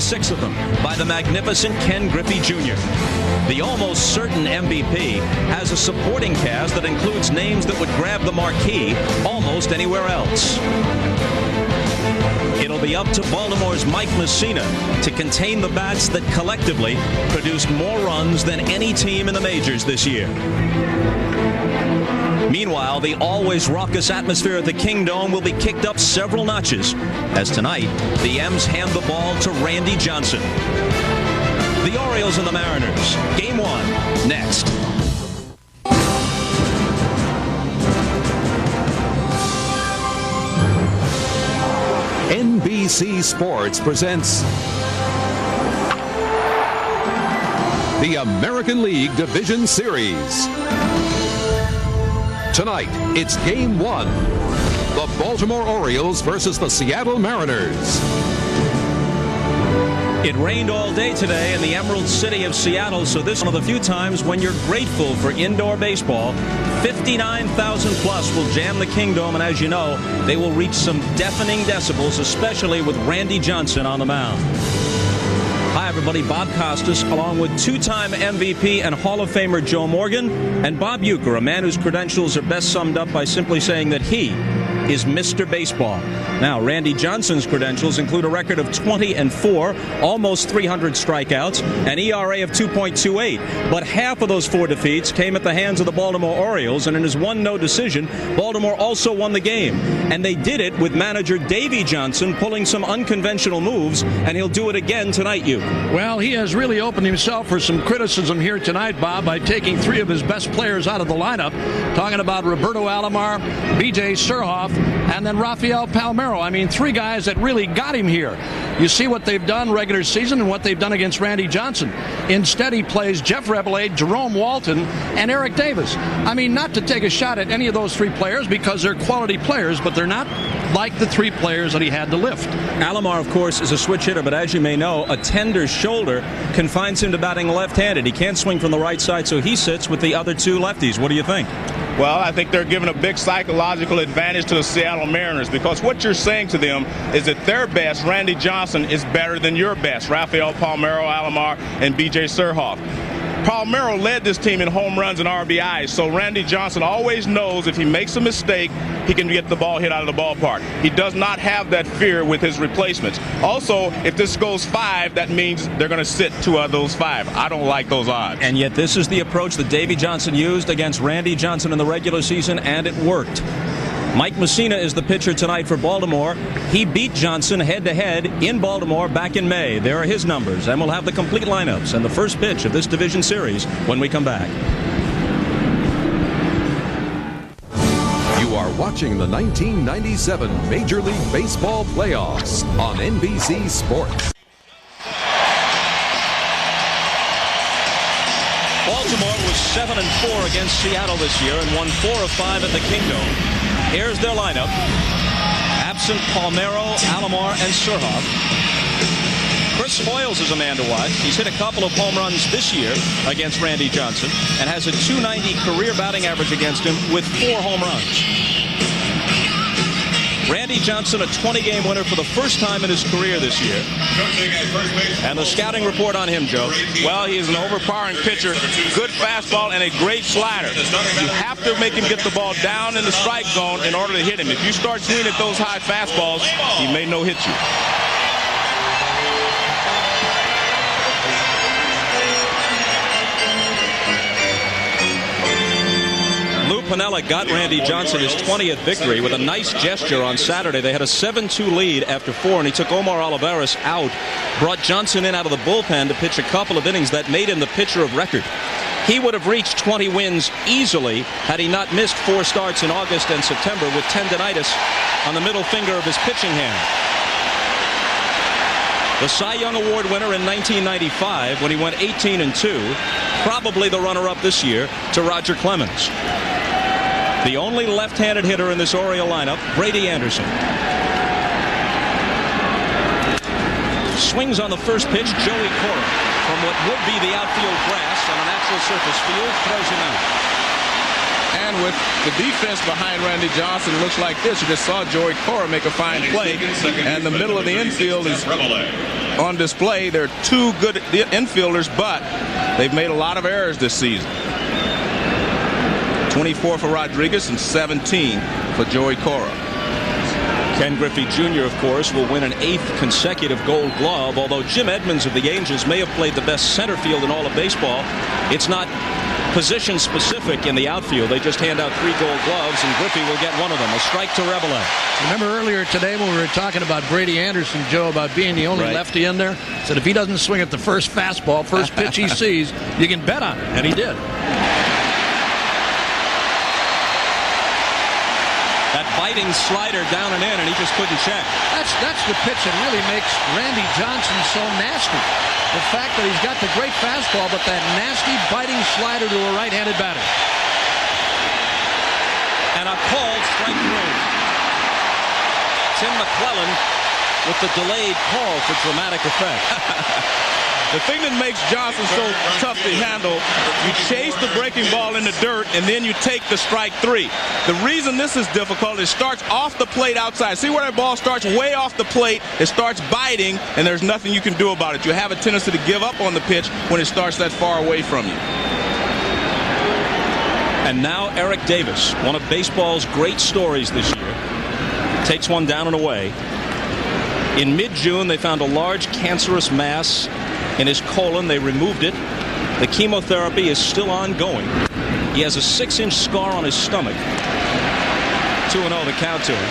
26 of them by the magnificent Ken Griffey Jr. The almost certain MVP has a supporting cast that includes names that would grab the marquee almost anywhere else. It'll be up to Baltimore's Mike Mussina to contain the bats that collectively produced more runs than any team in the majors this year. Meanwhile, the always raucous atmosphere at the Kingdome will be kicked up several notches as tonight the M's hand the ball to Randy Johnson. The Orioles and the Mariners. Game 1 next. NBC Sports presents the American League Division Series. Tonight, it's Game 1. The Baltimore Orioles versus the Seattle Mariners. It rained all day today in the Emerald City of Seattle, so this is one of the few times when you're grateful for indoor baseball. 59,000 plus will jam the Kingdome, and as you know, they will reach some deafening decibels, especially with Randy Johnson on the mound. Hi, everybody. Bob Costas, along with two-time MVP and Hall of Famer Joe Morgan, and Bob Uecker, a man whose credentials are best summed up by simply saying that he is Mr. Baseball. Now, Randy Johnson's credentials include a record of 20-4, almost 300 strikeouts, an ERA of 2.28. But half of those 4 defeats came at the hands of the Baltimore Orioles, and in his 1-0 decision, Baltimore also won the game. And they did it with manager Davey Johnson pulling some unconventional moves, and he'll do it again tonight, Well, he has really opened himself for some criticism here tonight, Bob, by taking 3 of his best players out of the lineup, talking about Roberto Alomar, B.J. Surhoff, and then Rafael Palmeiro. I mean, 3 guys that really got him here. You see what they've done regular season and what they've done against Randy Johnson. Instead, he plays Jeff Rebelade, Jerome Walton, and Eric Davis. I mean, not to take a shot at any of those 3 players because they're quality players, but they're not like the 3 players that he had to lift. Alomar, of course, is a switch hitter, but as you may know, a tender shoulder confines him to batting left-handed. He can't swing from the right side, so he sits with the other 2 lefties. What do you think? Well, I think they're giving a big psychological advantage to the Seattle Mariners because what you're saying to them is that their best, Randy Johnson, is better than your best, Rafael Palmeiro, Alomar, and B.J. Surhoff. Palmeiro led this team in home runs and RBIs, so Randy Johnson always knows if he makes a mistake, he can get the ball hit out of the ballpark. He does not have that fear with his replacements. Also, if this goes 5, that means they're going to sit 2 of those 5. I don't like those odds. And yet this is the approach that Davey Johnson used against Randy Johnson in the regular season, and it worked. Mike Mussina is the pitcher tonight for Baltimore. He beat Johnson head-to-head in Baltimore back in May. There are his numbers, and we'll have the complete lineups and the first pitch of this division series when we come back. You are watching the 1997 Major League Baseball playoffs on NBC Sports. Baltimore was 7-4 against Seattle this year and won 4 of 5 at the Kingdome. Here's their lineup. Absent Palmeiro, Alomar, and Surhoff. Chris Hoyles is a man to watch. He's hit a couple of home runs this year against Randy Johnson and has a .290 career batting average against him with 4 home runs. Randy Johnson, a 20-game winner for the first time in his career this year. And the scouting report on him, Joe. Well, he is an overpowering pitcher, good fastball, and a great slider. You have to make him get the ball down in the strike zone in order to hit him. If you start swinging at those high fastballs, he may no hit you. Lou Piniella got Randy Johnson his 20th victory with a nice gesture on Saturday. They had a 7-2 lead after 4, and he took Omar Olivares out, brought Johnson in out of the bullpen to pitch a couple of innings that made him the pitcher of record. He would have reached 20 wins easily had he not missed 4 starts in August and September with tendinitis on the middle finger of his pitching hand. The Cy Young Award winner in 1995 when he went 18-2, probably the runner-up this year to Roger Clemens. The only left-handed hitter in this Oriole lineup, Brady Anderson. Swings on the first pitch, Joey Cora from what would be the outfield grass on a natural surface field, throws him out. And with the defense behind Randy Johnson, it looks like this. You just saw Joey Cora make a fine play. And the middle of the infield is on display. They're two good infielders, but they've made a lot of errors this season. 24 for Rodriguez and 17 for Joey Cora. Ken Griffey Jr., of course, will win an 8th consecutive Gold Glove, although Jim Edmonds of the Angels may have played the best center field in all of baseball. It's not position specific in the outfield. They just hand out 3 Gold Gloves, and Griffey will get one of them. A strike to Rebele. Remember earlier today when we were talking about Brady Anderson, Joe, about being the only lefty in there? Said if he doesn't swing at the first fastball, first pitch he sees, you can bet on it, and he did. That biting slider down and in, and he just couldn't check. That's the pitch that really makes Randy Johnson so nasty. The fact that he's got the great fastball, but that nasty biting slider to a right-handed batter. And a called strike 3. Tim McClellan with the delayed call for dramatic effect. The thing that makes Johnson so tough to handle, you chase the breaking ball in the dirt, and then you take the strike 3. The reason this is difficult, it starts off the plate outside. See where that ball starts way off the plate? It starts biting, and there's nothing you can do about it. You have a tendency to give up on the pitch when it starts that far away from you. And now Eric Davis, one of baseball's great stories this year, takes one down and away. In mid-June, they found a large cancerous mass in his colon. They removed it. The chemotherapy is still ongoing. He has a 6-inch scar on his stomach. 2-0 the count to him.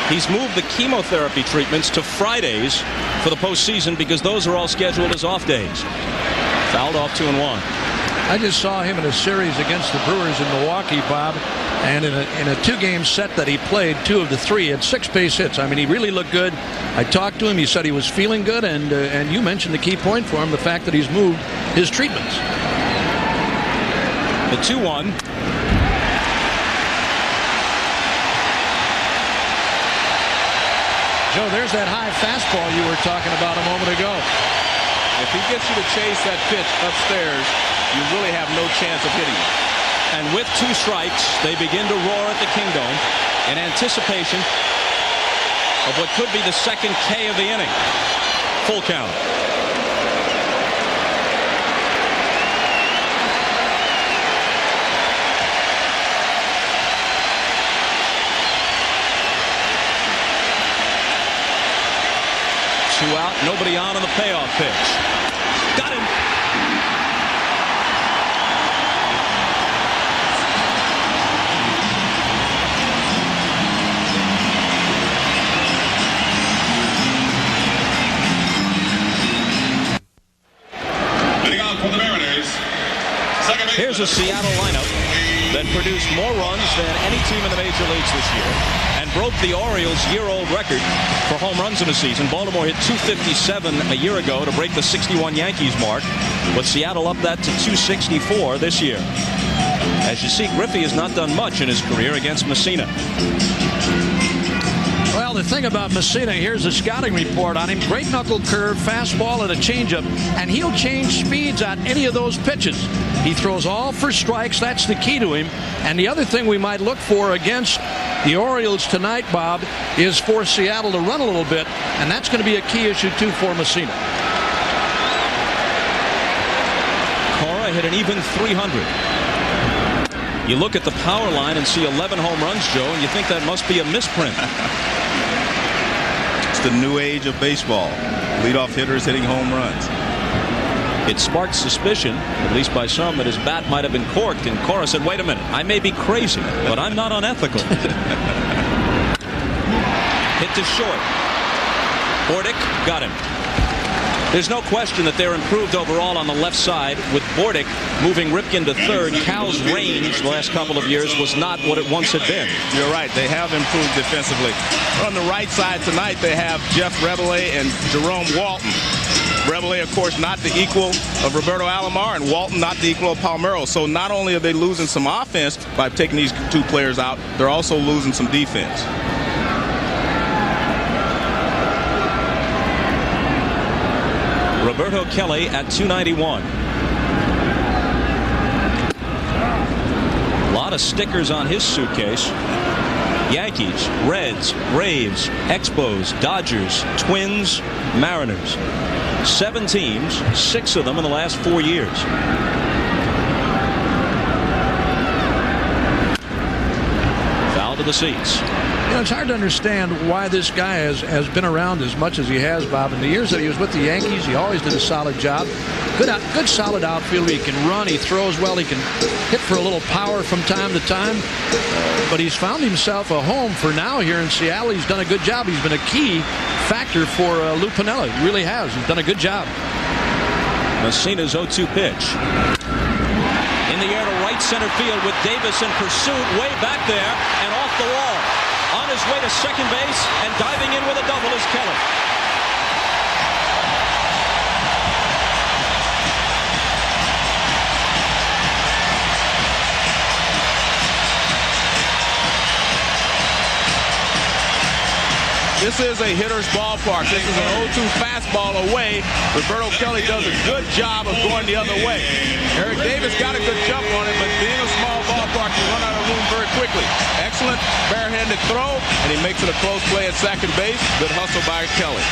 He's moved the chemotherapy treatments to Fridays for the postseason because those are all scheduled as off days. Fouled off 2-1. I just saw him in a series against the Brewers in Milwaukee, Bob, and in a 2-game set that he played, 2 of the 3 had 6 base hits. I mean, he really looked good. I talked to him. He said he was feeling good, and you mentioned the key point for him, the fact that he's moved his treatments. The 2-1. Joe, there's that high fastball you were talking about a moment ago. If he gets you to chase that pitch upstairs, you really have no chance of hitting it. And with 2 strikes, they begin to roar at the Kingdome in anticipation of what could be the second K of the inning. Full count. Two out, nobody on the payoff pitch. Got him. Here's a Seattle lineup that produced more runs than any team in the major leagues this year and broke the Orioles' year-old record for home runs in a season. Baltimore hit 257 a year ago to break the 61 Yankees mark, but Seattle upped that to 264 this year. As you see, Griffey has not done much in his career against Mussina. Well, the thing about Mussina, here's a scouting report on him. Great knuckle curve, fastball, and a changeup, and he'll change speeds on any of those pitches. He throws all for strikes. That's the key to him. And the other thing we might look for against the Orioles tonight, Bob, is for Seattle to run a little bit, and that's going to be a key issue, too, for Mussina. Cora hit an even 300. You look at the power line and see 11 home runs, Joe, and you think that must be a misprint. It's the new age of baseball. Leadoff hitters hitting home runs. It sparked suspicion, at least by some, that his bat might have been corked, and Cora said, wait a minute, I may be crazy, but I'm not unethical. Hit to short. Bordick got him. There's no question that they're improved overall on the left side, with Bordick moving Ripken to third. Cal's range the last couple of years was not what it once had been. You're right. They have improved defensively. On the right side tonight, they have Jeff Rebele and Jerome Walton. Rebele, of course, not the equal of Roberto Alomar, and Walton not the equal of Palmeiro. So not only are they losing some offense by taking these 2 players out, they're also losing some defense. Roberto Kelly at 291. A lot of stickers on his suitcase. Yankees, Reds, Braves, Expos, Dodgers, Twins, Mariners. 7 teams, 6 of them in the last 4 years. Foul to the seats. You know, it's hard to understand why this guy has been around as much as he has, Bob. In the years that he was with the Yankees, he always did a solid job. Good solid outfielder. He can run, he throws well, he can hit for a little power from time to time. But he's found himself a home for now here in Seattle. He's done a good job. He's been a key factor for Lou Piniella. He really has. He's done a good job. Mussina's 0-2 pitch. In the air to right center field with Davis in pursuit, way back there and off the wall. On his way to second base and diving in with a double is Kelly. This is a hitter's ballpark. This is an 0-2 fastball away. Roberto Kelly does a good job of going the other way. Eric Davis got a good jump on it, but being a small ballpark, you run out of room very quickly. Excellent barehanded throw, and he makes it a close play at second base. Good hustle by Kelly.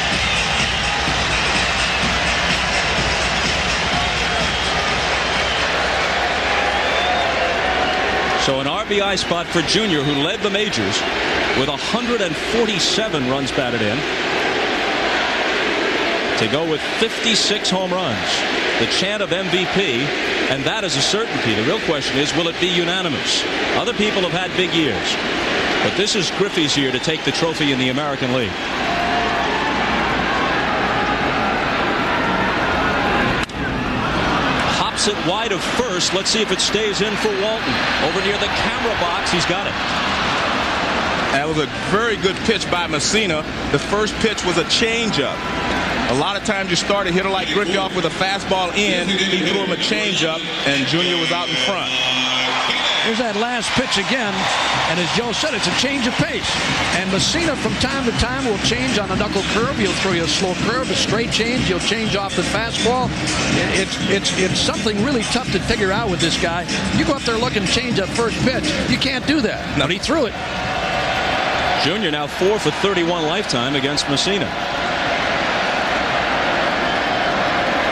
So an RBI spot for Junior, who led the majors with 147 runs batted in, to go with 56 home runs. The chant of MVP, and that is a certainty. The real question is, will it be unanimous? Other people have had big years, but this is Griffey's year to take the trophy in the American League. Hops it wide of first. Let's see if it stays in for Walton. Over near the camera box, he's got it. That was a very good pitch by Mussina. The first pitch was a changeup. A lot of times you start a hitter like Griffey off with a fastball in. He threw him a changeup, and Junior was out in front. Here's that last pitch again, and as Joe said, it's a change of pace. And Mussina from time to time will change on a knuckle curve. He'll throw you a slow curve, a straight change. He'll change off the fastball. It's something really tough to figure out with this guy. You go up there looking change up first pitch, you can't do that. No. But he threw it. Junior now 4 for 31 lifetime against Mussina.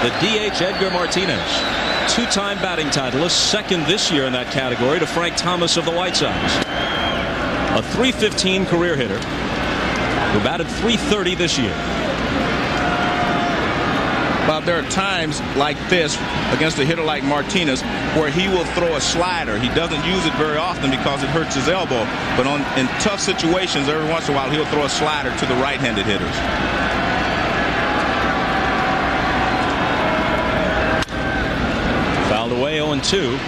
The DH Edgar Martinez, 2-time batting titleist, second this year in that category to Frank Thomas of the White Sox. A .315 career hitter who batted .330 this year. Bob, there are times like this against a hitter like Martinez where he will throw a slider. He doesn't use it very often because it hurts his elbow. But in tough situations, every once in a while, he'll throw a slider to the right-handed hitters. Fouled away 0-2.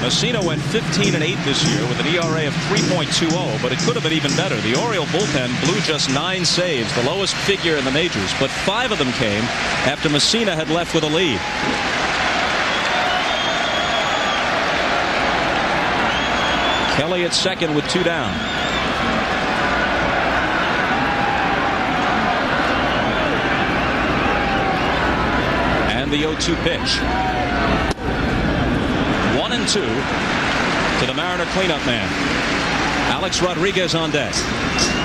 Mussina went 15-8 this year with an ERA of 3.20, but it could have been even better. The Oriole bullpen blew just 9 saves, the lowest figure in the majors, but 5 of them came after Mussina had left with a lead. Kelly at second with 2 down. And the 0-2 pitch. 1-2 to the Mariner cleanup man. Alex Rodriguez on deck.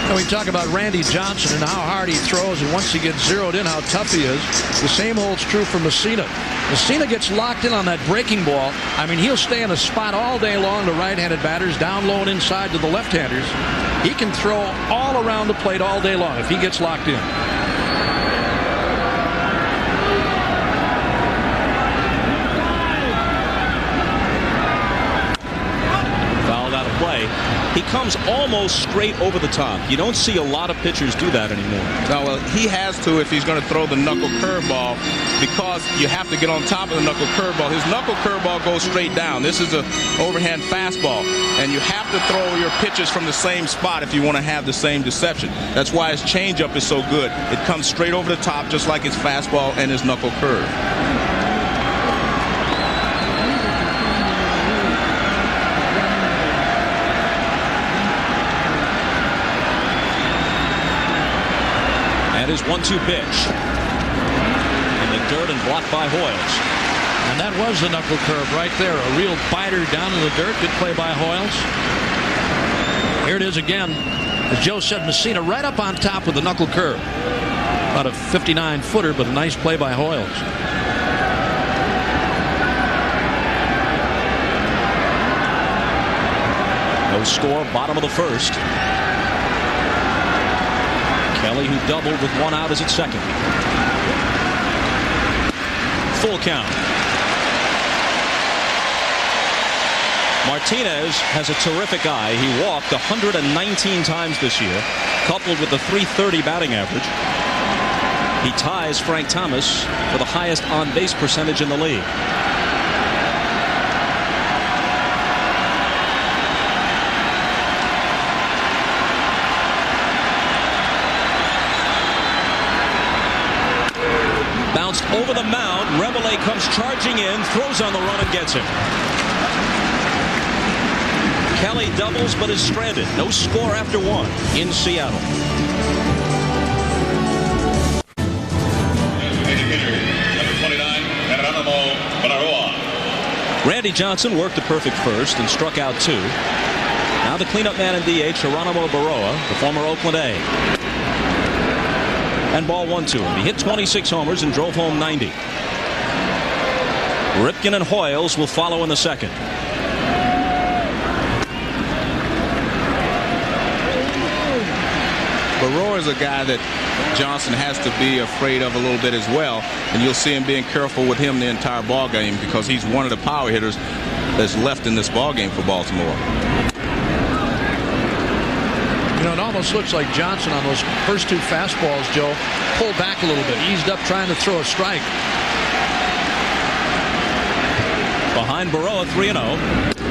And we talk about Randy Johnson and how hard he throws, and once he gets zeroed in, how tough he is. The same holds true for Mussina. Mussina gets locked in on that breaking ball. I mean, he'll stay in a spot all day long to right-handed batters, down low and inside to the left-handers. He can throw all around the plate all day long if he gets locked in. He comes almost straight over the top. You don't see a lot of pitchers do that anymore. No, well, he has to if he's going to throw the knuckle curveball, because you have to get on top of the knuckle curveball. His knuckle curveball goes straight down. This is an overhand fastball, and you have to throw your pitches from the same spot if you want to have the same deception. That's why his changeup is so good. It comes straight over the top, just like his fastball and his knuckle curve. And his 1-2 pitch in the dirt and blocked by Hoyles. And that was the knuckle curve right there. A real biter down in the dirt. Good play by Hoyles. Here it is again. As Joe said, Mussina right up on top with the knuckle curve. About a 59-footer, but a nice play by Hoyles. No score, bottom of the first. Kelly, who doubled with one out, is at second. Full count. Martinez has a terrific eye. He walked 119 times this year, coupled with the .330 batting average. He ties Frank Thomas for the highest on-base percentage in the league. Bounced over the mound. Rebele comes charging in, throws on the run and gets him. Kelly doubles but is stranded. No score after one in Seattle. Randy Johnson worked a perfect first and struck out two. Now the cleanup man in DH, Geronimo Baroa, the former Oakland A. And ball one to him. He hit 26 homers and drove home 90. Ripken and Hoyles will follow in the second. Baroa is a guy that Johnson has to be afraid of a little bit as well, and you'll see him being careful with him the entire ball game because he's one of the power hitters that's left in this ball game for Baltimore. You know, it almost looks like Johnson on those first two fastballs, Joe, pulled back a little bit, eased up trying to throw a strike. Behind Baroa, 3-0.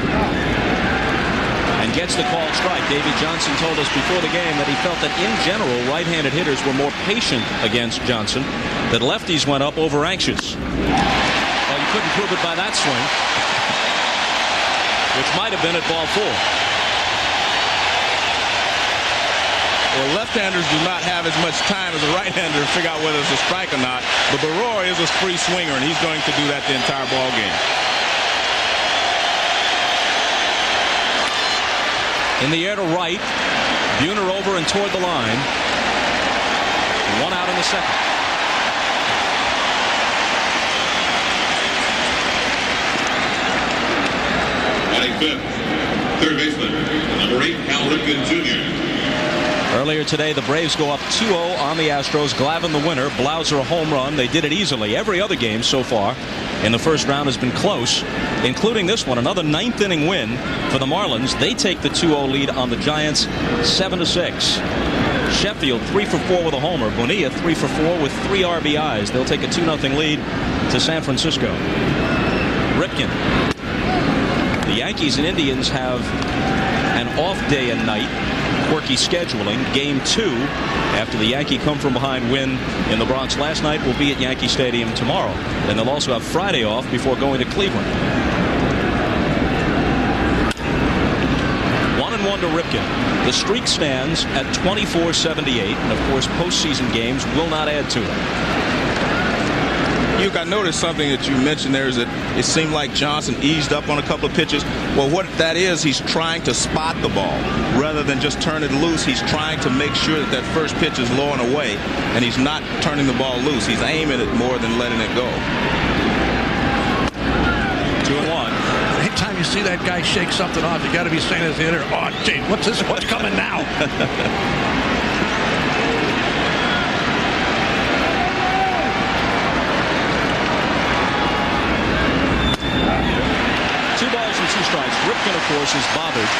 And gets the called strike. Davey Johnson told us before the game that he felt that in general right-handed hitters were more patient against Johnson, that lefties went up over anxious. Well, you couldn't prove it by that swing, which might have been at ball four. Well, left-handers do not have as much time as a right-hander to figure out whether it's a strike or not, but Baroa is a free swinger, and he's going to do that the entire ball game. In the air to right, Buhner over and toward the line. One out in the second. Batting fifth, third baseman, number 8, Cal Ripken Jr. Earlier today, the Braves go up 2-0 on the Astros. Glavine the winner. Blauser a home run. They did it easily. Every other game so far in the first round has been close, including this one. Another ninth-inning win for the Marlins. They take the 2-0 lead on the Giants 7-6. Sheffield 3 for 4 with a homer. Bonilla 3 for 4 with 3 RBIs. They'll take a 2-0 lead to San Francisco. Ripken. The Yankees and Indians have an off day and night. Quirky scheduling. Game 2 after the Yankee come-from-behind win in the Bronx last night will be at Yankee Stadium tomorrow. Then they'll also have Friday off before going to Cleveland. 1-1 to Ripken. The streak stands at 24-78, and of course postseason games will not add to it. I noticed something that you mentioned there is that it seemed like Johnson eased up on a couple of pitches. Well, what that is, he's trying to spot the ball rather than just turn it loose. He's trying to make sure that that first pitch is low and away, and he's not turning the ball loose. He's aiming it more than letting it go. 2-1. Anytime you see that guy shake something off, you got to be saying as the hitter, "Oh, gee, what's this? What's coming now?" Strikes. Ripken, of course, is bothered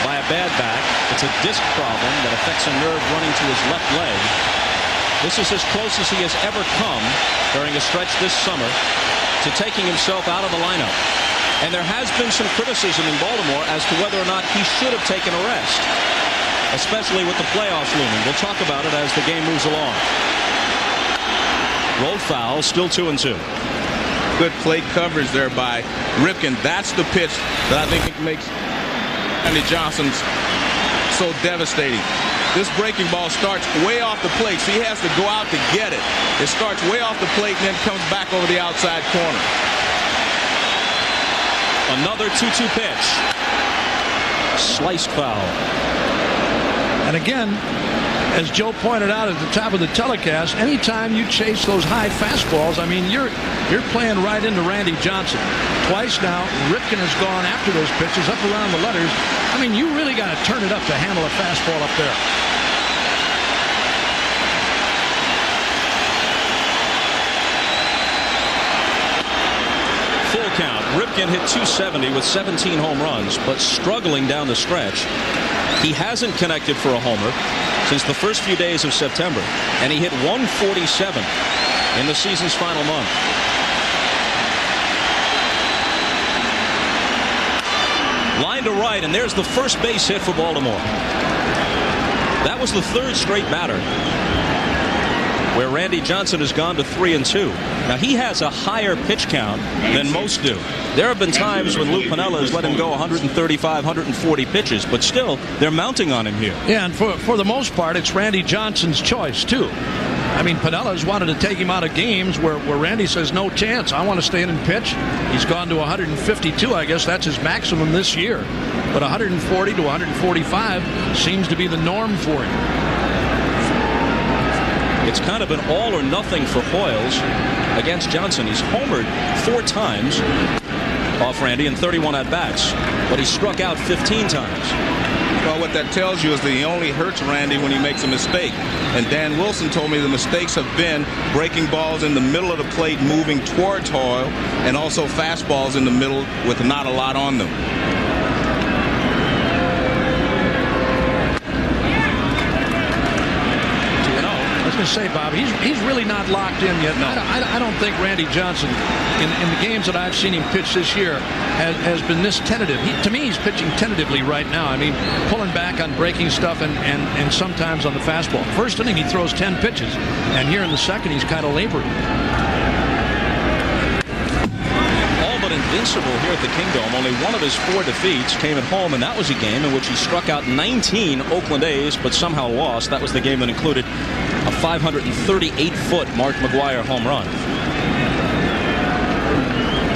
by a bad back. It's a disc problem that affects a nerve running to his left leg. This is as close as he has ever come during a stretch this summer to taking himself out of the lineup. And there has been some criticism in Baltimore as to whether or not he should have taken a rest, especially with the playoffs looming. We'll talk about it as the game moves along. Rolled foul, still 2-2. Good plate coverage there by Ripken. That's the pitch that I think makes Randy Johnson's so devastating. This breaking ball starts way off the plate, so he has to go out to get it. It starts way off the plate and then comes back over the outside corner. Another 2-2 pitch. Sliced foul. And again, as Joe pointed out at the top of the telecast, anytime you chase those high fastballs, I mean, you're playing right into Randy Johnson. Twice now, Ripken has gone after those pitches up around the letters. I mean, you really got to turn it up to handle a fastball up there. Full count. Ripken hit .270 with 17 home runs, but struggling down the stretch. He hasn't connected for a homer since the first few days of September, and he hit .147 in the season's final month. Line to right, and there's the first base hit for Baltimore. That was the third straight batter where Randy Johnson has gone to 3-2. Now, he has a higher pitch count than most do. There have been times when Lou Piniella has let him go 135, 140 pitches, but still, they're mounting on him here. Yeah, and for the most part, it's Randy Johnson's choice, too. I mean, Pinella's wanted to take him out of games where Randy says, no chance, I want to stay in and pitch. He's gone to 152, I guess that's his maximum this year. But 140 to 145 seems to be the norm for him. It's kind of an all or nothing for Hoyles against Johnson. He's homered 4 times off Randy in 31 at-bats, but he struck out 15 times. Well, what that tells you is that he only hurts Randy when he makes a mistake. And Dan Wilson told me the mistakes have been breaking balls in the middle of the plate moving towards Hoyle, and also fastballs in the middle with not a lot on them. I was going to say, Bob, he's really not locked in yet. No. I don't think Randy Johnson, in the games that I've seen him pitch this year, has been this tentative. To me, he's pitching tentatively right now. I mean, pulling back on breaking stuff and sometimes on the fastball. First inning, he throws 10 pitches, and here in the second, he's kind of laboring. All but invincible here at the Kingdome. Only one of his 4 defeats came at home, and that was a game in which he struck out 19 Oakland A's, but somehow lost. That was the game that included a 538-foot Mark McGwire home run.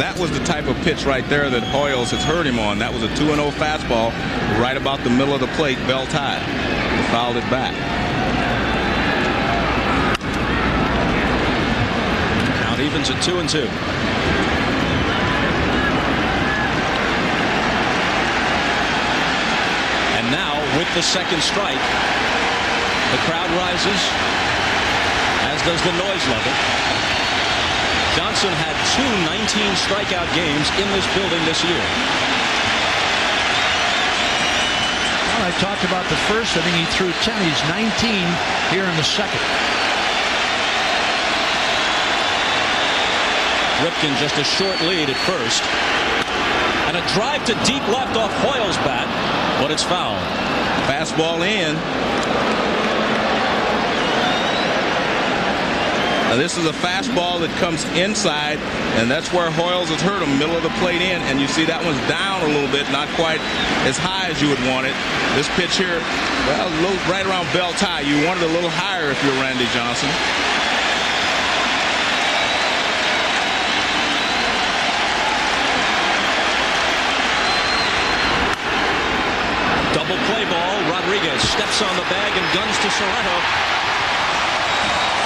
That was the type of pitch right there that Hoyles has hurt him on. That was a 2-0 fastball right about the middle of the plate, bell tied. He fouled it back. Count evens at 2-2. And now with the second strike, the crowd rises, as does the noise level. Johnson had 2 19 strikeout games in this building this year. Well, I talked about the first inning. He threw 10. He's 19 here in the second. Ripken just a short lead at first. And a drive to deep left off Hoyle's bat, but it's foul. Fastball in. Now, this is a fastball that comes inside, and that's where Hoyles has hurt him, middle of the plate in, and you see that one's down a little bit, not quite as high as you would want it. This pitch here, well, a little right around bell tie. You want it a little higher if you're Randy Johnson. Double play ball. Rodriguez steps on the bag and guns to Sorrento.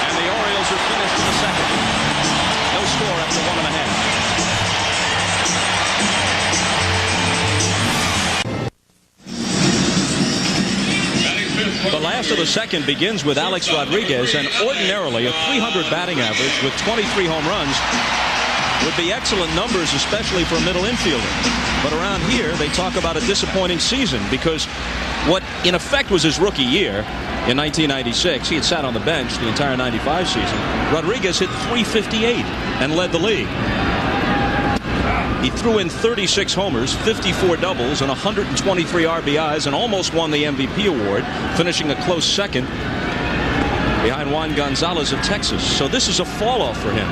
And the Orioles are finished in the second. No score after 1.5. The last of the second begins with Alex Rodriguez, and ordinarily a .300 batting average with 23 home runs would be excellent numbers, especially for a middle infielder. But around here, they talk about a disappointing season because what in effect was his rookie year in 1996, he had sat on the bench the entire 95 season. Rodriguez hit .358 and led the league. He threw in 36 homers, 54 doubles, and 123 RBIs, and almost won the MVP award, finishing a close second behind Juan Gonzalez of Texas. So this is a fall-off for him.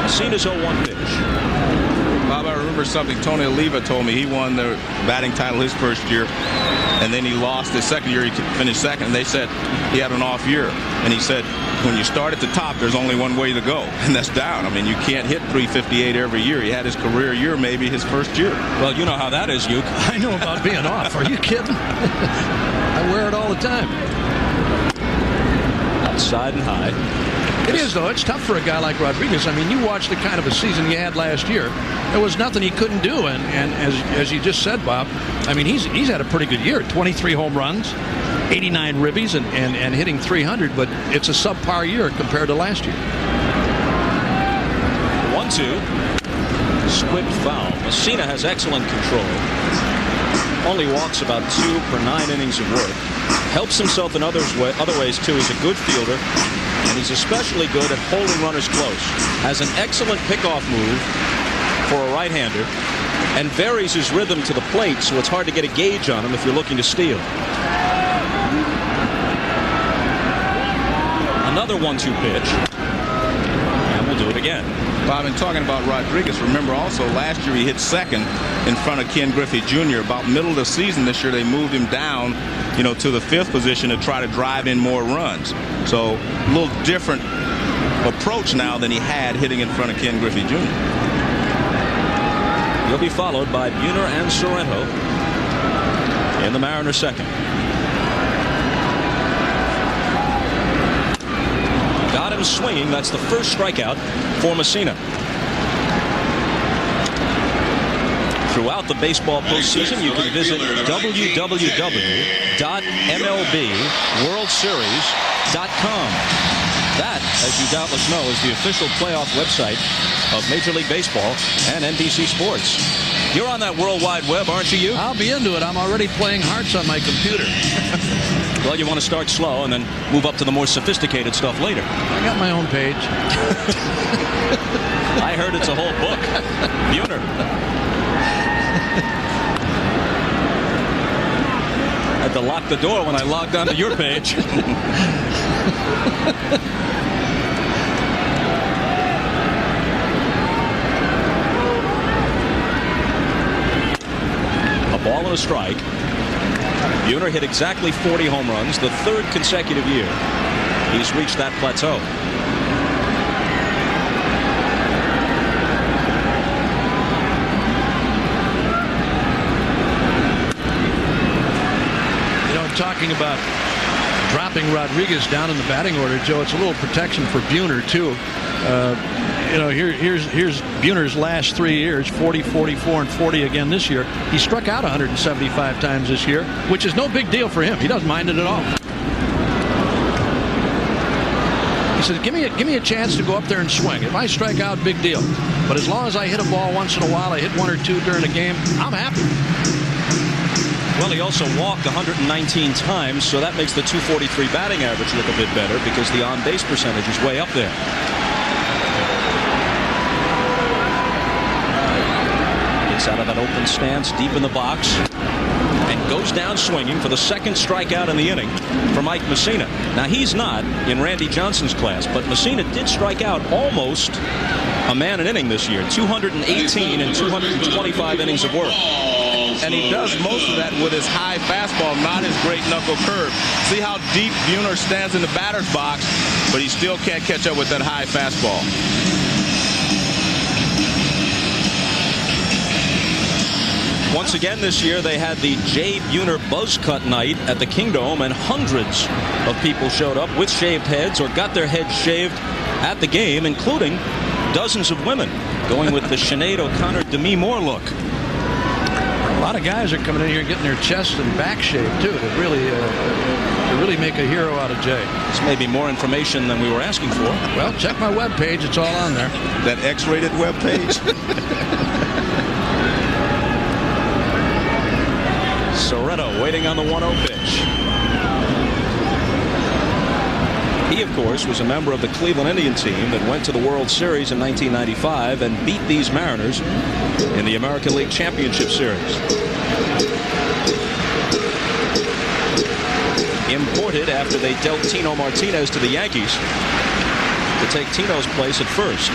Mussina's 0-1 pitch. Bob, I remember something Tony Oliva told me. He won the batting title his first year, and then he lost his second year. He finished second, and they said he had an off year. And he said, when you start at the top, there's only one way to go, and that's down. I mean, you can't hit 358 every year. He had his career year, maybe his first year. Well, you know how that is, Uke. I know about being off. Are you kidding? I wear it all the time. Outside and high. It is, though. It's tough for a guy like Rodriguez. I mean, you watch the kind of a season he had last year. There was nothing he couldn't do. And as you just said, Bob, I mean, he's had a pretty good year. 23 home runs, 89 ribbies, and hitting 300. But it's a subpar year compared to last year. 1-2. Squibbed foul. Mussina has excellent control. Only walks about 2 per 9 innings of work. Helps himself in other ways, too. He's a good fielder. And he's especially good at holding runners close. Has an excellent pickoff move for a right-hander and varies his rhythm to the plate, so it's hard to get a gauge on him if you're looking to steal. Another 1-2 pitch. And we'll do it again. Bob, in talking about Rodriguez, remember also last year he hit second in front of Ken Griffey Jr. About middle of the season this year, they moved him down, to the 5th position to try to drive in more runs. So a little different approach now than he had hitting in front of Ken Griffey Jr. He'll be followed by Buhner and Sorrento in the Mariners' second. Got him swinging. That's the first strikeout for Mussina. Throughout the baseball postseason, you can visit www.mlbworldseries.com. That, as you doubtless know, is the official playoff website of Major League Baseball and NBC Sports. You're on that World Wide Web, aren't you? I'll be into it. I'm already playing hearts on my computer. Well, you want to start slow and then move up to the more sophisticated stuff later. I got my own page. I heard it's a whole book. Buhner. Had to lock the door when I logged onto your page. A ball and a strike. Buhner hit exactly 40 home runs, the 3rd consecutive year he's reached that plateau. Talking about dropping Rodriguez down in the batting order, Joe, it's a little protection for Buhner too. Here's Buhner's last 3 years: 40, 44, and 40 again this year. He struck out 175 times this year, which is no big deal for him. He doesn't mind it at all. He says, give me a chance to go up there and swing. If I strike out, big deal. But as long as I hit a ball once in a while, I hit 1 or 2 during a game, I'm happy. Well, he also walked 119 times, so that makes the .243 batting average look a bit better because the on-base percentage is way up there. Gets out of that open stance deep in the box and goes down swinging for the 2nd strikeout in the inning for Mike Mussina. Now, he's not in Randy Johnson's class, but Mussina did strike out almost a man an inning this year. 218 in 225 innings of work. And he does most of that with his high fastball, not his great knuckle curve. See how deep Buhner stands in the batter's box, but he still can't catch up with that high fastball. Once again this year, they had the Jay Buhner Buzz Cut night at the Kingdome, and hundreds of people showed up with shaved heads or got their heads shaved at the game, including dozens of women going with the Sinead O'Connor Demi Moore look. A lot of guys are coming in here getting their chest and back shaved too to really make a hero out of Jay. This may be more information than we were asking for. Well, check my webpage. It's all on there. That X-rated webpage. Sorrento waiting on the 1-0 pitch. He, of course, was a member of the Cleveland Indian team that went to the World Series in 1995 and beat these Mariners in the American League Championship Series. Imported after they dealt Tino Martinez to the Yankees to take Tino's place at first.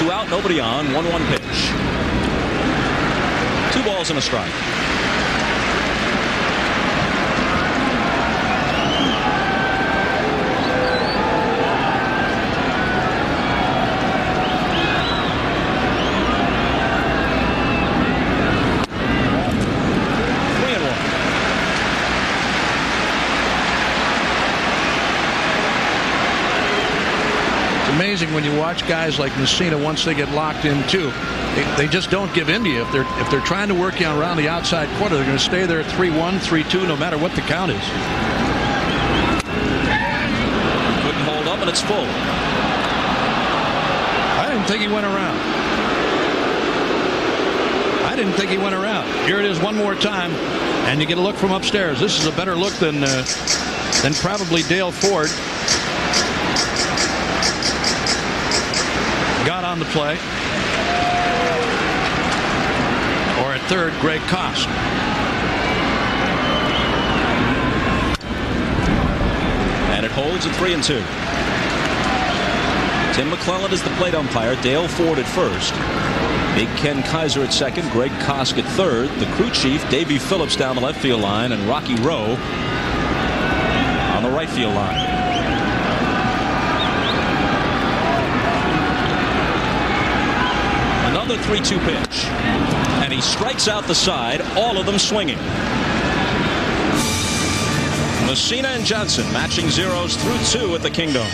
2 out, nobody on, 1-1 pitch. 2 balls and a strike. Amazing when you watch guys like Mussina. Once they get locked in too, they just don't give in to you. If they're trying to work you around the outside corner, they're going to stay there at 3-1, 3-2, no matter what the count is. Couldn't hold up, and it's full. I didn't think he went around. Here it is one more time, and you get a look from upstairs. This is a better look than probably Dale Ford got on the play. Or at third, Greg Kosk. And it holds at 3-2. Tim McClellan is the plate umpire. Dale Ford at first. Big Ken Kaiser at second. Greg Kosk at third. The crew chief, Davey Phillips, down the left field line. And Rocky Rowe on the right field line. Another 3-2 pitch. And he strikes out the side, all of them swinging. Mussina and Johnson matching zeros through 2 at the Kingdom.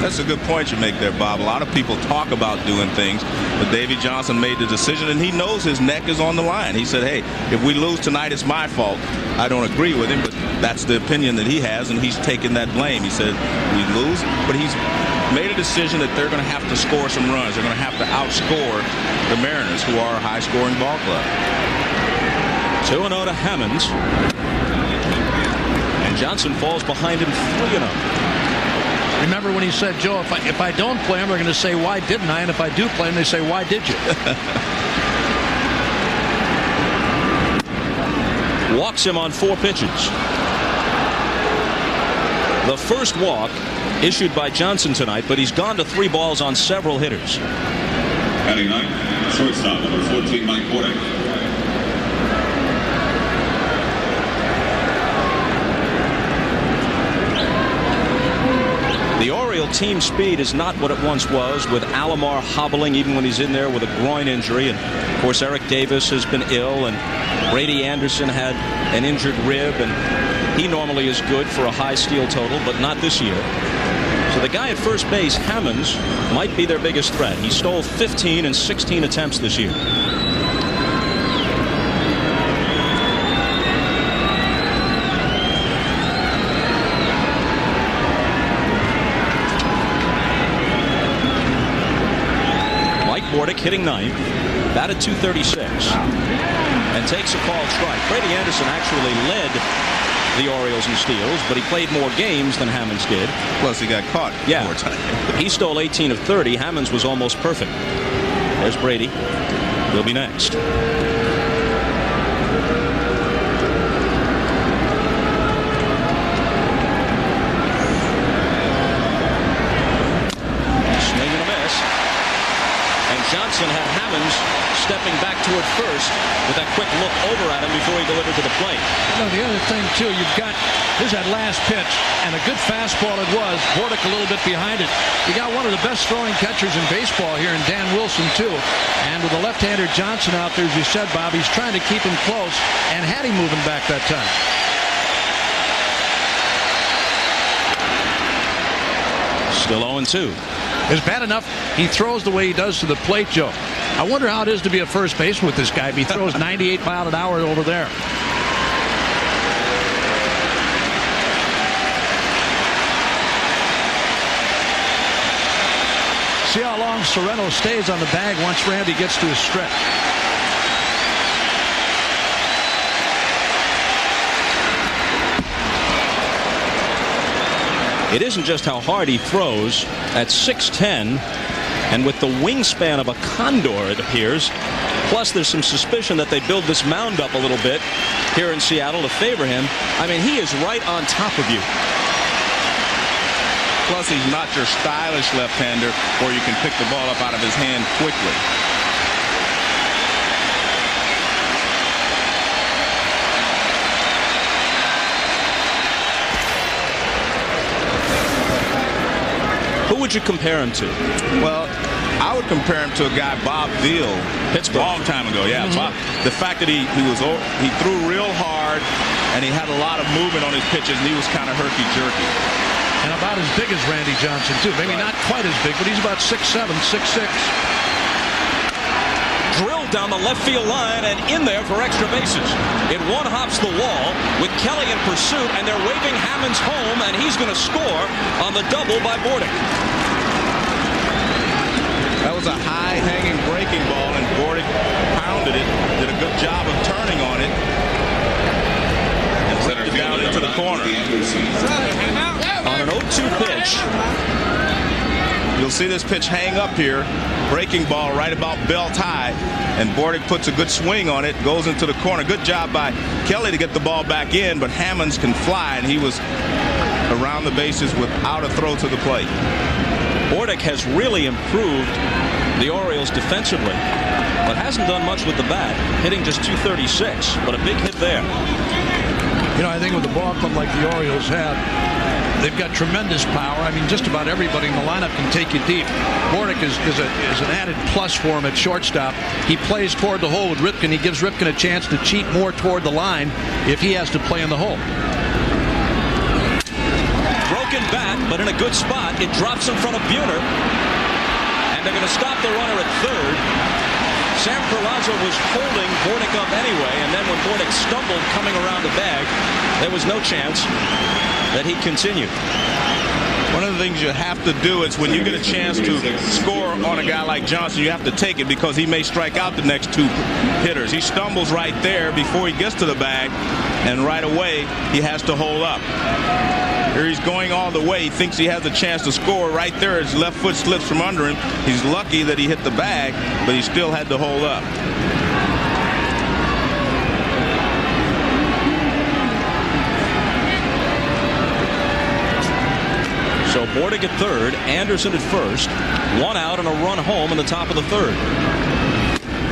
That's a good point you make there, Bob. A lot of people talk about doing things, but Davey Johnson made the decision, and he knows his neck is on the line. He said, hey, if we lose tonight, it's my fault. I don't agree with him, but that's the opinion that he has, and he's taking that blame. He said, we lose, but he's made a decision that they're going to have to score some runs. They're going to have to outscore the Mariners, who are a high-scoring ball club. 2-0 to Hammonds. And Johnson falls behind him 3-0. Remember when he said, Joe, if I don't play him, they're going to say, why didn't I? And if I do play him, they say, why did you? Walks him on 4 pitches. The first walk issued by Johnson tonight, but he's gone to 3 balls on several hitters. Batting 9, shortstop, number 14, Mike Porter. The Oriole team speed is not what it once was, with Alomar hobbling even when he's in there with a groin injury. And, of course, Eric Davis has been ill, and Brady Anderson had an injured rib, and he normally is good for a high steal total, but not this year. So the guy at first base, Hammonds, might be their biggest threat. He stole 15 in 16 attempts this year. Bordick hitting 9th, batted .236, and takes a called strike. Brady Anderson actually led the Orioles in steals, but he played more games than Hammonds did. Plus, he got caught more time. He stole 18 of 30. Hammonds was almost perfect. There's Brady. He'll be next. Johnson had Hammonds stepping back toward first with that quick look over at him before he delivered to the plate. You know, the other thing, too, here's that last pitch, and a good fastball it was. Bordick a little bit behind it. You got one of the best throwing catchers in baseball here in Dan Wilson, too. And with the left-hander Johnson out there, as you said, Bob, he's trying to keep him close, and had him moving back that time. Still 0-2. It's bad enough he throws the way he does to the plate, Joe. I wonder how it is to be a first baseman with this guy if he throws 98 miles an hour over there. See how long Sereno stays on the bag once Randy gets to his stretch. It isn't just how hard he throws. At 6'10", and with the wingspan of a condor, it appears. Plus, there's some suspicion that they build this mound up a little bit here in Seattle to favor him. I mean, he is right on top of you. Plus, he's not your stylish left-hander where you can pick the ball up out of his hand quickly. Who would you compare him to? Well, I would compare him to a guy, Bob Veal, Pittsburgh. a long time ago. Yeah, Bob, the fact that he threw real hard and he had a lot of movement on his pitches, and he was kind of herky-jerky. And about as big as Randy Johnson, too. Maybe not quite as big, but he's about 6'7", 6'6". Drilled down the left field line and in there for extra bases. It one-hops the wall with Kelly in pursuit, and they're waving Hammonds home, and he's going to score on the double by Bordick. That was a high-hanging breaking ball, and Bordick pounded it, did a good job of turning on it, and whipped it down into the corner. On an 0-2 pitch. You'll see this pitch hang up here, breaking ball right about belt high, and Bordick puts a good swing on it, goes into the corner. Good job by Kelly to get the ball back in, but Hammonds can fly, and he was around the bases without a throw to the plate. Bordick has really improved the Orioles defensively, but hasn't done much with the bat, hitting just .236, but a big hit there. You know, I think with the ball club like the Orioles have, they've got tremendous power. I mean, just about everybody in the lineup can take you deep. Bordick is an added plus for him at shortstop. He plays toward the hole with Ripken. He gives Ripken a chance to cheat more toward the line if he has to play in the hole. Broken bat, but in a good spot. It drops in front of Buhner, and they're going to stop the runner at third. Sam Carrazzo was holding Bordick up anyway, and then when Bordick stumbled coming around the bag, there was no chance that he'd continue. One of the things you have to do is when you get a chance to score on a guy like Johnson, you have to take it because he may strike out the next two hitters. He stumbles right there before he gets to the bag, and right away he has to hold up. Here he's going all the way. He thinks he has a chance to score. Right there, his left foot slips from under him. He's lucky that he hit the bag, but he still had to hold up. So Bordick at third, Anderson at first, one out and a run home in the top of the third.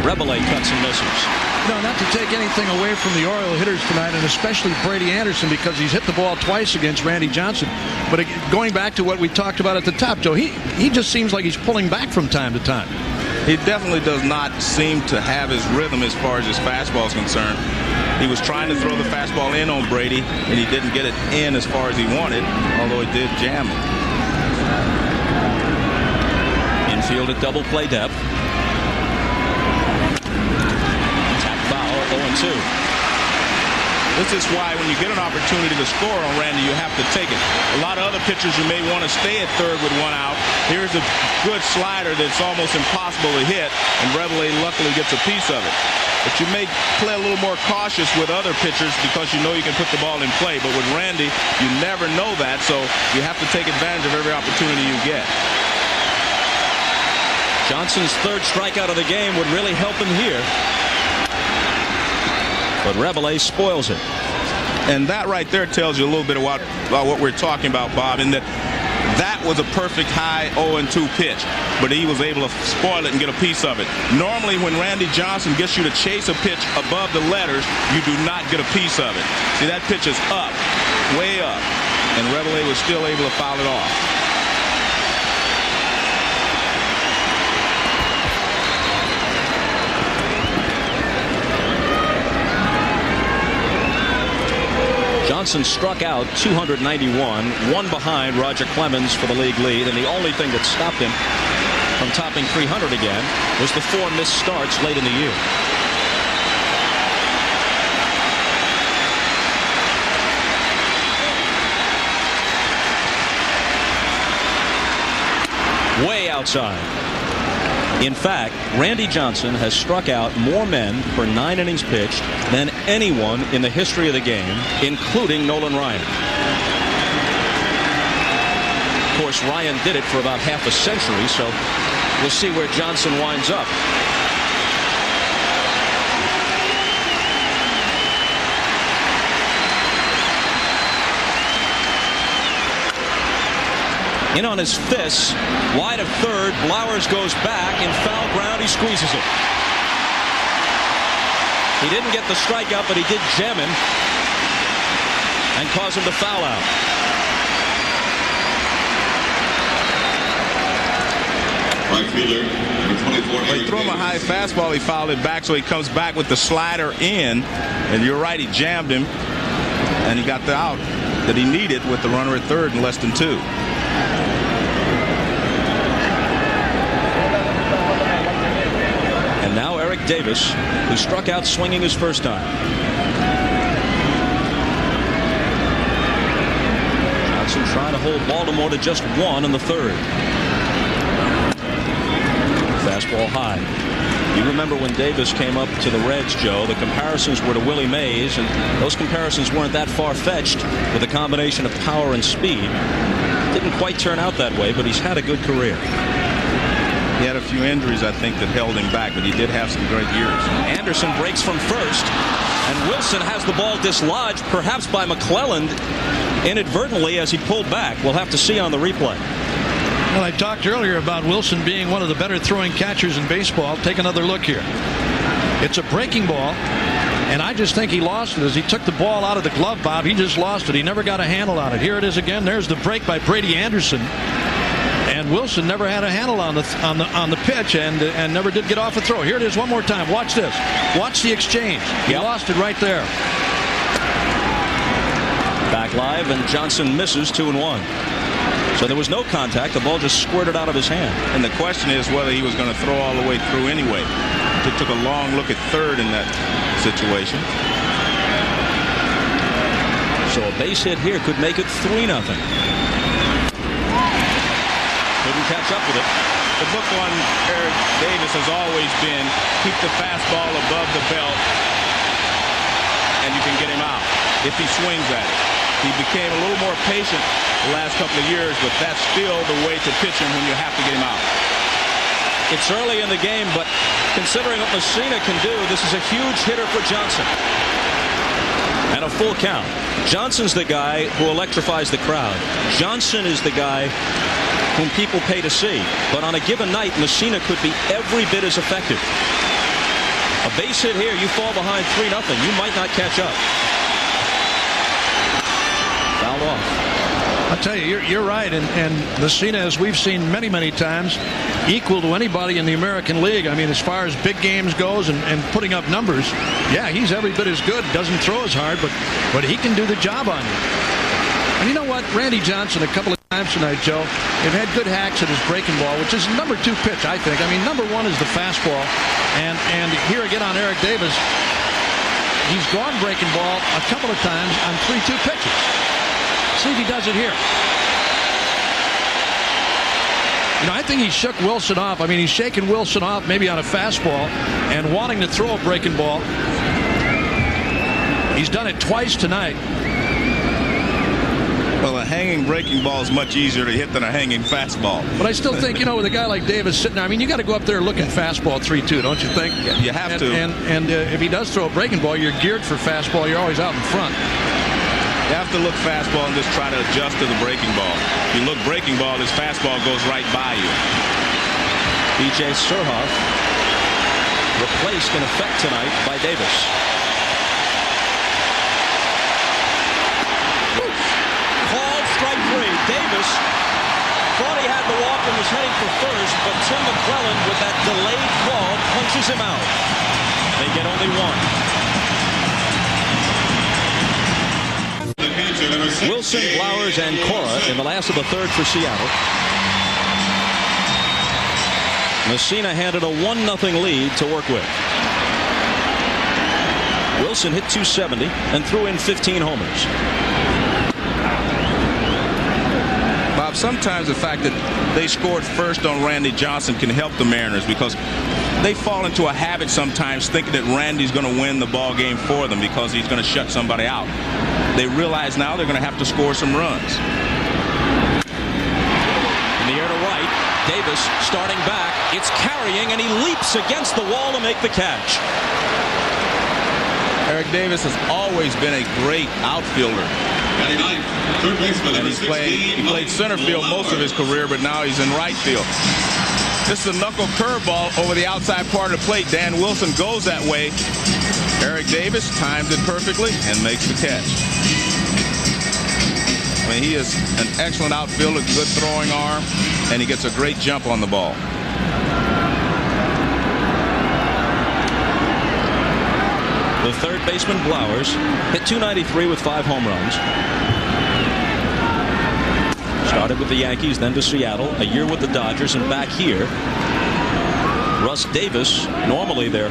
Rebele cuts and misses. No, not to take anything away from the Oriole hitters tonight, and especially Brady Anderson, because he's hit the ball twice against Randy Johnson. But going back to what we talked about at the top, Joe, he just seems like he's pulling back from time to time. He definitely does not seem to have his rhythm as far as his fastball is concerned. He was trying to throw the fastball in on Brady, and he didn't get it in as far as he wanted, although he did jam it. Infield at double play depth. Tap foul, 0-2. This is why when you get an opportunity to score on Randy, you have to take it. A lot of other pitchers, you may want to stay at third with one out. Here's a good slider that's almost impossible to hit, and Rebele luckily gets a piece of it. But you may play a little more cautious with other pitchers because you know you can put the ball in play. But with Randy, you never know that, so you have to take advantage of every opportunity you get. Johnson's third strikeout of the game would really help him here. But Rebele spoils it. And that right there tells you a little bit about what we're talking about, Bob, in that was a perfect high 0-2 pitch, but he was able to spoil it and get a piece of it. Normally, when Randy Johnson gets you to chase a pitch above the letters, you do not get a piece of it. See, that pitch is up, way up, and Rebele was still able to foul it off. Johnson struck out 291, one behind Roger Clemens for the league lead, and the only thing that stopped him from topping 300 again was the 4 missed starts late in the year. Way outside. In fact, Randy Johnson has struck out more men per 9 innings pitched than anyone in the history of the game, including Nolan Ryan. Of course, Ryan did it for about half a century, so we'll see where Johnson winds up. in on his fists, wide of third. Blowers goes back in foul ground. He squeezes it. He didn't get the strikeout, but he did jam him and cause him to foul out. Right fielder, number 24. They threw him a high fastball. He fouled it back, so he comes back with the slider in. And you're right, he jammed him, and he got the out that he needed with the runner at third in less than 2. And now Eric Davis, who struck out swinging his first time. Johnson trying to hold Baltimore to just 1 in the third. Fastball high. You remember when Davis came up to the Reds, Joe, the comparisons were to Willie Mays, and those comparisons weren't that far-fetched with a combination of power and speed. Didn't quite turn out that way, but he's had a good career. He had a few injuries, I think, that held him back, but he did have some great years. Anderson breaks from first, and Wilson has the ball dislodged, perhaps by McClelland inadvertently as he pulled back. We'll have to see on the replay. Well, I talked earlier about Wilson being one of the better throwing catchers in baseball. Take another look here. It's a breaking ball, and I just think he lost it as he took the ball out of the glove, Bob. He just lost it. He never got a handle on it. Here it is again. There's the break by Brady Anderson, and Wilson never had a handle on the pitch and never did get off a throw. Here it is one more time. Watch this. Watch the exchange. He lost it right there. Back live, and Johnson misses 2-1. So there was no contact. The ball just squirted out of his hand. And the question is whether he was going to throw all the way through anyway. He took a long look at third in that situation. So a base hit here could make it 3-0. Couldn't catch up with it. The book on Eric Davis has always been keep the fastball above the belt and you can get him out if he swings at it. He became a little more patient the last couple of years, but that's still the way to pitch him when you have to get him out. It's early in the game, but considering what Mussina can do, this is a huge hitter for Johnson. And a full count. Johnson's the guy who electrifies the crowd. Johnson is the guy whom people pay to see. But on a given night, Mussina could be every bit as effective. A base hit here, you fall behind 3-0. You might not catch up. Fouled off. I'll tell you, you're right, and Mussina, as we've seen many, many times, equal to anybody in the American League. I mean, as far as big games goes and putting up numbers, yeah, he's every bit as good. Doesn't throw as hard, but he can do the job on you. And you know what? Randy Johnson, a couple of times tonight, Joe, they've had good hacks at his breaking ball, which is number 2 pitch, I think. I mean, number 1 is the fastball, and here again on Eric Davis, he's gone breaking ball a couple of times on 3-2 pitches. See if he does it here. You know, I think he shook Wilson off. I mean, he's shaking Wilson off maybe on a fastball and wanting to throw a breaking ball. He's done it twice tonight. Well, a hanging breaking ball is much easier to hit than a hanging fastball. But I still think, you know, with a guy like Davis sitting there, I mean, you got to go up there looking fastball 3-2, don't you think? Yeah, you have to. And if he does throw a breaking ball, you're geared for fastball. You're always out in front. You have to look fastball and just try to adjust to the breaking ball. If you look breaking ball, his fastball goes right by you. B.J. Surhoff replaced in effect tonight by Davis. Called strike 3. Davis thought he had the walk and was heading for first, but Tim McClelland with that delayed call punches him out. They get only 1. Wilson, Blowers, and Cora in the last of the third for Seattle. Mussina handed a 1-0 lead to work with. Wilson hit .270 and threw in 15 homers. Bob, sometimes the fact that they scored first on Randy Johnson can help the Mariners because they fall into a habit sometimes thinking that Randy's going to win the ball game for them because he's going to shut somebody out. They realize now they're going to have to score some runs. In the air to right, Davis starting back. It's carrying, and he leaps against the wall to make the catch. Eric Davis has always been a great outfielder. Batting ninth, third baseman, And number he 16. played center field most of his career, but now he's in right field. This is a knuckle curveball over the outside part of the plate. Dan Wilson goes that way. Eric Davis times it perfectly and makes the catch. I mean, he is an excellent outfielder, good throwing arm, and he gets a great jump on the ball. The third baseman, Blowers, hit .293 with 5 home runs. Started with the Yankees, then to Seattle, a year with the Dodgers, and back here. Russ Davis, normally their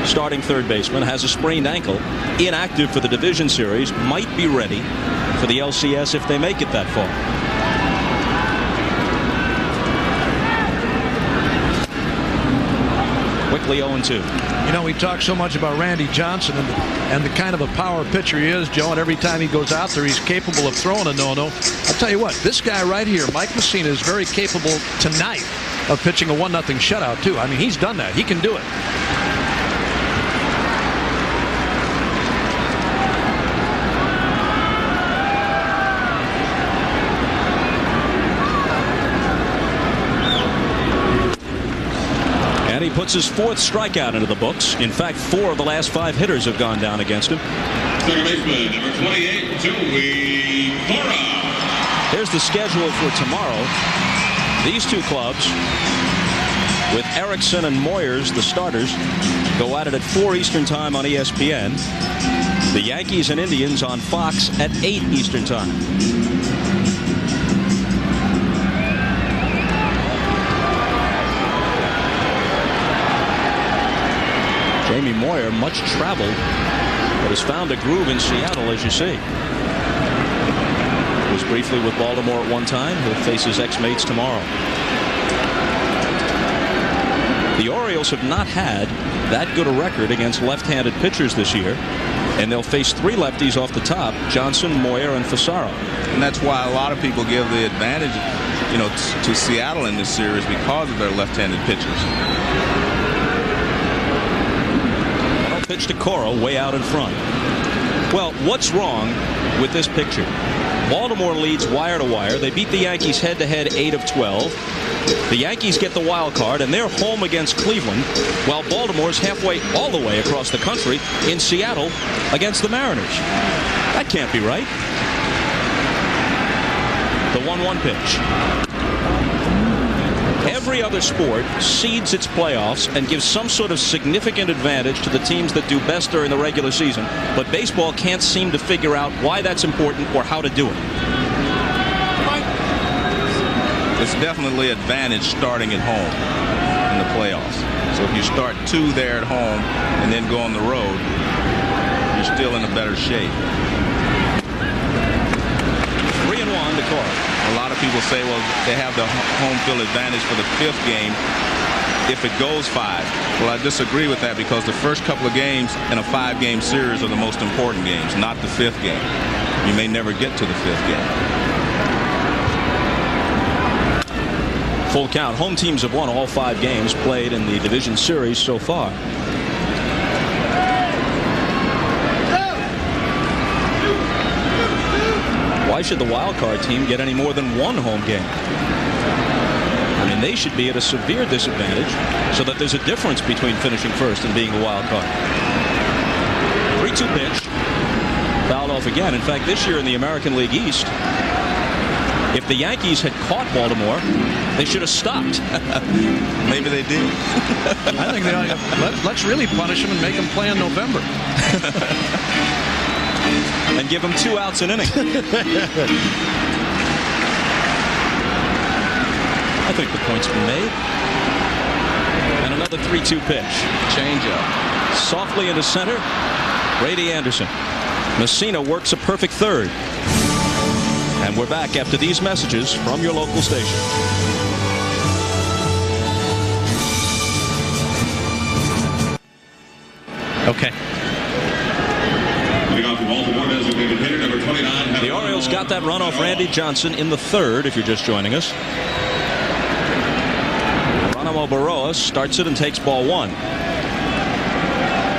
starting third baseman, has a sprained ankle, inactive for the division series, might be ready for the LCS if they make it that far. Quickly 0-2. You know, we talk so much about Randy Johnson and the kind of a power pitcher he is, Joe, and every time he goes out there, he's capable of throwing a no-no. I'll tell you what, this guy right here, Mike Mussina, is very capable tonight of pitching a 1-0 shutout, too. I mean, he's done that. He can do it. And he puts his 4th strikeout into the books. In fact, 4 of the last 5 hitters have gone down against him. Second baseman, number 28, Joey Vora. Here's the schedule for tomorrow. These two clubs, with Erickson and Moyers, the starters, go at it at 4 Eastern time on ESPN. The Yankees and Indians on Fox at 8 Eastern time. Jamie Moyer, much traveled, but has found a groove in Seattle, as you see. Was briefly with Baltimore at one time. He'll face his ex-mates tomorrow. The Orioles have not had that good a record against left-handed pitchers this year, and they'll face 3 lefties off the top: Johnson, Moyer, and Fasaro. And that's why a lot of people give the advantage, you know, to Seattle in this series because of their left-handed pitchers. Pitch to Cora way out in front. Well, what's wrong with this picture? Baltimore leads wire to wire. They beat the Yankees head-to-head 8 of 12. The Yankees get the wild card, and they're home against Cleveland, while Baltimore's halfway all the way across the country in Seattle against the Mariners. That can't be right. The 1-1 pitch. Every other sport seeds its playoffs and gives some sort of significant advantage to the teams that do best during the regular season, but baseball can't seem to figure out why that's important or how to do it. It's definitely advantage starting at home in the playoffs. So if you start 2 there at home and then go on the road, you're still in a better shape. 3-1 to Cora. A lot of people say, well, they have the home field advantage for the 5th game if it goes 5. Well, I disagree with that because the first couple of games in a 5-game series are the most important games, not the 5th game. You may never get to the 5th game. Full count. Home teams have won all 5 games played in the division series so far. Why should the wild card team get any more than 1 home game? I mean, they should be at a severe disadvantage so that there's a difference between finishing first and being a wild card. 3-2 pitch. Fouled off again. In fact, this year in the American League East, if the Yankees had caught Baltimore, they should have stopped. Maybe they did. I think they ought to, let's really punish them and make them play in November. And give them 2 outs an inning. I think the point's been made. And another 3-2 pitch. Change-up. Softly into center. Brady Anderson. Mussina works a perfect third. And we're back after these messages from your local station. Okay. The Orioles got that run off Randy Johnson in the 3rd, if you're just joining us. Geronimo Barroa starts it and takes ball 1.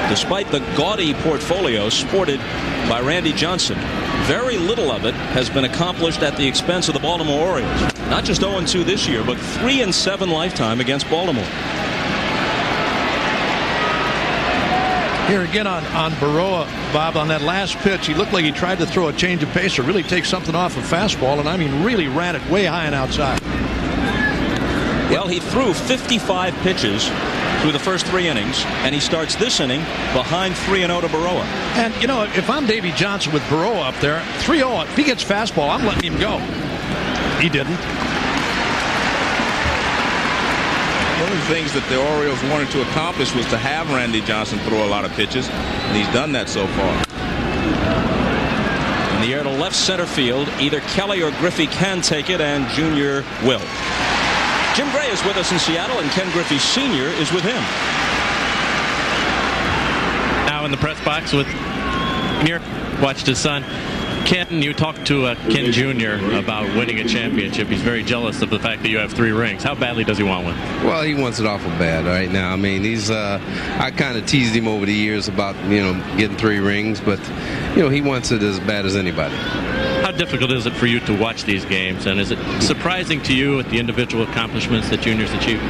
Despite the gaudy portfolio sported by Randy Johnson, very little of it has been accomplished at the expense of the Baltimore Orioles. Not just 0-2 this year, but 3-7 lifetime against Baltimore. Here again on Baroa, Bob, on that last pitch, he looked like he tried to throw a change of pace or really take something off a fastball, and I mean really ran it way high and outside. Well, he threw 55 pitches through the first 3 innings, and he starts this inning behind 3-0 to Baroa. And, you know, if I'm Davey Johnson with Baroa up there, 3-0, if he gets fastball, I'm letting him go. He didn't. One of the things that the Orioles wanted to accomplish was to have Randy Johnson throw a lot of pitches, and he's done that so far. In the air to left center field, either Kelly or Griffey can take it, and Junior will. Jim Gray is with us in Seattle, and Ken Griffey Sr. is with him. Now in the press box with Junior, watched his son. Ken, you talked to Ken Jr. about winning a championship. He's very jealous of the fact that you have 3 rings. How badly does he want one? Well, he wants it awful bad right now. I mean, he's I kind of teased him over the years about, you know, getting 3 rings, but, you know, he wants it as bad as anybody. How difficult is it for you to watch these games, and is it surprising to you at the individual accomplishments that Junior's achieved?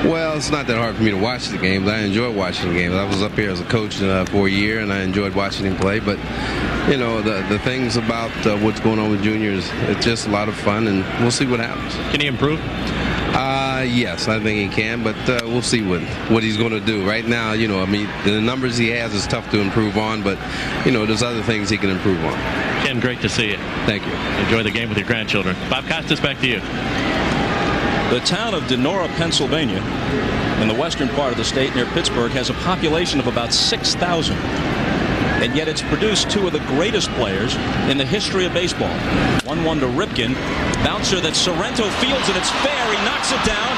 Well, it's not that hard for me to watch the games. I enjoy watching the games. I was up here as a coach for a year, and I enjoyed watching him play. But, you know, the things about what's going on with Junior is it's just a lot of fun, and we'll see what happens. Can he improve? Yes, I think he can, but we'll see what he's going to do. Right now, you know, I mean, the numbers he has is tough to improve on, but, you know, there's other things he can improve on. Ken, great to see you. Thank you. Enjoy the game with your grandchildren. Bob Costas, back to you. The town of Denora, Pennsylvania, in the western part of the state near Pittsburgh, has a population of about 6,000. And yet it's produced 2 of the greatest players in the history of baseball. 1-1 to Ripken. Bouncer that Sorrento fields, and it's fair. He knocks it down,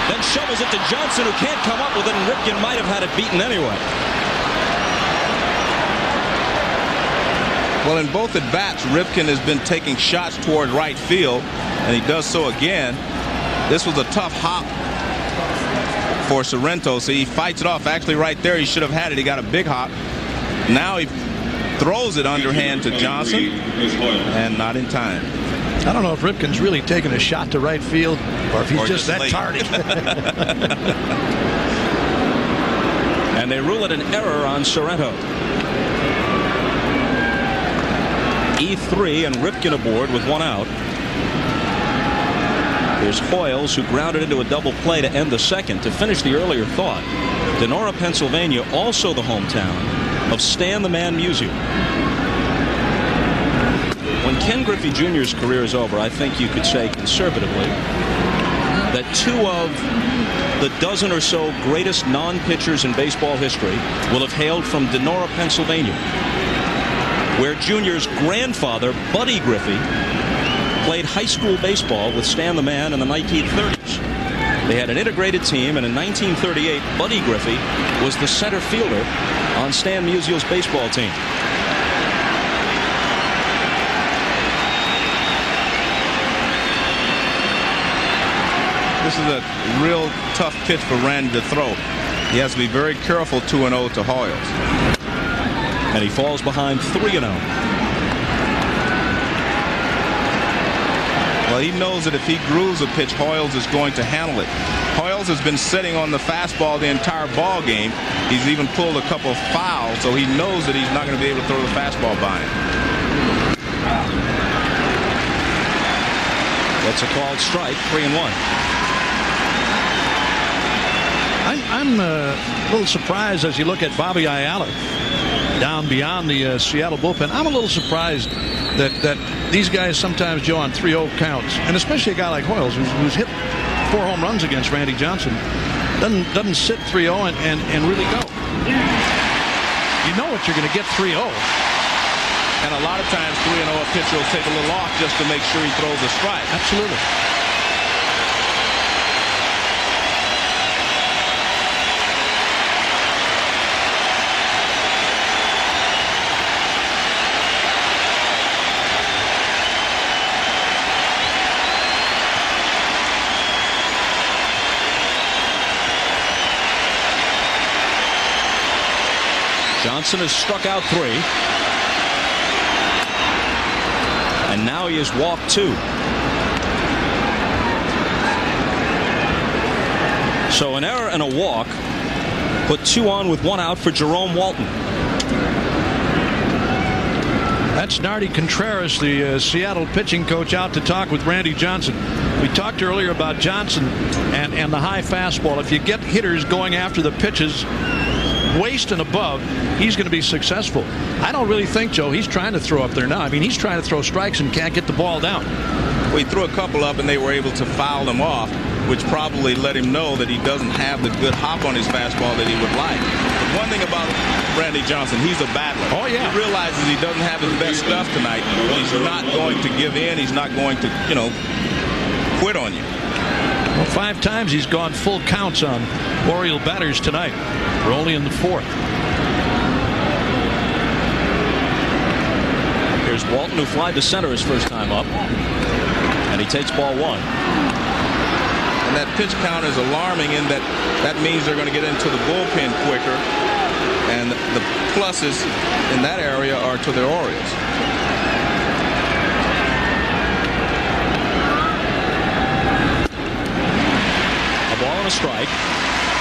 then shovels it to Johnson, who can't come up with it, and Ripken might have had it beaten anyway. Well, in both at bats, Ripken has been taking shots toward right field, and he does so again. This was a tough hop for Sorrento, so he fights it off. Actually, right there, he should have had it. He got a big hop. Now he throws it underhand to Johnson, and not in time. I don't know if Ripken's really taking a shot to right field, or if he's just that late. tardy. And they rule it an error on Sorrento. E3 and Ripken aboard with 1 out. There's Hoyles, who grounded into a double play to end the second. To finish the earlier thought, Denora, Pennsylvania, also the hometown of Stan the Man Musial. When Ken Griffey Jr.'s career is over, I think you could say conservatively that 2 of the dozen or so greatest non-pitchers in baseball history will have hailed from Denora, Pennsylvania, where Jr.'s grandfather, Buddy Griffey, played high school baseball with Stan the Man in the 1930s. They had an integrated team, and in 1938, Buddy Griffey was the center fielder on Stan Musial's baseball team. This is a real tough pitch for Randy to throw. He has to be very careful. 2-0 to Hoyles. And he falls behind 3-0. Well, he knows that if he grooves a pitch, Hoyles is going to handle it. Hoyles has been sitting on the fastball the entire ball game. He's even pulled a couple of fouls, so he knows that he's not going to be able to throw the fastball by him. That's a called strike, 3-1. I'm a little surprised as you look at Bobby Ayala down beyond the Seattle bullpen. I'm a little surprised that these guys sometimes, Joe, on 3-0 counts, and especially a guy like Hoyles, who's hit 4 home runs against Randy Johnson, doesn't sit 3-0 and really go. You know what you're going to get 3-0. And a lot of times 3-0, a pitcher will take a little off just to make sure he throws a strike. Absolutely. Johnson has struck out 3. And now he has walked 2. So an error and a walk put 2 on with 1 out for Jerome Walton. That's Nardi Contreras, the Seattle pitching coach, out to talk with Randy Johnson. We talked earlier about Johnson and the high fastball. If you get hitters going after the pitches waist and above, he's going to be successful. I don't really think, Joe, he's trying to throw up there now. I mean, he's trying to throw strikes and can't get the ball down. Well, he threw a couple up and they were able to foul them off, which probably let him know that he doesn't have the good hop on his fastball that he would like. But one thing about Randy Johnson, he's a battler. Oh, yeah. He realizes he doesn't have his best stuff tonight. He's not going to give in. He's not going to, quit on you. Well, 5 times he's gone full counts on Oriole batters tonight. We're only in the 4th. Here's Walton, who flied to center his first time up. And he takes ball 1. And that pitch count is alarming in that means they're going to get into the bullpen quicker. And the pluses in that area are to the Orioles. A ball and a strike.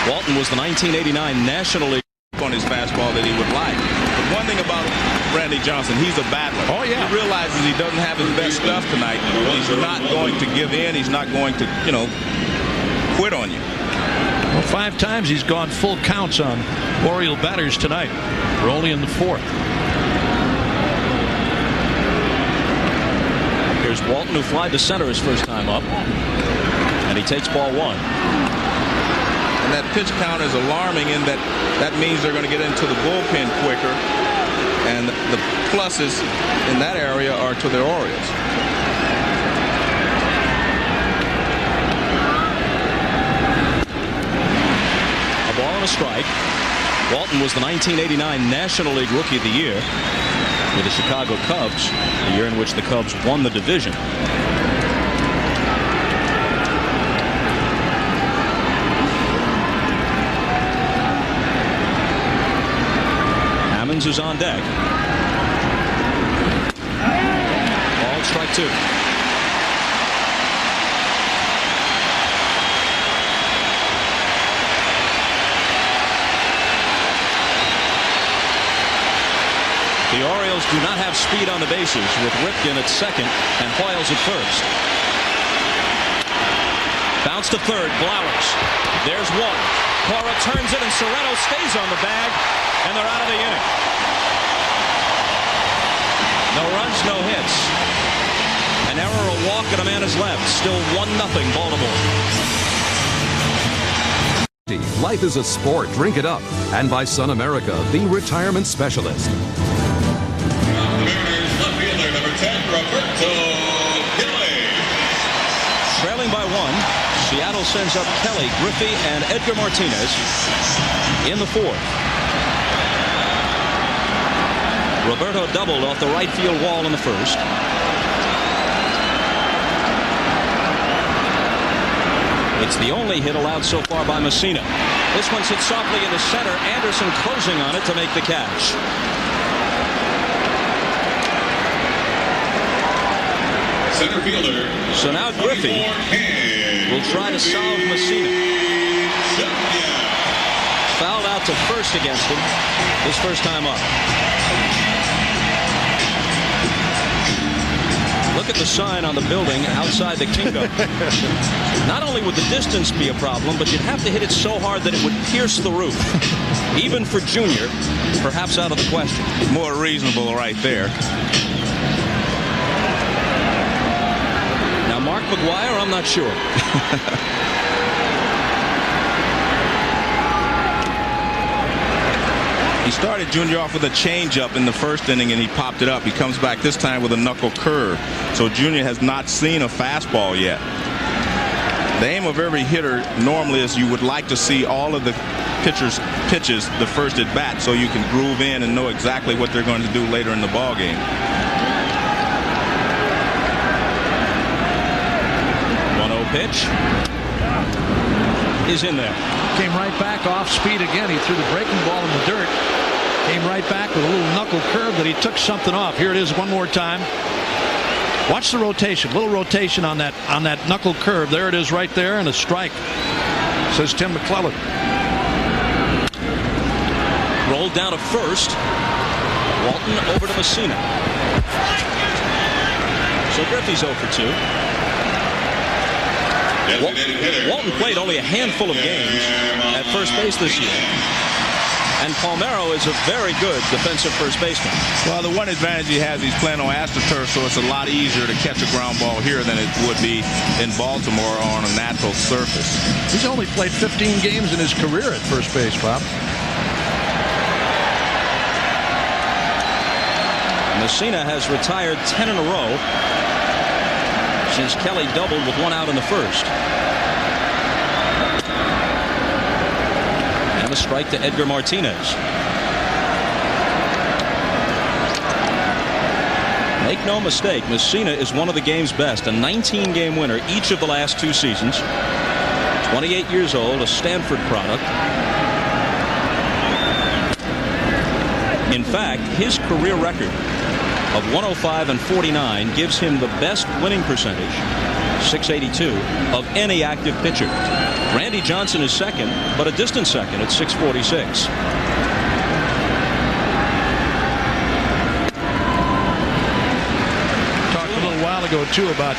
Walton was the 1989 National League On his fastball that he would like. But one thing about Randy Johnson, he's a battler. Oh, yeah. He realizes he doesn't have his best stuff tonight. He's not going to give in. He's not going to, quit on you. Well, 5 times he's gone full counts on Oriole batters tonight. We're only in the 4th. Here's Walton, who flied to center his first time up. And he takes ball 1. And that pitch count is alarming in that means they're going to get into the bullpen quicker. And the pluses in that area are to the Orioles. A ball and a strike. Walton was the 1989 National League Rookie of the Year with the Chicago Cubs, the year in which the Cubs won the division. Hammonds is on deck. Ball, strike 2. The Orioles do not have speed on the bases with Ripken at second and Hoyles at first. Bounce to third, Blowers. There's 1. Cora turns it and Serrano stays on the bag, and they're out of the inning. No runs, no hits. An error, a walk, and a man is left. Still 1-0 Baltimore. Life is a sport. Drink it up. And by Sun America, the retirement specialist. Mariners left fielder number 10, Roberto Kelly. Trailing by 1, Seattle sends up Kelly, Griffey, and Edgar Martinez in the 4th. Roberto doubled off the right field wall in the first. It's the only hit allowed so far by Mussina. This one's hit softly into center. Anderson closing on it to make the catch. Center fielder. So now Griffey will try to solve Mussina. Fouled out to first against him his first time up. Look at the sign on the building outside the Kingdom. Not only would the distance be a problem, but you'd have to hit it so hard that it would pierce the roof. Even for Junior, perhaps out of the question. More reasonable right there. Now, Mark McGuire, I'm not sure. He started Junior off with a changeup in the first inning, and he popped it up. He comes back this time with a knuckle curve. So Junior has not seen a fastball yet. The aim of every hitter normally is you would like to see all of the pitchers' pitches the first at bat, so you can groove in and know exactly what they're going to do later in the ball game. 1-0 pitch is in there. Came right back off speed again. He threw the breaking ball in the dirt. Came right back with a little knuckle curve that he took something off. Here it is one more time. Watch the rotation. Little rotation on that knuckle curve. There it is right there, and a strike, says Tim McClellan. Rolled down to first. Walton over to Mussina. So Griffey's 0 for 2. Walton played only a handful of games at first base this year. And Palmeiro is a very good defensive first baseman. Well, the one advantage he has, he's playing on AstroTurf, so it's a lot easier to catch a ground ball here than it would be in Baltimore on a natural surface. He's only played 15 games in his career at first base, Bob. Mussina has retired 10 in a row since Kelly doubled with 1 out in the first. And a strike to Edgar Martinez. Make no mistake, Mussina is one of the game's best, a 19-game winner each of the last 2 seasons. 28 years old, a Stanford product. In fact, his career record of 105 and 49 gives him the best winning percentage, .682, of any active pitcher. Randy Johnson is second, but a distant second at .646. Talked a little while ago too about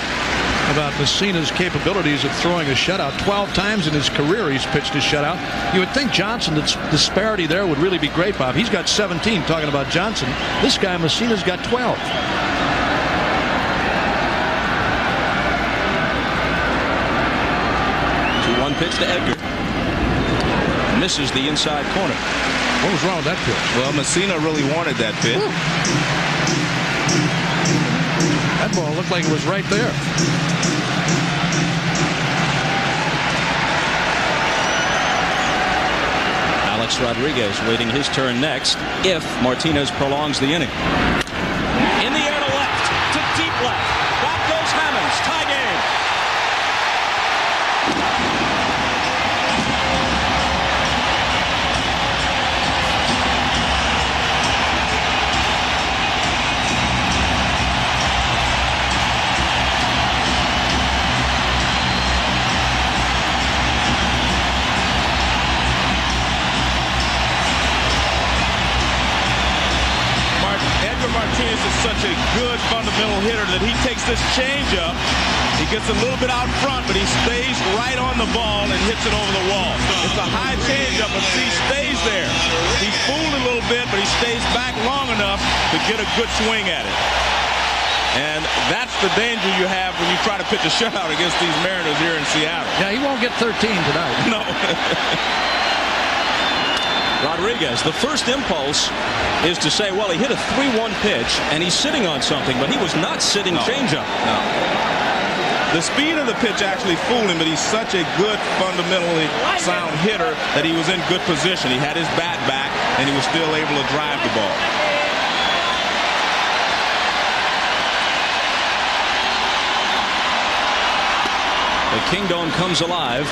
Mussina's capabilities of throwing a shutout. 12 times in his career he's pitched a shutout. You would think Johnson, the disparity there would really be great, Bob. He's got 17, talking about Johnson. This guy, Mussina's got 12. 2-1 pitch to Edgar. Misses the inside corner. What was wrong with that pitch? Well, Mussina really wanted that pitch. That ball looked like it was right there. Alex Rodriguez waiting his turn next if Martinez prolongs the inning. In the air to left, to deep left. Back goes Hammonds. Tie game. Martinez is such a good fundamental hitter that he takes this changeup. He gets a little bit out front, but he stays right on the ball and hits it over the wall. It's a high changeup, but he stays there. He's fooled a little bit, but he stays back long enough to get a good swing at it. And that's the danger you have when you try to pitch a shutout against these Mariners here in Seattle. Yeah, he won't get 13 tonight. No. Rodriguez, the first impulse is to say, well, he hit a 3-1 pitch and he's sitting on something, but he was not sitting changeup. No. The speed of the pitch actually fooled him, but he's such a good, fundamentally sound hitter that he was in good position. He had his bat back and he was still able to drive the ball. The Kingdome comes alive.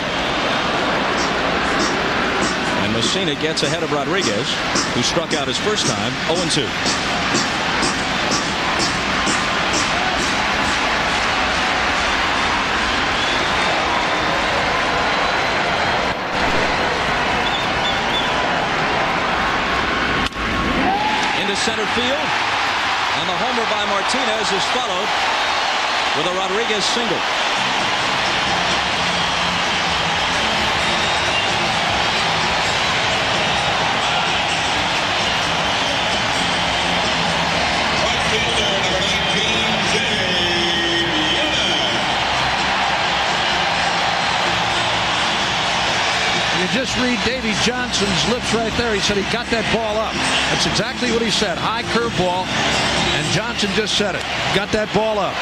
And Mussina gets ahead of Rodriguez, who struck out his first time, 0-2. Into center field, and the homer by Martinez is followed with a Rodriguez single. Just read Davy Johnson's lips right there. He said he got that ball up. That's exactly what he said. High curveball. And Johnson just said it. Got that ball up.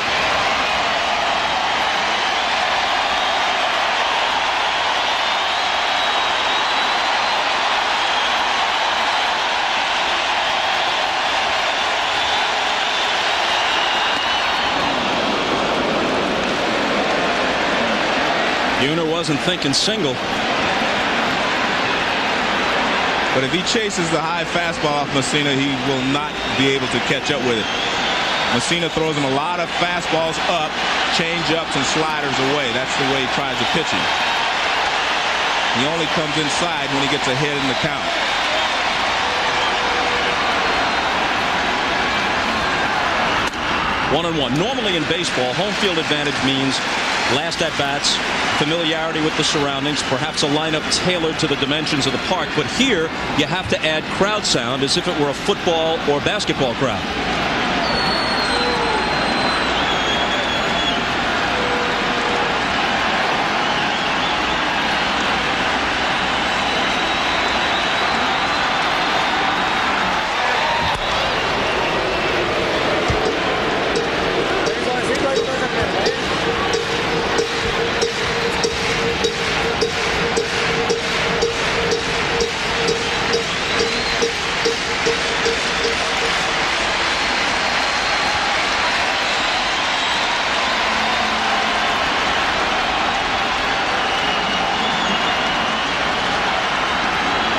Buhner wasn't thinking single. But if he chases the high fastball off Mussina, he will not be able to catch up with it. Mussina throws him a lot of fastballs up, change-ups, and sliders away. That's the way he tries to pitch him. He only comes inside when he gets ahead in the count. One and one. Normally in baseball, home field advantage means last at-bats, familiarity with the surroundings, perhaps a lineup tailored to the dimensions of the park. But here, you have to add crowd sound as if it were a football or basketball crowd.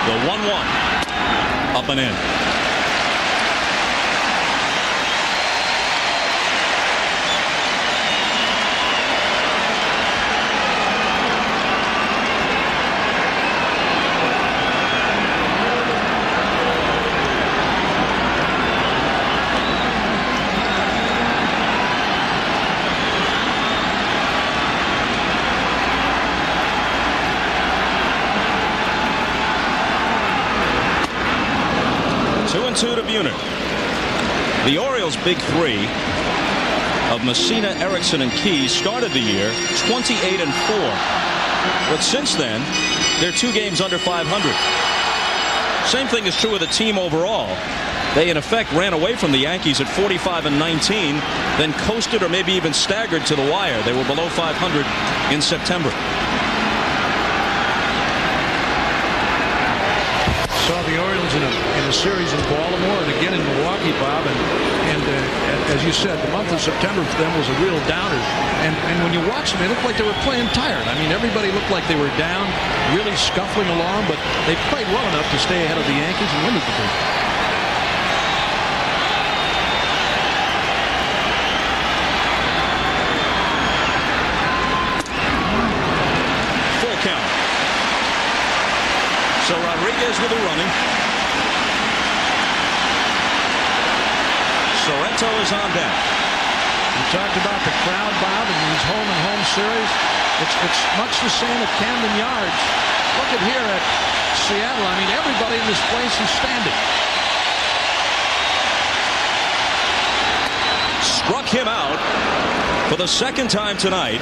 The 1-1 up and in. To Buhner. The Orioles' big three of Mussina, Erickson, and Key started the year 28-4. But since then, they're 2 games under 500. Same thing is true of the team overall. They, in effect, ran away from the Yankees at 45-19, then coasted or maybe even staggered to the wire. They were below 500 in September. Saw the Orioles in a series in Baltimore and again in Milwaukee, Bob, and as you said, the month of September for them was a real downer. And when you watch them, they looked like they were playing tired. I mean, everybody looked like they were down, really scuffling along, but they played well enough to stay ahead of the Yankees and win the division. Full count. So Rodriguez with a running. Sorrento is on deck. We talked about the crowd, Bob, in these home-and-home series. It's much the same at Camden Yards. Look at here at Seattle. I mean, everybody in this place is standing. Struck him out for the second time tonight,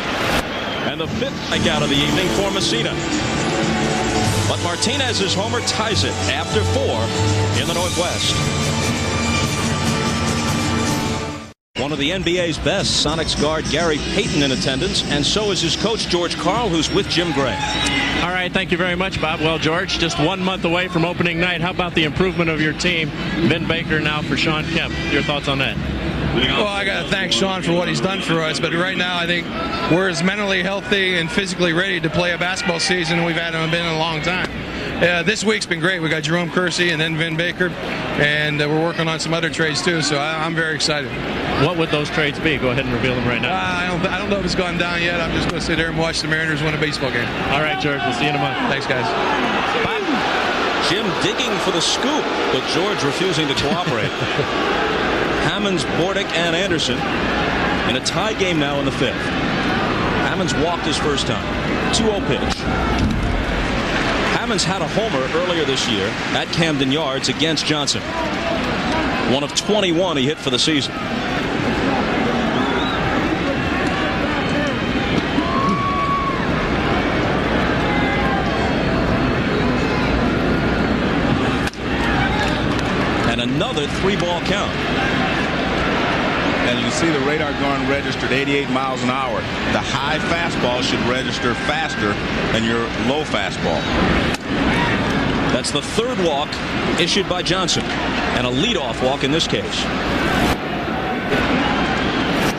and the 5th strikeout of the evening for Mussina. But Martinez's homer ties it after 4 in the Northwest. One of the NBA's best, Sonics guard Gary Payton in attendance, and so is his coach George Karl, who's with Jim Gray. All right, thank you very much, Bob. Well, George, just 1 month away from opening night. How about the improvement of your team? Ben Baker now for Sean Kemp. Your thoughts on that? Well, I got to thank Sean for what he's done for us, but right now I think we're as mentally healthy and physically ready to play a basketball season we've been in a long time. This week's been great. We got Jerome Kersey and then Ben Baker, and we're working on some other trades too, so I'm very excited. What would those trades be? Go ahead and reveal them right now. I don't know if it's gone down yet. I'm just going to sit there and watch the Mariners win a baseball game. All right, George. We'll see you in a month. Thanks, guys. Jim digging for the scoop, but George refusing to cooperate. Hammonds, Bordick, and Anderson in a tie game now in the 5th. Hammonds walked his first time. 2-0 pitch. Hammonds had a homer earlier this year at Camden Yards against Johnson. One of 21 he hit for the season. And another 3-ball count. And you see the radar gun registered 88 miles an hour. The high fastball should register faster than your low fastball. That's the 3rd walk issued by Johnson, and a leadoff walk in this case.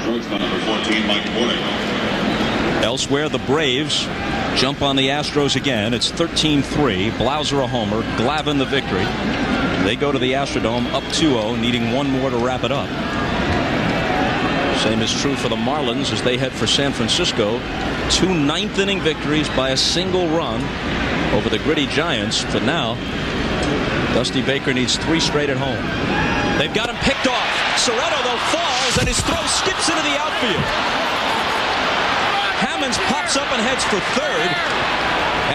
Shortstop number 14, Mike Bordick. Elsewhere, the Braves jump on the Astros again. It's 13-3. Blauser a homer, Glavine the victory. They go to the Astrodome up 2-0, needing one more to wrap it up. Same is true for the Marlins as they head for San Francisco. 2 ninth-inning victories by a single run over the gritty Giants. But now, Dusty Baker needs 3 straight at home. They've got him picked off. Sorrento, though, falls, and his throw skips into the outfield. Hammonds pops up and heads for third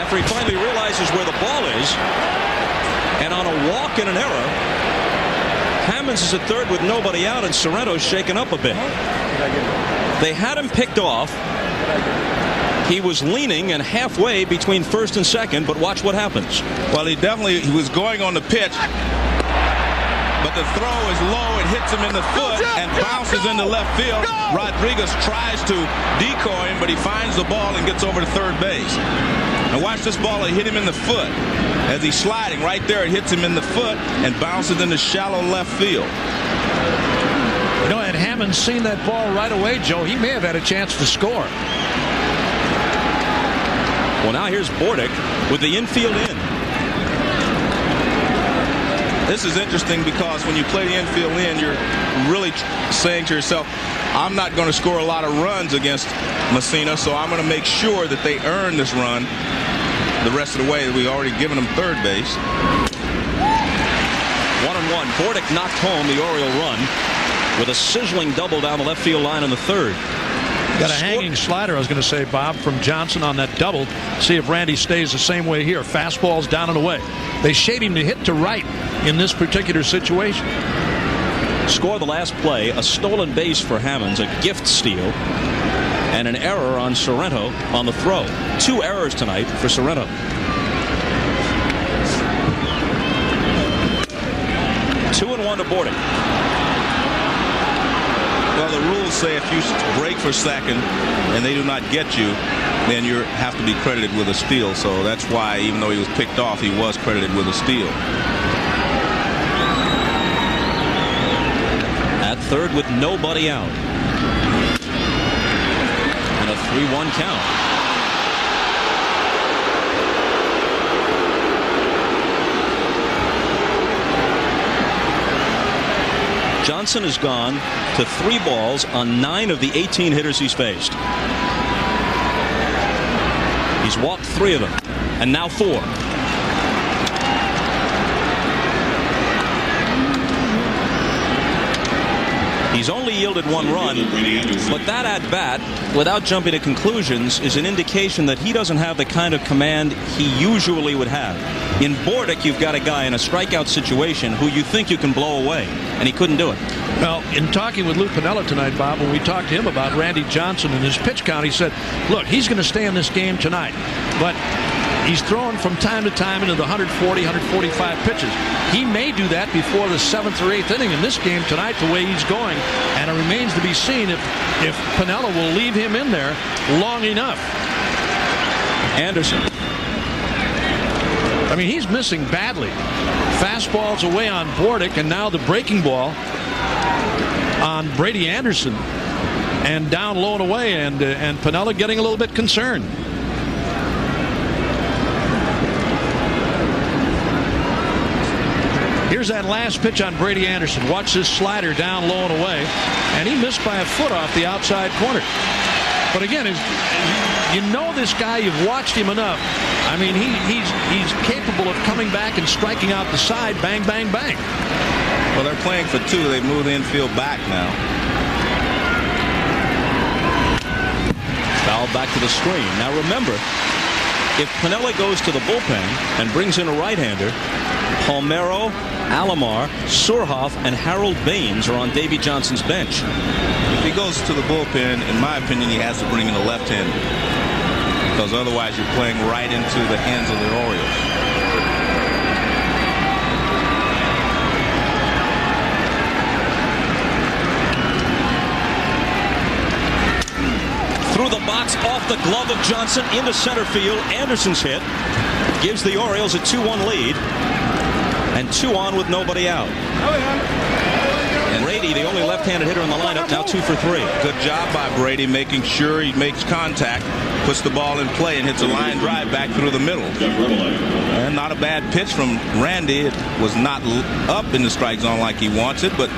after he finally realizes where the ball is. And on a walk and an error, Hammonds is at third with nobody out, and Sorrento's shaken up a bit. They had him picked off. He was leaning and halfway between first and second, but watch what happens. Well, he was going on the pitch, but the throw is low. It hits him in the foot and bounces into left field. Rodriguez tries to decoy him, but he finds the ball and gets over to third base. Now watch this ball. It hit him in the foot. As he's sliding right there, it hits him in the foot and bounces into shallow left field. You know, had Hammond seen that ball right away, Joe, he may have had a chance to score. Well, now here's Bordick with the infield in. This is interesting because when you play the infield in, you're really saying to yourself, I'm not going to score a lot of runs against Mussina, so I'm going to make sure that they earn this run the rest of the way. We've already given them third base. 1-1. Bordick knocked home the Oriole run with a sizzling double down the left field line in the third. Got a hanging slider, I was going to say, Bob, from Johnson on that double. See if Randy stays the same way here. Fastballs down and away. They shade him to hit to right in this particular situation. Score the last play, a stolen base for Hammonds, a gift steal, and an error on Sorrento on the throw. 2 errors tonight for Sorrento. Two and one to Bordick. Well, the rules say if you break for second and they do not get you, then you have to be credited with a steal. So that's why, even though he was picked off, he was credited with a steal. At third with nobody out. And a 3-1 count. Johnson has gone to 3 balls on 9 of the 18 hitters he's faced. He's walked 3 of them, and now 4. He's only yielded 1 run, but that at bat, without jumping to conclusions, is an indication that he doesn't have the kind of command he usually would have. In Bordick, you've got a guy in a strikeout situation who you think you can blow away, and he couldn't do it. Well, in talking with Lou Piniella tonight, Bob, when we talked to him about Randy Johnson and his pitch count, he said, look, he's going to stay in this game tonight, but he's throwing from time to time into the 140, 145 pitches. He may do that before the 7th or 8th inning in this game tonight, the way he's going, and it remains to be seen if Piniella will leave him in there long enough. Anderson. I mean, he's missing badly. Fastballs away on Bordick, and now the breaking ball on Brady Anderson, and down low and away, and Piniella getting a little bit concerned. Here's that last pitch on Brady Anderson. Watch this slider down low and away, and he missed by a foot off the outside corner. But again, you know this guy, you've watched him enough. I mean, he's capable of coming back and striking out the side, bang, bang, bang. Well, they're playing for 2. They move the infield back now. Foul back to the screen. Now remember, if Piniella goes to the bullpen and brings in a right-hander, Palmeiro, Alomar, Surhoff, and Harold Baines are on Davey Johnson's bench. If he goes to the bullpen, in my opinion, he has to bring in a left-hander, because otherwise you're playing right into the hands of the Orioles. Through the box, off the glove of Johnson, into center field. Anderson's hit gives the Orioles a 2-1 lead, and 2 on with nobody out. And Brady, the only left-handed hitter in the lineup, now 2 for 3. Good job by Brady, making sure he makes contact, puts the ball in play, and hits a line drive back through the middle. And not a bad pitch from Randy. It was not up in the strike zone like he wants it, but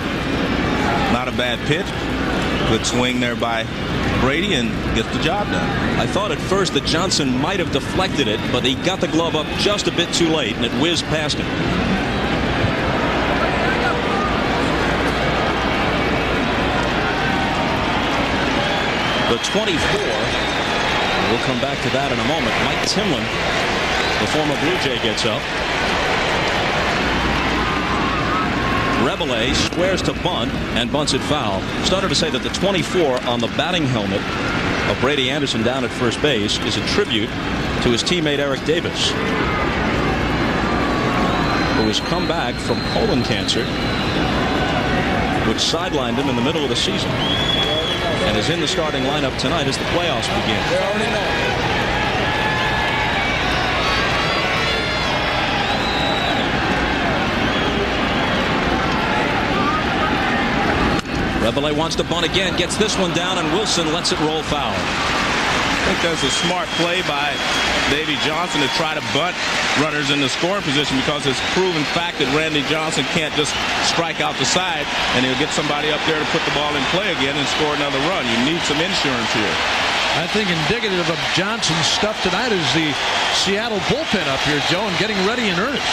not a bad pitch. Good swing there by Brady and gets the job done. I thought at first that Johnson might have deflected it, but he got the glove up just a bit too late, and it whizzed past him. The 24, we'll come back to that in a moment. Mike Timlin, the former Blue Jay, gets up. Rebele squares to bunt and bunts it foul. Started to say that the 24 on the batting helmet of Brady Anderson down at first base is a tribute to his teammate Eric Davis, who has come back from colon cancer, which sidelined him in the middle of the season, and is in the starting lineup tonight as the playoffs begin. They already know. Rebele wants to bunt again, gets this one down, and Wilson lets it roll foul. I think that's a smart play by Davy Johnson to try to bunt runners in the scoring position, because it's proven fact that Randy Johnson can't just strike out the side and he'll get somebody up there to put the ball in play again and score another run. You need some insurance here. I think indicative of Johnson's stuff tonight is the Seattle bullpen up here, Joe, and getting ready in earnest.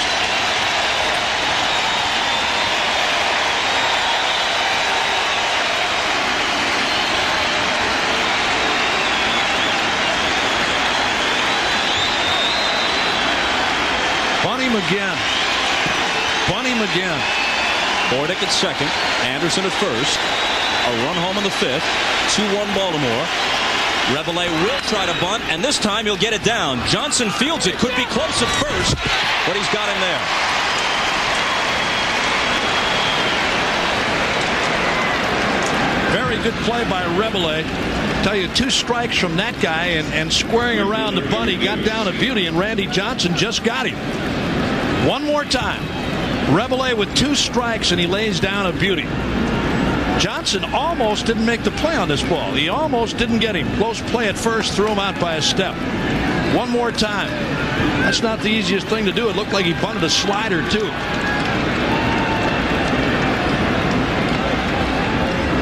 Bunt him again. Bordick at second. Anderson at first. A run home in the fifth. 2-1 Baltimore. Rebele will try to bunt, and this time he'll get it down. Johnson fields it. Could be close at first, but he's got him there. Very good play by Rebele. Tell you, 2 strikes from that guy, and squaring around the bunt, he got down a beauty, and Randy Johnson just got him. One more time. Rebele with 2 strikes, and he lays down a beauty. Johnson almost didn't make the play on this ball. He almost didn't get him. Close play at first, threw him out by a step. One more time. That's not the easiest thing to do. It looked like he bunted a slider, too.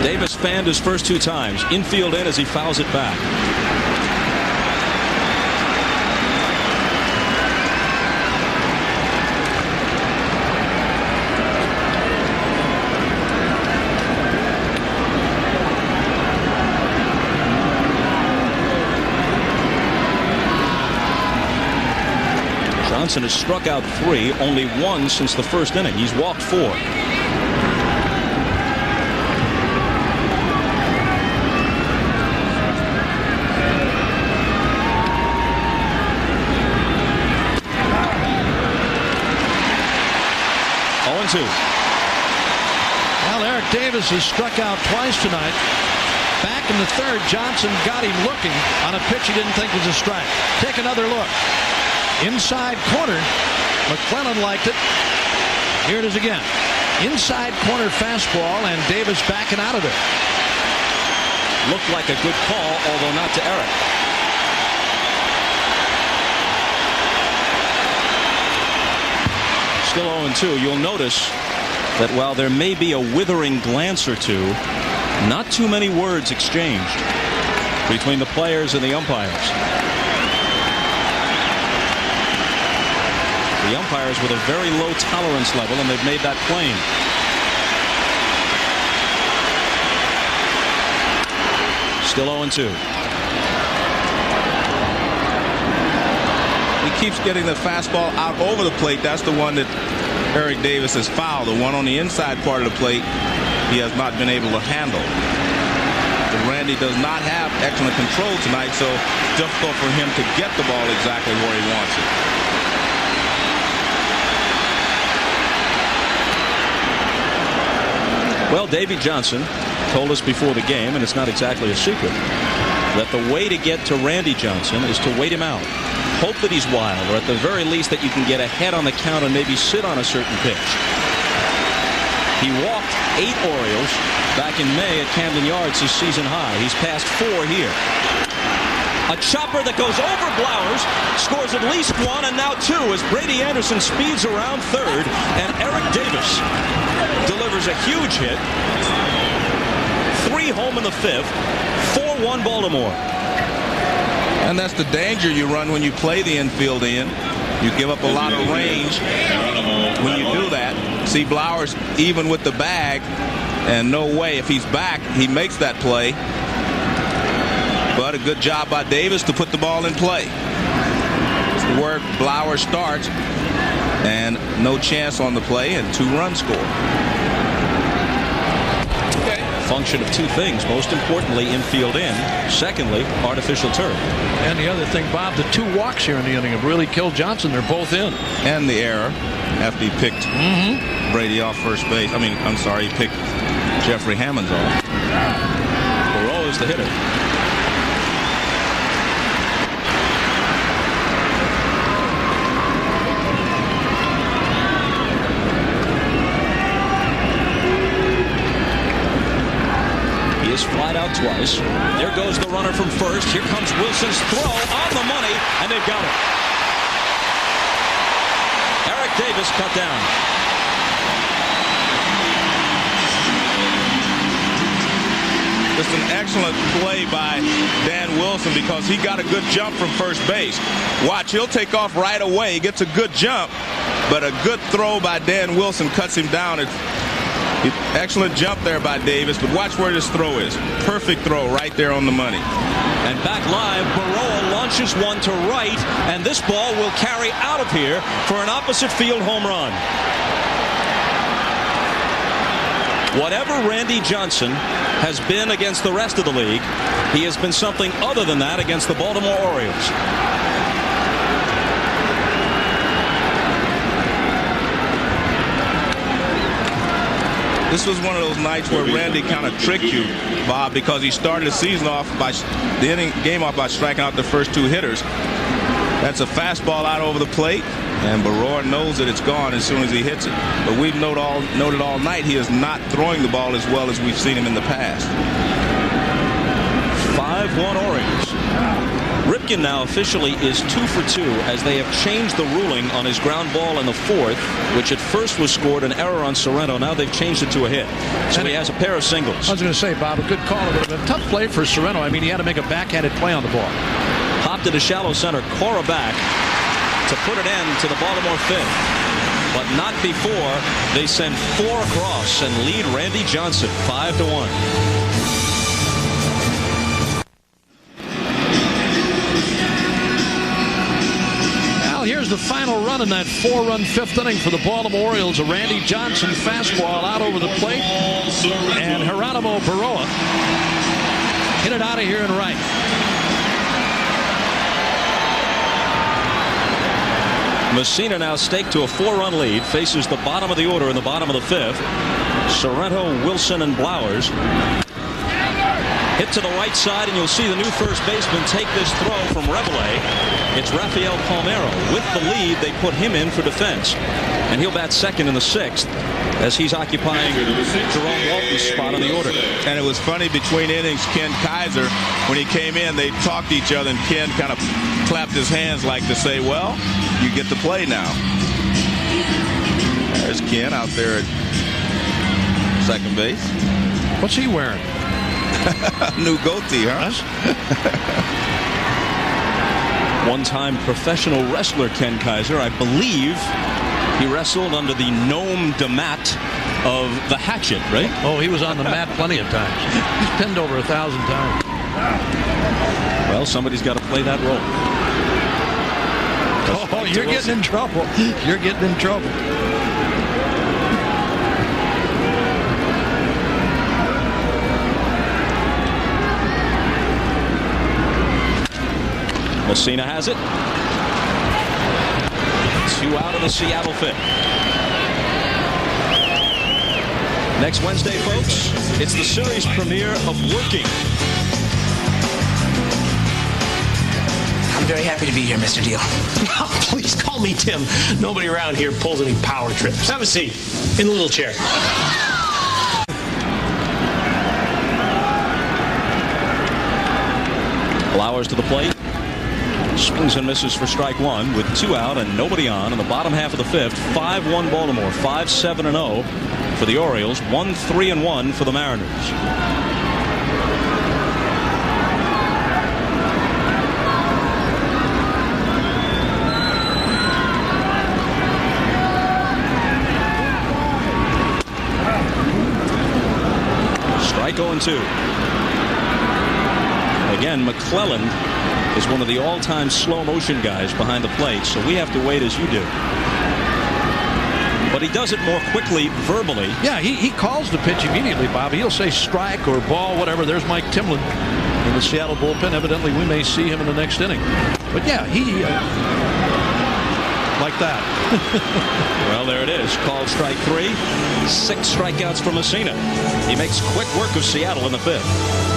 Davis fanned his first 2 times. Infield in as he fouls it back. Johnson has struck out 3, only 1 since the first inning. He's walked 4. Well, Eric Davis has struck out twice tonight. Back in the third, Johnson got him looking on a pitch he didn't think was a strike. Take another look. Inside corner. McClellan liked it. Here it is again. Inside corner fastball, and Davis backing out of it. Looked like a good call, although not to Eric. Still 0-2. You'll notice that while there may be a withering glance or two, not too many words exchanged between the players and the umpires. The umpires with a very low tolerance level, and they've made that plain. Still 0-2. He keeps getting the fastball out over the plate. That's the one that Eric Davis has fouled. The one on the inside part of the plate he has not been able to handle. But Randy does not have excellent control tonight, so it's difficult for him to get the ball exactly where he wants it. Well, Davy Johnson told us before the game, and it's not exactly a secret, that the way to get to Randy Johnson is to wait him out. Hope that he's wild, or at the very least that you can get ahead on the count and maybe sit on a certain pitch. He walked 8 Orioles back in May at Camden Yards, his season high. He's passed 4 here. A chopper that goes over Blowers, scores at least 1 and now 2 as Brady Anderson speeds around third, and Eric Davis delivers a huge hit. 3 home in the 5th. 4-1 Baltimore. And that's the danger you run when you play the infield in. You give up a lot of range when you do that. See Blowers even with the bag, and no way, if he's back, he makes that play. But a good job by Davis to put the ball in play. It's where Blowers starts, and no chance on the play, and 2-run score. Function of two things. Most importantly, infield in. Secondly, artificial turf. And the other thing, Bob, the 2 walks here in the inning have really killed Johnson. They're both in. And the error after he picked Brady off first base. I'm sorry, he picked Jeffrey Hammonds off. Burrow is the hitter. Flied out twice. There goes the runner from first. Here comes Wilson's throw on the money, and they've got it. Eric Davis cut down. Just an excellent play by Dan Wilson because he got a good jump from first base. Watch, he'll take off right away. He gets a good jump, but a good throw by Dan Wilson cuts him down. Excellent jump there by Davis, but watch where this throw is. Perfect throw right there on the money. And back live, Burrow launches one to right, and this ball will carry out of here for an opposite field home run. Whatever Randy Johnson has been against the rest of the league, he has been something other than that against the Baltimore Orioles. This was one of those nights where Randy kind of tricked you, Bob, because he started the season off by game off by striking out the first 2 hitters. That's a fastball out over the plate, and Burrow knows that it's gone as soon as he hits it. But we've noted all night he is not throwing the ball as well as we've seen him in the past. 5-1 Orioles. Ripken now officially is 2 for 2 as they have changed the ruling on his ground ball in the 4th, which at first was scored an error on Sorrento. Now they've changed it to a hit. So he has a pair of singles. I was going to say, Bob, a good call. It would have been a tough play for Sorrento. I mean, he had to make a backhanded play on the ball. Popped to the shallow center. Cora back to put it in to the Baltimore 5th. But not before they send 4 across and lead Randy Johnson 5-1. Here's the final run in that 4-run 5th inning for the Baltimore Orioles. A Randy Johnson fastball out over the plate, and Geronimo Burroa hit it out of here and right. Mussina now staked to a 4-run lead, faces the bottom of the order in the bottom of the 5th. Sorrento, Wilson, and Blowers. Hit to the right side, and you'll see the new first baseman take this throw from Rebele. It's Rafael Palmeiro. With the lead, they put him in for defense. And he'll bat second in the 6th as he's occupying Jerome Walton's spot on the order. And it was funny between innings, Ken Kaiser, when he came in, they talked to each other, and Ken kind of clapped his hands like to say, well, you get to play now. There's Ken out there at second base. What's he wearing? New goatee, huh? One-time professional wrestler Ken Kaiser. I believe he wrestled under the nom de mat of the Hatchet, right? Oh, he was on the mat plenty of times. He's pinned over 1,000 times. Well, somebody's got to play that role. Oh, you're getting in trouble. You're getting in trouble. Mussina has it. 2 out of the Seattle 5th. Next Wednesday, folks, it's the series premiere of Working. I'm very happy to be here, Mr. Deal. Oh, please call me Tim. Nobody around here pulls any power trips. Have a seat in the little chair. Flowers to the plate. Swings and misses for strike 1 with 2 out and nobody on in the bottom half of the 5th. 5-1 Baltimore, 5-7-0 for the Orioles, 1-3-1 for the Mariners. Strike 0-2. Again, McClelland is one of the all-time slow motion guys behind the plate, so we have to wait as you do. But he does it more quickly verbally. Yeah, he calls the pitch immediately, Bob. He'll say strike or ball, whatever. There's Mike Timlin in the Seattle bullpen. Evidently, we may see him in the next inning. But yeah, he like that. Well, there it is. Called strike 3. 6 strikeouts for Mussina. He makes quick work of Seattle in the 5th.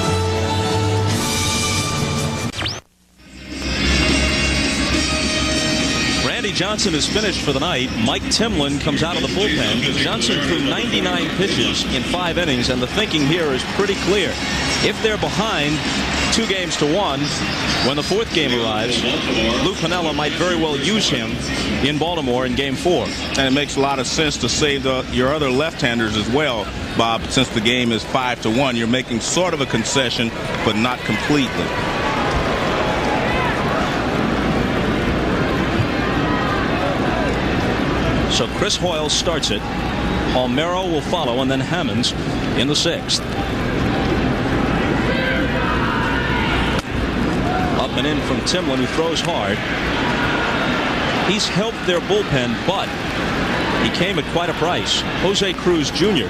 Johnson is finished for the night. Mike Timlin comes out of the bullpen. Johnson threw 99 pitches in 5 innings, and the thinking here is pretty clear. If they're behind 2-1 when the 4th game arrives, Lou Piniella might very well use him in Baltimore in Game 4. And it makes a lot of sense to save your other left-handers as well, Bob. Since the game is 5-1, you're making sort of a concession, but not completely. So Chris Hoyle starts it. Palmeiro will follow, and then Hammonds in the 6th. Up and in from Timlin, who throws hard. He's helped their bullpen, but he came at quite a price. Jose Cruz Jr.,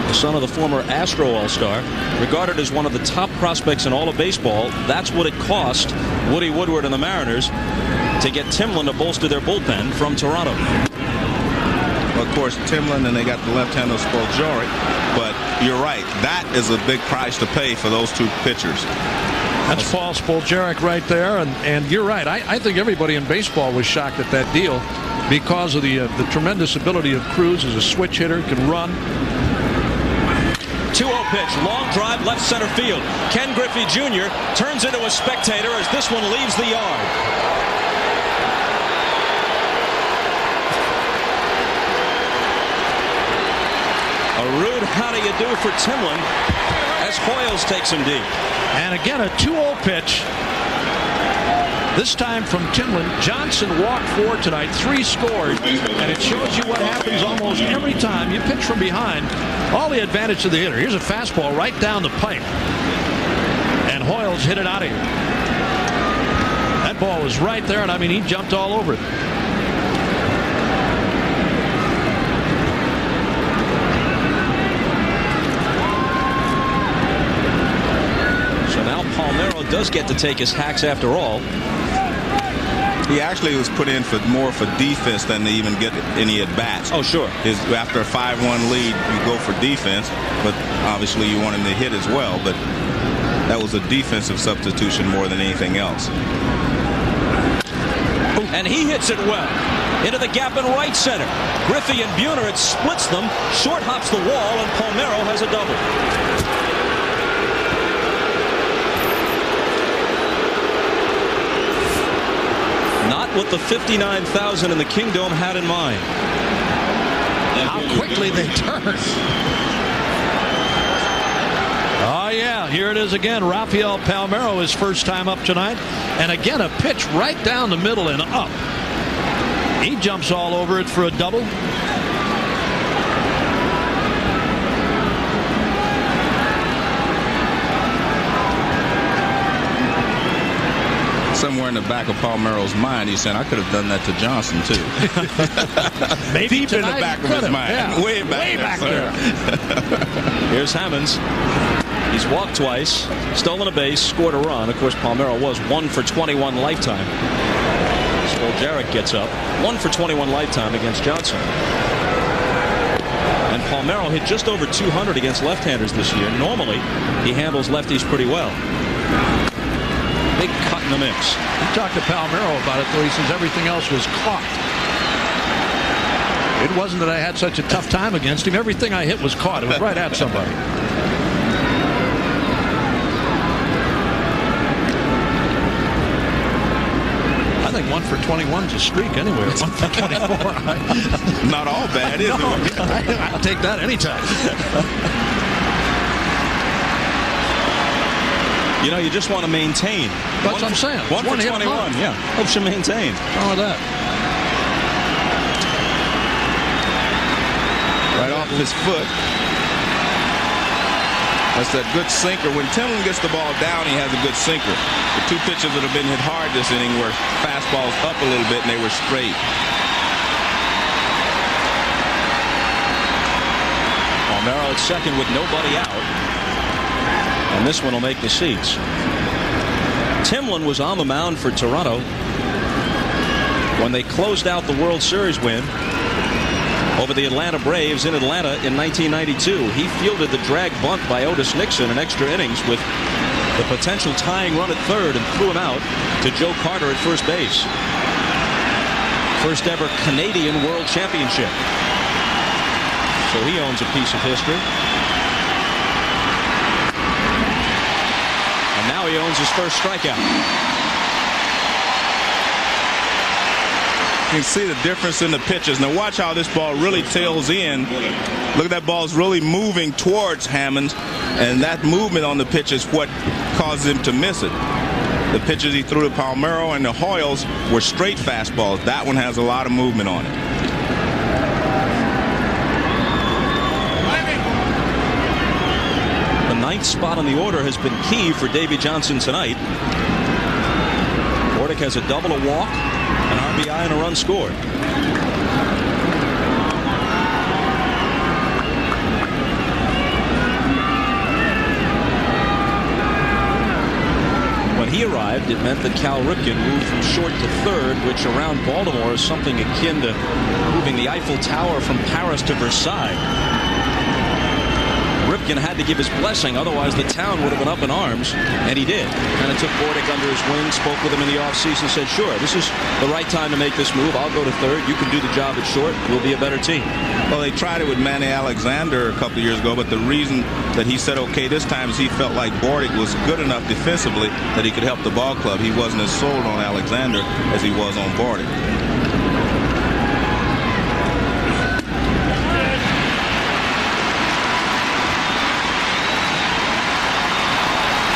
the son of the former Astro All-Star, regarded as one of the top prospects in all of baseball. That's what it cost Woody Woodward and the Mariners to get Timlin to bolster their bullpen from Toronto. Of course, Timlin, and they got the left-hander Spoljaric, but you're right. That is a big price to pay for those 2 pitchers. That's Paul Spoljaric right there, and you're right. I think everybody in baseball was shocked at that deal because of the tremendous ability of Cruz as a switch hitter, can run. 2-0 pitch, long drive, left center field. Ken Griffey Jr. turns into a spectator as this one leaves the yard. A rude how do you do for Timlin as Hoyles takes him deep. And again, a 2-0 pitch. This time from Timlin. Johnson walked 4 tonight, 3 scored, and it shows you what happens almost every time you pitch from behind. All the advantage to the hitter. Here's a fastball right down the pipe, and Hoyles hit it out of here. That ball was right there, and I mean, he jumped all over it. Palmeiro does get to take his hacks after all. He actually was put in more for defense than to even get any at-bats. Oh, sure. After a 5-1 lead, you go for defense, but obviously you want him to hit as well. But that was a defensive substitution more than anything else. And he hits it well. Into the gap in right center. Griffey and Buhner, it splits them. Short hops the wall, and Palmeiro has a double. Not what the 59,000 in the Kingdome had in mind. How quickly they turn. Oh, yeah, here it is again. Rafael Palmeiro, his first time up tonight. And again, a pitch right down the middle and up. He jumps all over it for a double. Somewhere in the back of Palmeiro's mind, he's saying, I could have done that to Johnson, too. Maybe deep in the back of his mind. Yeah. Way back there. Here's Hammonds. He's walked twice, stolen a base, scored a run. Of course, Palmeiro was 1 for 21 lifetime. Spoljaric gets up. 1 for 21 lifetime against Johnson. And Palmeiro hit just over 200 against left-handers this year. Normally, he handles lefties pretty well. Big cut in the mix. He talked to Palmeiro about it, though. He says everything else was caught. It wasn't that I had such a tough time against him. Everything I hit was caught. It was right at somebody. I think 1 for 21 is a streak anyway. 1 for 24. Not all bad, is it? I'll take that anytime. You know, you just want to maintain. That's what I'm saying. 1 for 21, yeah. Helps you maintain. What's wrong with that? Right off his foot. That's that good sinker. When Timlin gets the ball down, he has a good sinker. The two pitches that have been hit hard this inning were fastballs up a little bit, and they were straight. Palmeiro at second with nobody out. And this one will make the seats. Timlin was on the mound for Toronto when they closed out the World Series win over the Atlanta Braves in Atlanta in 1992. He fielded the drag bunt by Otis Nixon in extra innings with the potential tying run at third and threw him out to Joe Carter at first base. First ever Canadian World Championship. So he owns a piece of history. And now he owns his first strikeout. You can see the difference in the pitches. Now watch how this ball really tails in. Look at that ball's really moving towards Hammonds, and that movement on the pitch is what caused him to miss it. The pitches he threw to Palmeiro and the Hoyles were straight fastballs. That one has a lot of movement on it. The ninth spot on the order has been key for Davy Johnson tonight. Bordick has a double, a walk, an RBI, and a run scored. When he arrived, it meant that Cal Ripken moved from short to third, which around Baltimore is something akin to moving the Eiffel Tower from Paris to Versailles. Ripken had to give his blessing, otherwise the town would have been up in arms, and he did. Kind of took Bordick under his wing, spoke with him in the offseason, said, sure, this is the right time to make this move. I'll go to third. You can do the job at short. We'll be a better team. Well, they tried it with Manny Alexander a couple of years ago, but the reason that he said okay this time is he felt like Bordick was good enough defensively that he could help the ball club. He wasn't as sold on Alexander as he was on Bordick.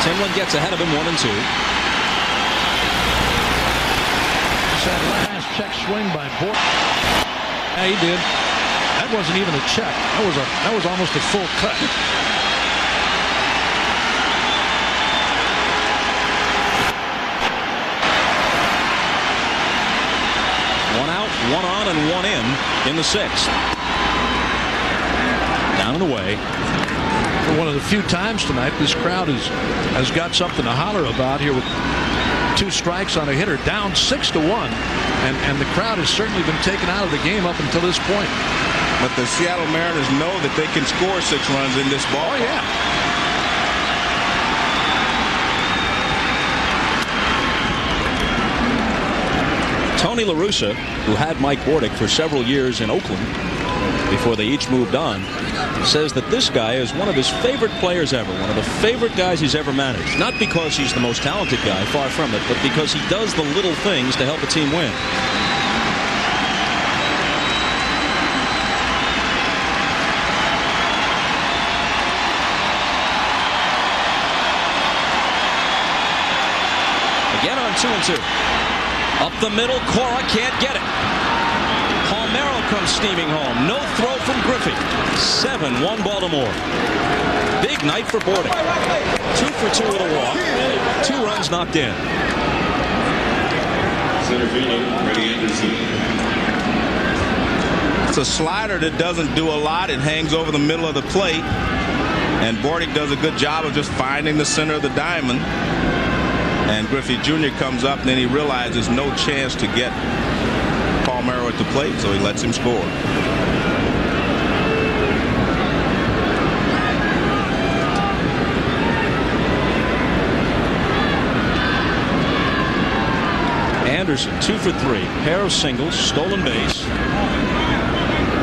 Timlin gets ahead of him 1-2. That last check swing by Bordick. Yeah, he did. That wasn't even a check. That was almost a full cut. One out, one on, and one in the sixth. Down and away. For one of the few times tonight, this crowd has got something to holler about here with 2 strikes on a hitter, down 6-1, and the crowd has certainly been taken out of the game up until this point. But the Seattle Mariners know that they can score 6 runs in this ball. Oh yeah. Tony La Russa, who had Mike Bordick for several years in Oakland before they each moved on, says that this guy is one of his favorite players ever, one of the favorite guys he's ever managed. Not because he's the most talented guy, far from it, but because he does the little things to help a team win. Again on 2-2. Up the middle, Cora can't get it. Palmeiro comes steaming home. No throw from Griffey. 7-1 Baltimore. Big night for Bordick. 2 for 2 with a walk. 2 runs knocked in. Center fielder, Freddie Anderson. It's a slider that doesn't do a lot. It hangs over the middle of the plate. And Bordick does a good job of just finding the center of the diamond. And Griffey Jr. comes up, and then he realizes no chance to get Palmeiro at the plate, so he lets him score. Anderson 2 for 3. Pair of singles, stolen base.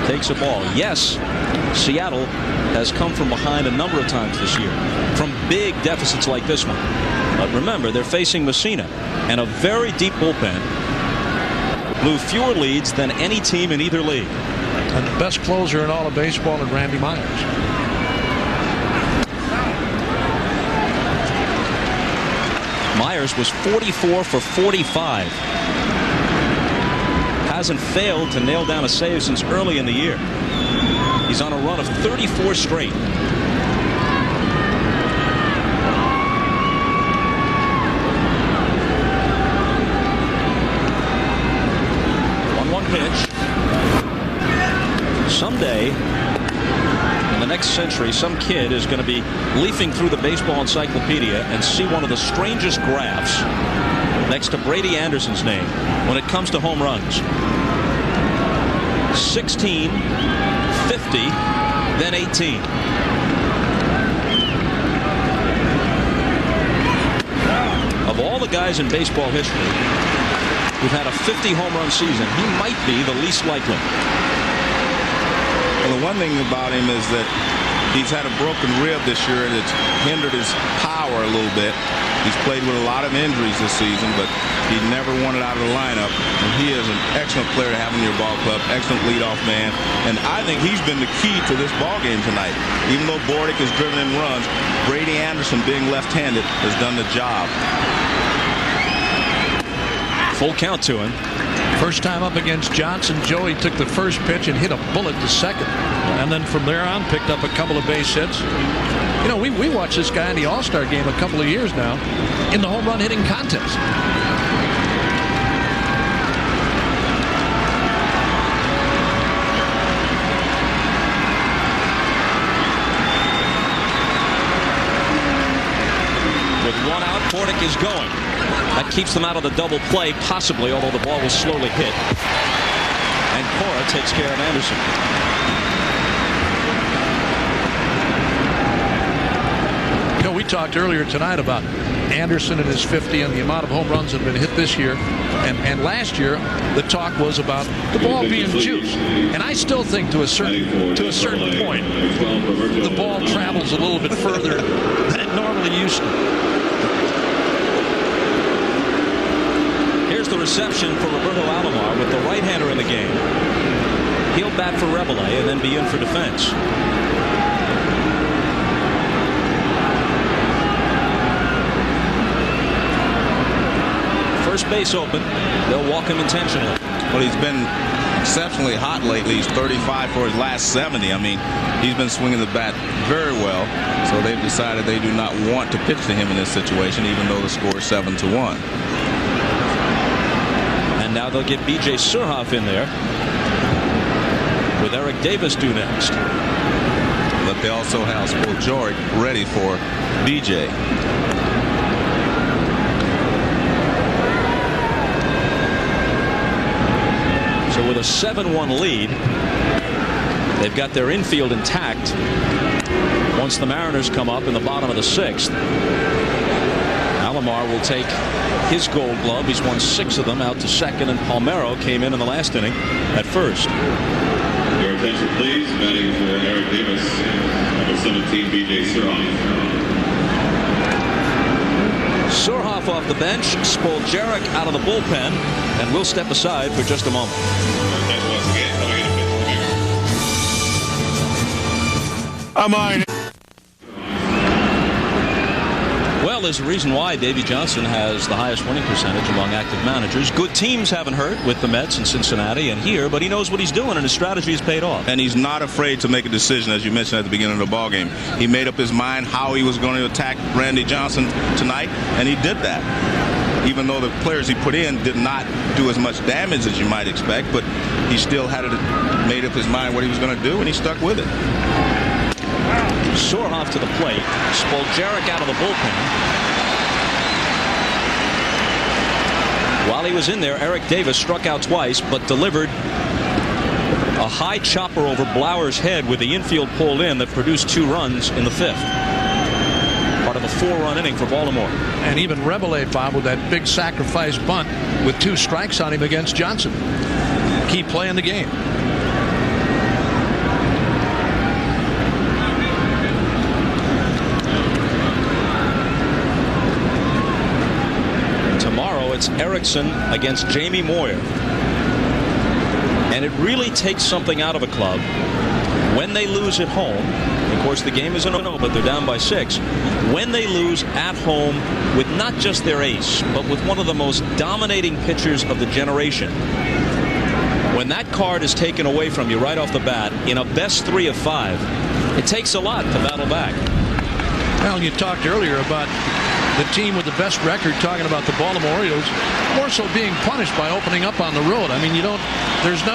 Takes a ball. Yes, Seattle has come from behind a number of times this year, from big deficits like this one. But remember, they're facing Mussina and a very deep bullpen. Blew fewer leads than any team in either league. And the best closer in all of baseball is Randy Myers. Myers was 44 for 45. Hasn't failed to nail down a save since early in the year. He's on a run of 34 straight. someday in the next century, some kid is going to be leafing through the baseball encyclopedia and see one of the strangest graphs next to Brady Anderson's name when it comes to home runs. 16, 50, then 18. Of all the guys in baseball history who've had a 50 home run season, he might be the least likely. Well, the one thing about him is that he's had a broken rib this year, and it's hindered his power a little bit. He's played with a lot of injuries this season, but he never wanted out of the lineup. And he is an excellent player to have in your ball club, excellent leadoff man. And I think he's been the key to this ball game tonight. Even though Bordick has driven in runs, Brady Anderson, being left-handed, has done the job. Full count to him. First time up against Johnson, Joey took the first pitch and hit a bullet to second. And then from there on, picked up a couple of base hits. You know, we watched this guy in the All-Star game a couple of years now in the home run hitting contest. With one out, Bordick is going. That keeps them out of the double play, possibly, although the ball will slowly hit. And Cora takes care of Anderson. You know, we talked earlier tonight about Anderson and his 50 and the amount of home runs that have been hit this year. And last year, the talk was about the ball being juiced. And I still think to a certain point, the ball travels a little bit further than it normally used to. Here's the reception for Roberto Alomar with the right-hander in the game. He'll bat for Rebele and then be in for defense. First base open. They'll walk him intentionally. Well, he's been exceptionally hot lately. He's 35 for his last 70. I mean, he's been swinging the bat very well. So they've decided they do not want to pitch to him in this situation, even though the score is 7-1. And now they'll get B.J. Surhoff in there with Eric Davis due next. But they also have Spoljoric ready for B.J. So with a 7-1 lead, they've got their infield intact. Once the Mariners come up in the bottom of the 6th, Alomar will take his Gold Glove. He's won 6 of them, out to second, and Palmeiro came in the last inning at first. Your attention, please. Batting for Eric Davis, number 17, B.J. Surhoff. Surhoff off the bench, Spoljoric out of the bullpen, and we'll step aside for just a moment. I'm on. Well, there's a reason why Davey Johnson has the highest winning percentage among active managers. Good teams haven't hurt with the Mets and Cincinnati and here, but he knows what he's doing, and his strategy has paid off. And he's not afraid to make a decision, as you mentioned at the beginning of the ballgame. He made up his mind how he was going to attack Randy Johnson tonight, and he did that. Even though the players he put in did not do as much damage as you might expect, but he still had made up his mind what he was going to do, and he stuck with it. Surhoff to the plate. Spoljoric out of the bullpen. While he was in there, Eric Davis struck out twice, but delivered a high chopper over Blauer's head with the infield pulled in that produced 2 runs in the 5th. Part of a 4-run inning for Baltimore. And even Rebele, Bob, with that big sacrifice bunt with 2 strikes on him against Johnson. Keep playing the game. It's Erickson against Jamie Moyer. And it really takes something out of a club when they lose at home. Of course, the game isn't over, but they're down by 6. When they lose at home with not just their ace, but with one of the most dominating pitchers of the generation. When that card is taken away from you right off the bat in a best 3 of 5, it takes a lot to battle back. Well, you talked earlier about the team with the best record, talking about the Baltimore Orioles, more so being punished by opening up on the road. I mean, there's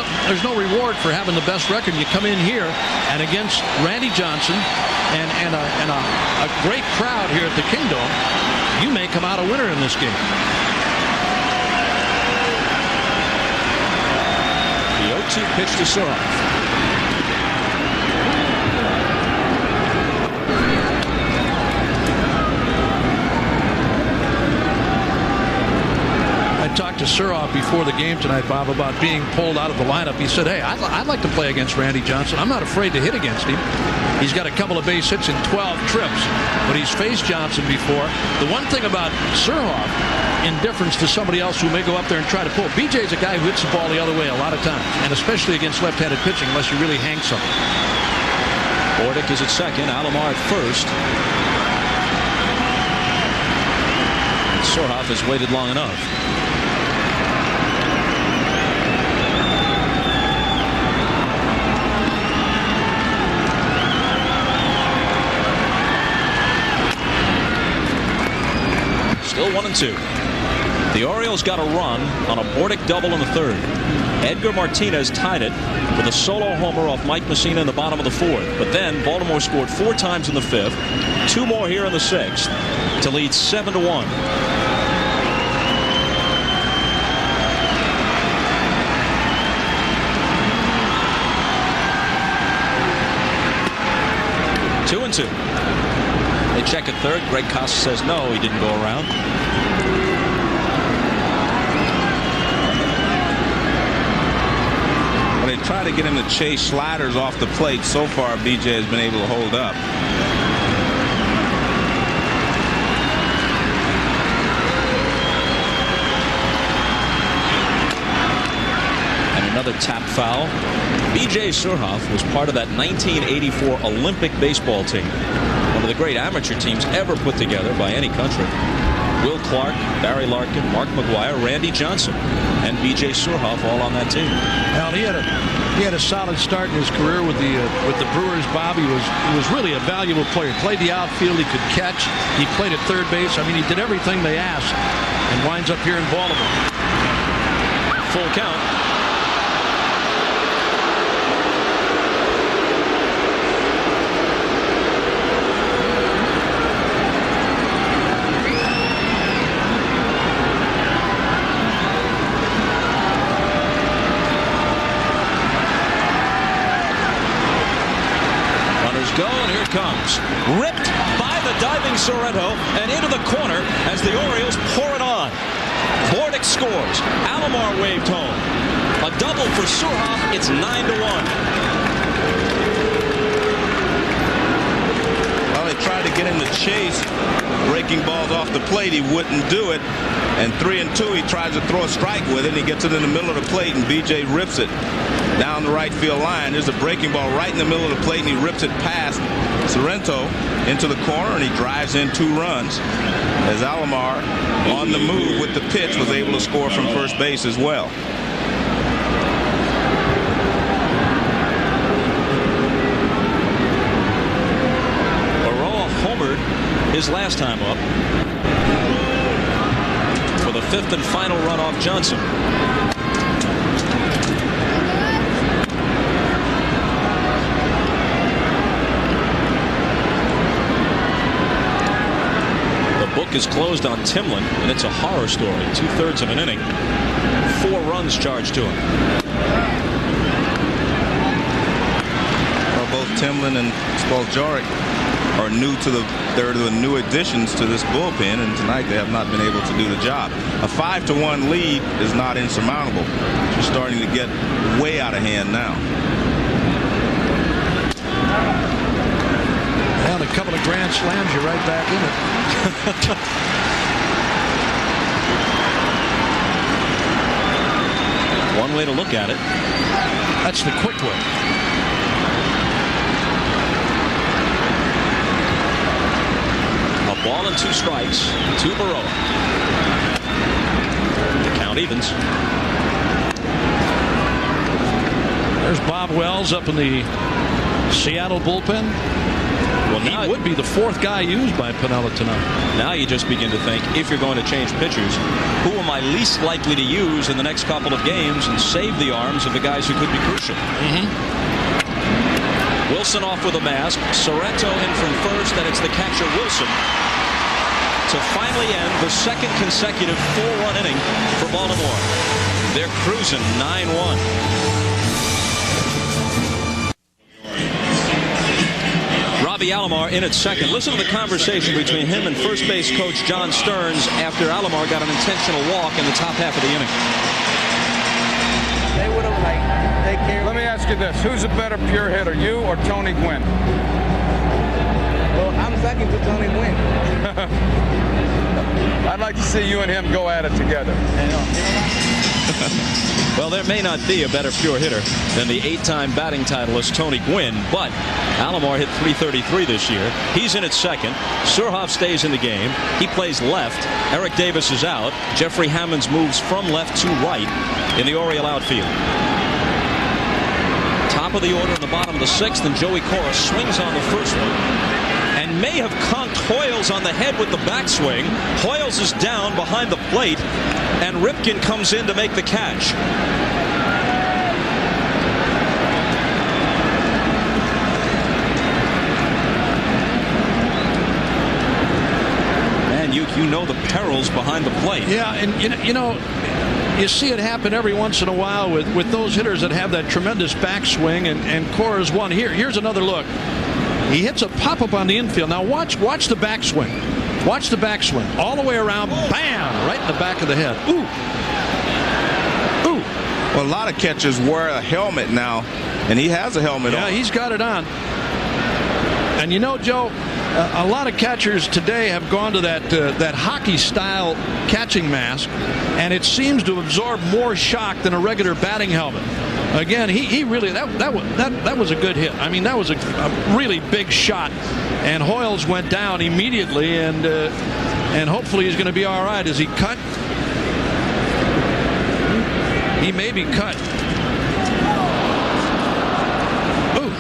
no reward for having the best record. You come in here and against Randy Johnson and a great crowd here at the Kingdome, you may come out a winner in this game. The 0-2 pitch to Surhoff. I talked to Surhoff before the game tonight, Bob, about being pulled out of the lineup. He said, hey, I'd like to play against Randy Johnson. I'm not afraid to hit against him. He's got a couple of base hits in 12 trips, but he's faced Johnson before. The one thing about Surhoff, in difference to somebody else who may go up there and try to pull, BJ's a guy who hits the ball the other way a lot of times, and especially against left-handed pitching, unless you really hang something. Bordick is at second, Alomar at first. Surhoff has waited long enough. Still 1-2. The Orioles got a run on a Bordick double in the third. Edgar Martinez tied it with a solo homer off Mike Mussina in the bottom of the fourth. But then Baltimore scored 4 times in the fifth, 2 more here in the sixth, to lead 7-1. Two and two. They check at third. Greg Costa says no, he didn't go around. Well, they try to get him to chase sliders off the plate. So far, BJ has been able to hold up. And another tap foul. B.J. Surhoff was part of that 1984 Olympic baseball team. One of the great amateur teams ever put together by any country. Will Clark, Barry Larkin, Mark McGuire, Randy Johnson, and B.J. Surhoff all on that team. Well, he had a solid start in his career with the Brewers. Bob, he was really a valuable player. He played the outfield. He could catch. He played at third base. I mean, he did everything they asked, and winds up here in Baltimore. Full count. Go, and here it comes. Ripped by the diving Sorrento and into the corner as the Orioles pour it on. Bordick scores. Alomar waved home. A double for Surhoff. It's 9-1. Well, they tried to get him to chase breaking balls off the plate. He wouldn't do it. And 3-2, he tries to throw a strike with it, and he gets it in the middle of the plate, and BJ rips it down the right field line. There's a breaking ball right in the middle of the plate, and he rips it past Sorrento into the corner, and he drives in 2 runs as Alomar, on the move with the pitch, was able to score from first base as well. Baroa homered his last time up for the 5th and final run off Johnson. Book is closed on Timlin, and it's a horror story. 2/3 of an inning, 4 runs charged to him. Well, both Timlin and Spoljaric are they're the new additions to this bullpen, and tonight they have not been able to do the job. A 5-1 lead is not insurmountable. It's starting to get way out of hand now. And a couple of grand slams, you're right back in it. One way to look at it. That's the quick way. A ball and 2 strikes to Baroa. The count evens. There's Bob Wells up in the Seattle bullpen. Well, now he would be the fourth guy used by Piniella tonight. Now you just begin to think, if you're going to change pitchers, who am I least likely to use in the next couple of games and save the arms of the guys who could be crucial? Wilson off with a mask. Sorrento in from first, and it's the catcher Wilson to finally end the second consecutive 4-run inning for Baltimore. They're cruising 9-1. Robbie Alomar in at second. Listen to the conversation between him and first base coach John Stearns after Alomar got an intentional walk in the top half of the inning. They would have take care. Let me ask you this: who's a better pure hitter, you or Tony Gwynn? Well, I'm second to Tony Gwynn. I'd like to see you and him go at it together. Well, there may not be a better pure hitter than the 8-time batting titleist Tony Gwynn, but Alomar hit .333 this year. He's in at second. Surhoff stays in the game. He plays left. Eric Davis is out. Jeffrey Hammonds moves from left to right in the Oriole outfield. Top of the order in the bottom of the sixth, and Joey Cora swings on the first one and may have conked Hoyles on the head with the backswing. Hoyles is down behind the plate, and Ripken comes in to make the catch. Man, you know the perils behind the plate. Yeah, and you know, you see it happen every once in a while with those hitters that have that tremendous backswing, and Cora's one. Here's another look. He hits a pop-up on the infield. Now watch the backswing. Watch the backswing. All the way around, bam, right in the back of the head. Ooh. Ooh. Well, a lot of catchers wear a helmet now, and he has a helmet on. Yeah, he's got it on. And you know, Joe, a lot of catchers today have gone to that hockey-style catching mask, and it seems to absorb more shock than a regular batting helmet. Again, he really that was a good hit. I mean, that was a really big shot, and Hoyles went down immediately, and hopefully he's going to be all right. Is he cut? He may be cut. Ooh,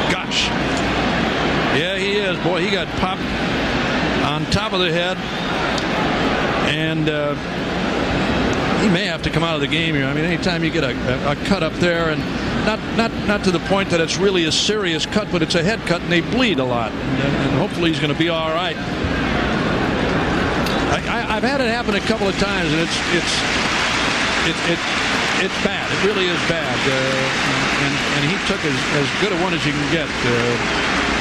gosh, yeah, he is. Boy, he got popped on top of the head, and he may have to come out of the game here. I mean, anytime you get a cut up there, and not to the point that it's really a serious cut, but it's a head cut, and they bleed a lot. And hopefully he's going to be all right. I've had it happen a couple of times, and it's bad. It really is bad. And he took as good a one as you can get.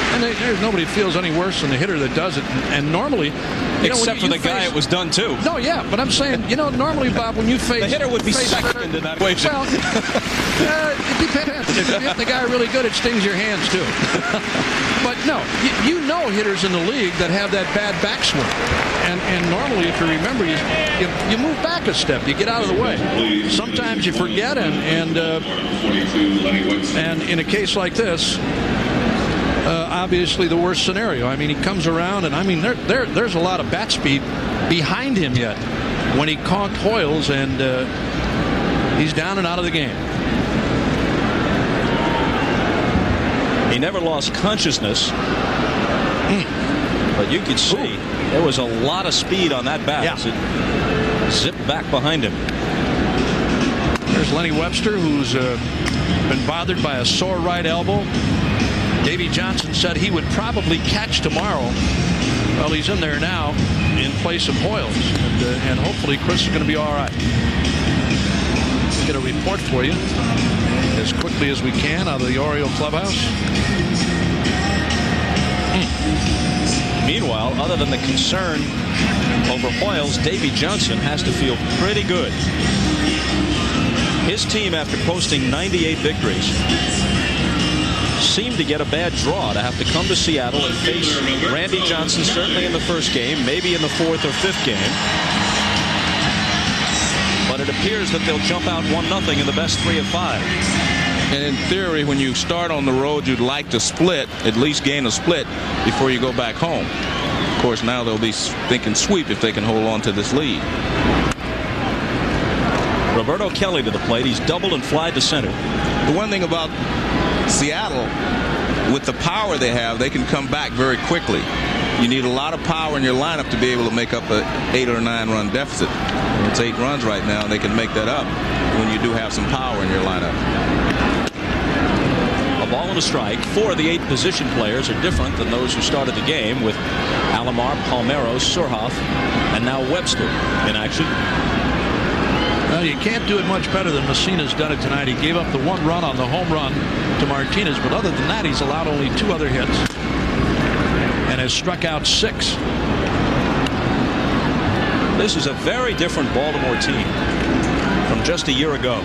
And there's nobody feels any worse than the hitter that does it. And normally, except for the guy it was done to. No, yeah, but I'm saying, normally, Bob, when you face the hitter would be second into that equation. Well, it depends. If you hit the guy really good, it stings your hands too. But no, you know hitters in the league that have that bad backswing, and normally, if you remember, you move back a step, you get out of the way. Sometimes you forget, and in a case like this. Obviously the worst scenario. I mean, he comes around, and I mean, there's a lot of bat speed behind him yet when he conked Hoyles, and he's down and out of the game. He never lost consciousness, but you could see there was a lot of speed on that bat as it zipped back behind him. There's Lenny Webster, who's been bothered by a sore right elbow. Davey Johnson said he would probably catch tomorrow. Well, he's in there now in place of Hoyles, and hopefully Chris is going to be all right. Let's get a report for you as quickly as we can out of the Oriole clubhouse. Meanwhile, other than the concern over Hoyles, Davey Johnson has to feel pretty good. His team, after posting 98 victories, seemed to get a bad draw to have to come to Seattle and face Randy Johnson, certainly in the first game, maybe in the fourth or fifth game. But it appears that they'll jump out 1-0 in the best 3 of 5. And in theory, when you start on the road, you'd like to split, at least gain a split before you go back home. Of course, now they'll be thinking sweep if they can hold on to this lead. Roberto Kelly to the plate. He's doubled and flied to center. The one thing about Seattle, with the power they have, they can come back very quickly. You need a lot of power in your lineup to be able to make up an 8 or 9 run deficit. It's 8 runs right now, and they can make that up when you do have some power in your lineup. A ball and a strike. 4 of the 8 position players are different than those who started the game, with Alomar, Palmeiro, Surhoff, and now Webster in action. Well, you can't do it much better than Mussina's done it tonight. He gave up the 1 run on the home run to Martinez, but other than that, he's allowed only 2 other hits and has struck out 6. This is a very different Baltimore team from just a year ago.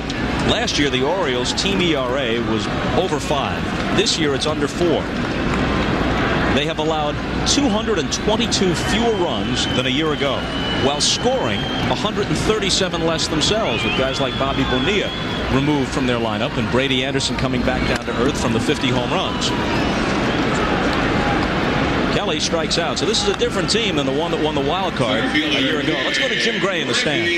Last year, the Orioles' team ERA was over 5. This year, it's under 4. They have allowed 222 fewer runs than a year ago, while scoring 137 less themselves, with guys like Bobby Bonilla removed from their lineup and Brady Anderson coming back down to earth from the 50 home runs. Kelly strikes out. So this is a different team than the one that won the wild card a year ago. Let's go to Jim Gray in the stands.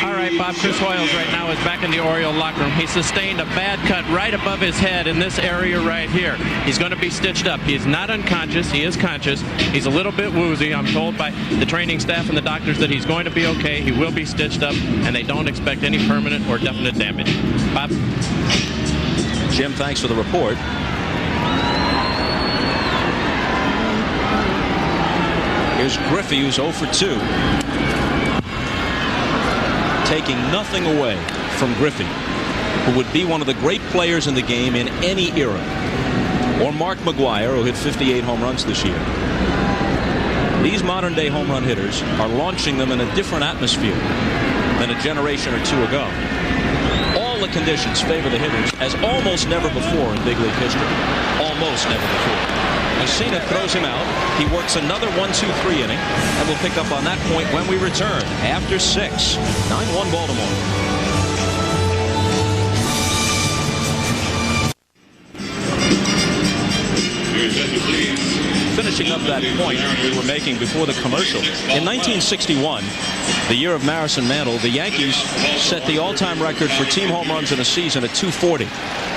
All right, Bob, Chris Hoyles right now is back in the Oriole locker room. He sustained a bad cut right above his head in this area right here. He's going to be stitched up. He's not unconscious. He is conscious. He's a little bit woozy. I'm told by the training staff and the doctors that he's going to be okay. He will be stitched up, and they don't expect any permanent or definite damage. Bob? Jim, thanks for the report. Here's Griffey, who's 0 for 2. Taking nothing away from Griffey, who would be one of the great players in the game in any era. Or Mark McGwire, who hit 58 home runs this year. These modern-day home run hitters are launching them in a different atmosphere than a generation or 2 ago. All the conditions favor the hitters as almost never before in big league history. Almost never before. Mussina throws him out. He works another 1-2-3 inning, and we'll pick up on that point when we return after 6. 9-1 Baltimore. Finishing up that point we were making before the commercial. In 1961, the year of Maris and Mantle, the Yankees set the all-time record for team home runs in a season at 240.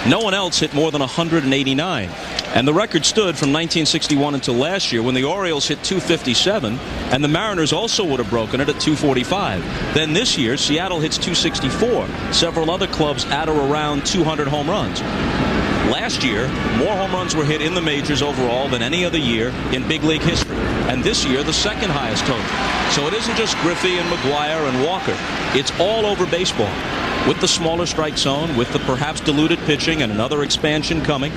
No one else hit more than 189. And the record stood from 1961 until last year, when the Orioles hit 257, and the Mariners also would have broken it at 245. Then this year, Seattle hits 264. Several other clubs at or around 200 home runs. Last year, more home runs were hit in the majors overall than any other year in big league history. And this year, the second highest total. So it isn't just Griffey and McGwire and Walker. It's all over baseball. With the smaller strike zone, with the perhaps diluted pitching and another expansion coming,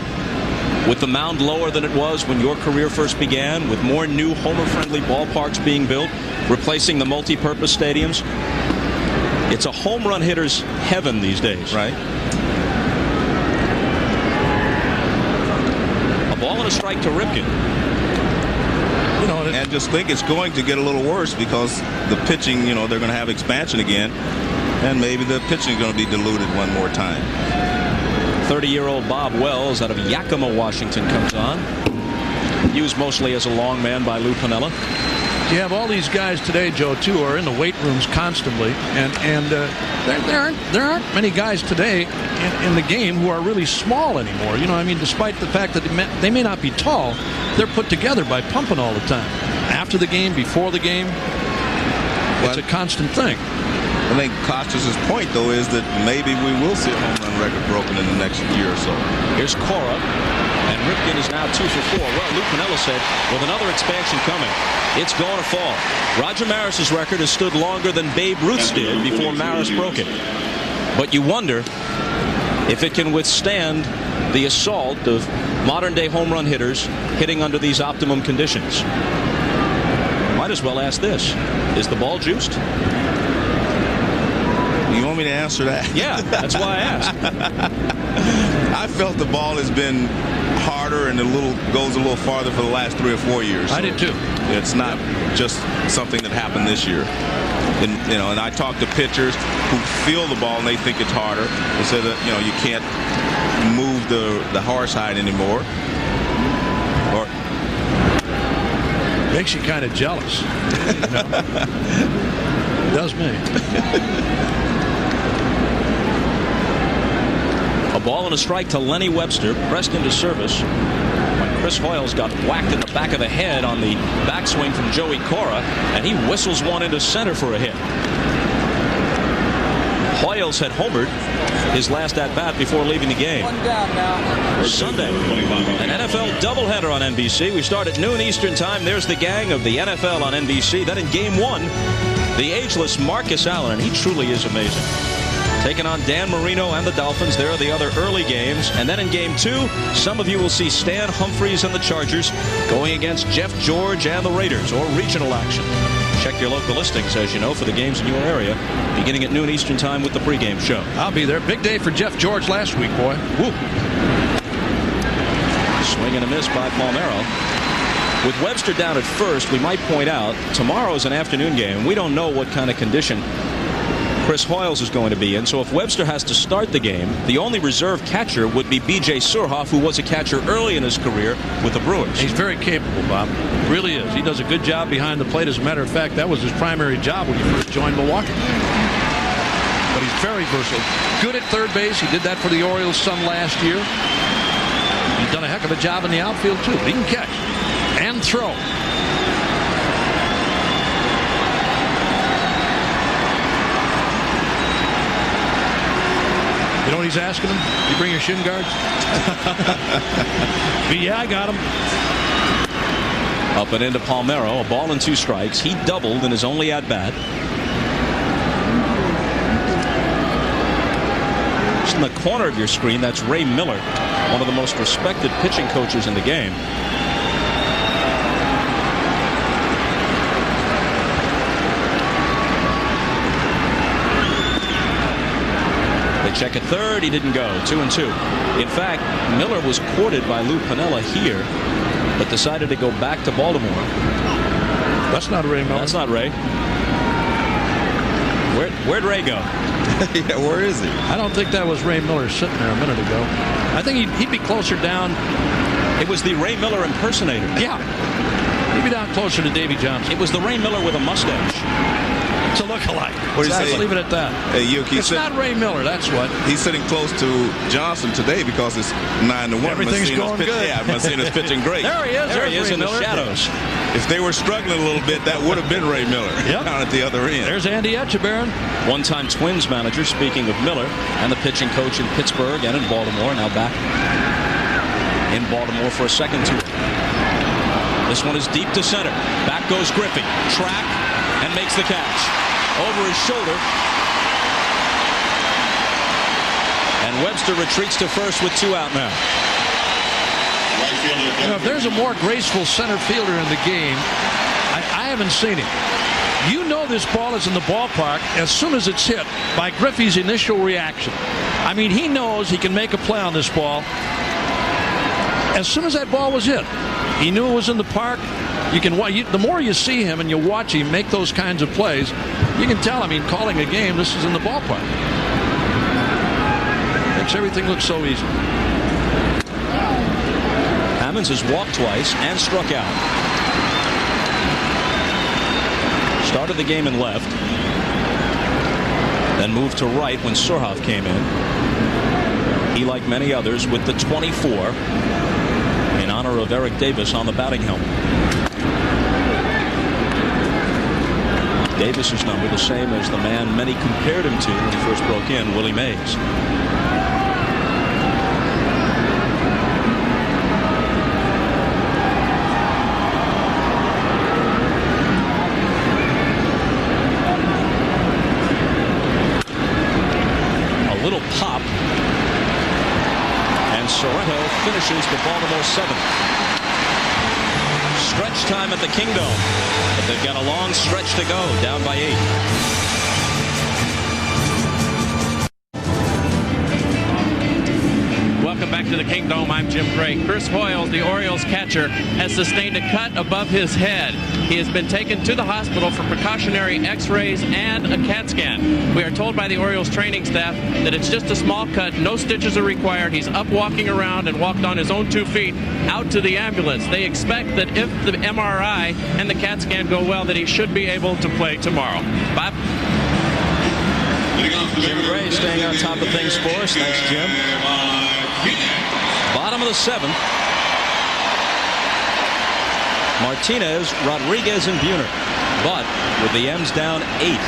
with the mound lower than it was when your career first began, with more new homer-friendly ballparks being built, replacing the multi-purpose stadiums. It's a home run hitter's heaven these days. Right. A ball and a strike to Ripken. You know, and just think it's going to get a little worse because the pitching, you know, they're going to have expansion again, and maybe the pitching is going to be diluted one more time. 30-year-old Bob Wells out of Yakima, Washington comes on. Used mostly as a long man by Lou Piniella. You have all these guys today, Joe, too, who are in the weight rooms constantly, and there aren't many guys today in the game who are really small anymore. You know, I mean, despite the fact that they may not be tall, they're put together by pumping all the time. After the game, before the game, it's a constant thing. I think Costas' point, though, is that maybe we will see a home run record broken in the next year or so. Here's Cora, and Ripken is now 2 for 4. Well, Lou Piniella said, with another expansion coming, it's going to fall. Roger Maris's record has stood longer than Babe Ruth's did before Maris broke it. But you wonder if it can withstand the assault of modern-day home run hitters hitting under these optimum conditions. Might as well ask this. Is the ball juiced? You want me to answer that? Yeah, that's why I asked. I felt the ball has been harder and goes a little farther for the last 3 or 4 years. I did too. It's not just something that happened this year. And I talk to pitchers who feel the ball and they think it's harder. They say that, you know, you can't move the hard side anymore. Or makes you kind of jealous. It does me. A ball and a strike to Lenny Webster, pressed into service. Chris Hoiles got whacked in the back of the head on the backswing from Joey Cora, and he whistles one into center for a hit. Hoiles had homered his last at-bat before leaving the game. One down now. Sunday, an NFL doubleheader on NBC. We start at noon Eastern time. There's the gang of the NFL on NBC. Then in Game 1, the ageless Marcus Allen, and he truly is amazing, taking on Dan Marino and the Dolphins. There are the other early games. And then in Game 2, some of you will see Stan Humphries and the Chargers going against Jeff George and the Raiders, or regional action. Check your local listings, as you know, for the games in your area, beginning at noon Eastern time with the pregame show. I'll be there. Big day for Jeff George last week, boy. Woo. Swing and a miss by Palmeiro. With Webster down at first, we might point out tomorrow is an afternoon game. We don't know what kind of condition Chris Hoiles is going to be in. So if Webster has to start the game, the only reserve catcher would be B.J. Surhoff, who was a catcher early in his career with the Brewers. He's very capable, Bob. Really is. He does a good job behind the plate. As a matter of fact, that was his primary job when he first joined Milwaukee. But he's very versatile. Good at third base. He did that for the Orioles some last year. He's done a heck of a job in the outfield, too. He can catch and throw. You know what he's asking him? You bring your shin guards? Yeah, I got him. Up and into Palmeiro, a ball and 2 strikes. He doubled in his only at-bat. Just in the corner of your screen, that's Ray Miller, one of the most respected pitching coaches in the game. Check at third. He didn't go. 2-2. In fact, Miller was courted by Lou Piniella here, but decided to go back to Baltimore. That's not Ray Miller. That's not Ray. Where'd Ray go? Yeah, where is he? I don't think that was Ray Miller sitting there a minute ago. I think he'd be closer down. It was the Ray Miller impersonator. Yeah. He'd be down closer to Davy Johnson. It was the Ray Miller with a mustache. It's a look-alike. What do you say? Leave it at that. Hey, it's not Ray Miller, that's what. He's sitting close to Johnson today because it's 9-1. Everything's going good. Yeah, Mussina's pitching great. There he is. There he is in Miller. the shadows. If they were struggling a little bit, that would have been Ray Miller down at the other end. There's Andy Etchebarren. One-time Twins manager, speaking of Miller, and the pitching coach in Pittsburgh and in Baltimore, now back in Baltimore for a second tour. This one is deep to center. Back goes Griffey. Track and makes the catch. Over his shoulder. And Webster retreats to first with 2 out now. You know, if there's a more graceful center fielder in the game, I haven't seen him. You know this ball is in the ballpark as soon as it's hit by Griffey's initial reaction. I mean, he knows he can make a play on this ball. As soon as that ball was hit, he knew it was in the park. The more you see him and you watch him make those kinds of plays, you can tell, I mean, calling a game, this is in the ballpark. Makes everything look so easy. Hammonds has walked twice and struck out. Started the game in left. Then moved to right when Surhoff came in. He, like many others, with the 24 in honor of Eric Davis on the batting helmet. Davis's number the same as the man many compared him to when he first broke in, Willie Mays. A little pop, and Sorrento finishes the Baltimore 7th. Stretch time at the Kingdome, but they've got a long stretch to go, down by 8. Welcome back to the Kingdome. I'm Jim Craig. Chris Hoiles, the Orioles catcher, has sustained a cut above his head. He has been taken to the hospital for precautionary x-rays and a CAT scan. We are told by the Orioles training staff that it's just a small cut, no stitches are required. He's up walking around and walked on his own 2 feet out to the ambulance. They expect that if the MRI and the CAT scan go well, that he should be able to play tomorrow. Bob? Jim Gray staying on top of things for us. Thanks, Jim. Bottom of the 7th. Martinez, Rodriguez, and Buhner. But with the M's down 8,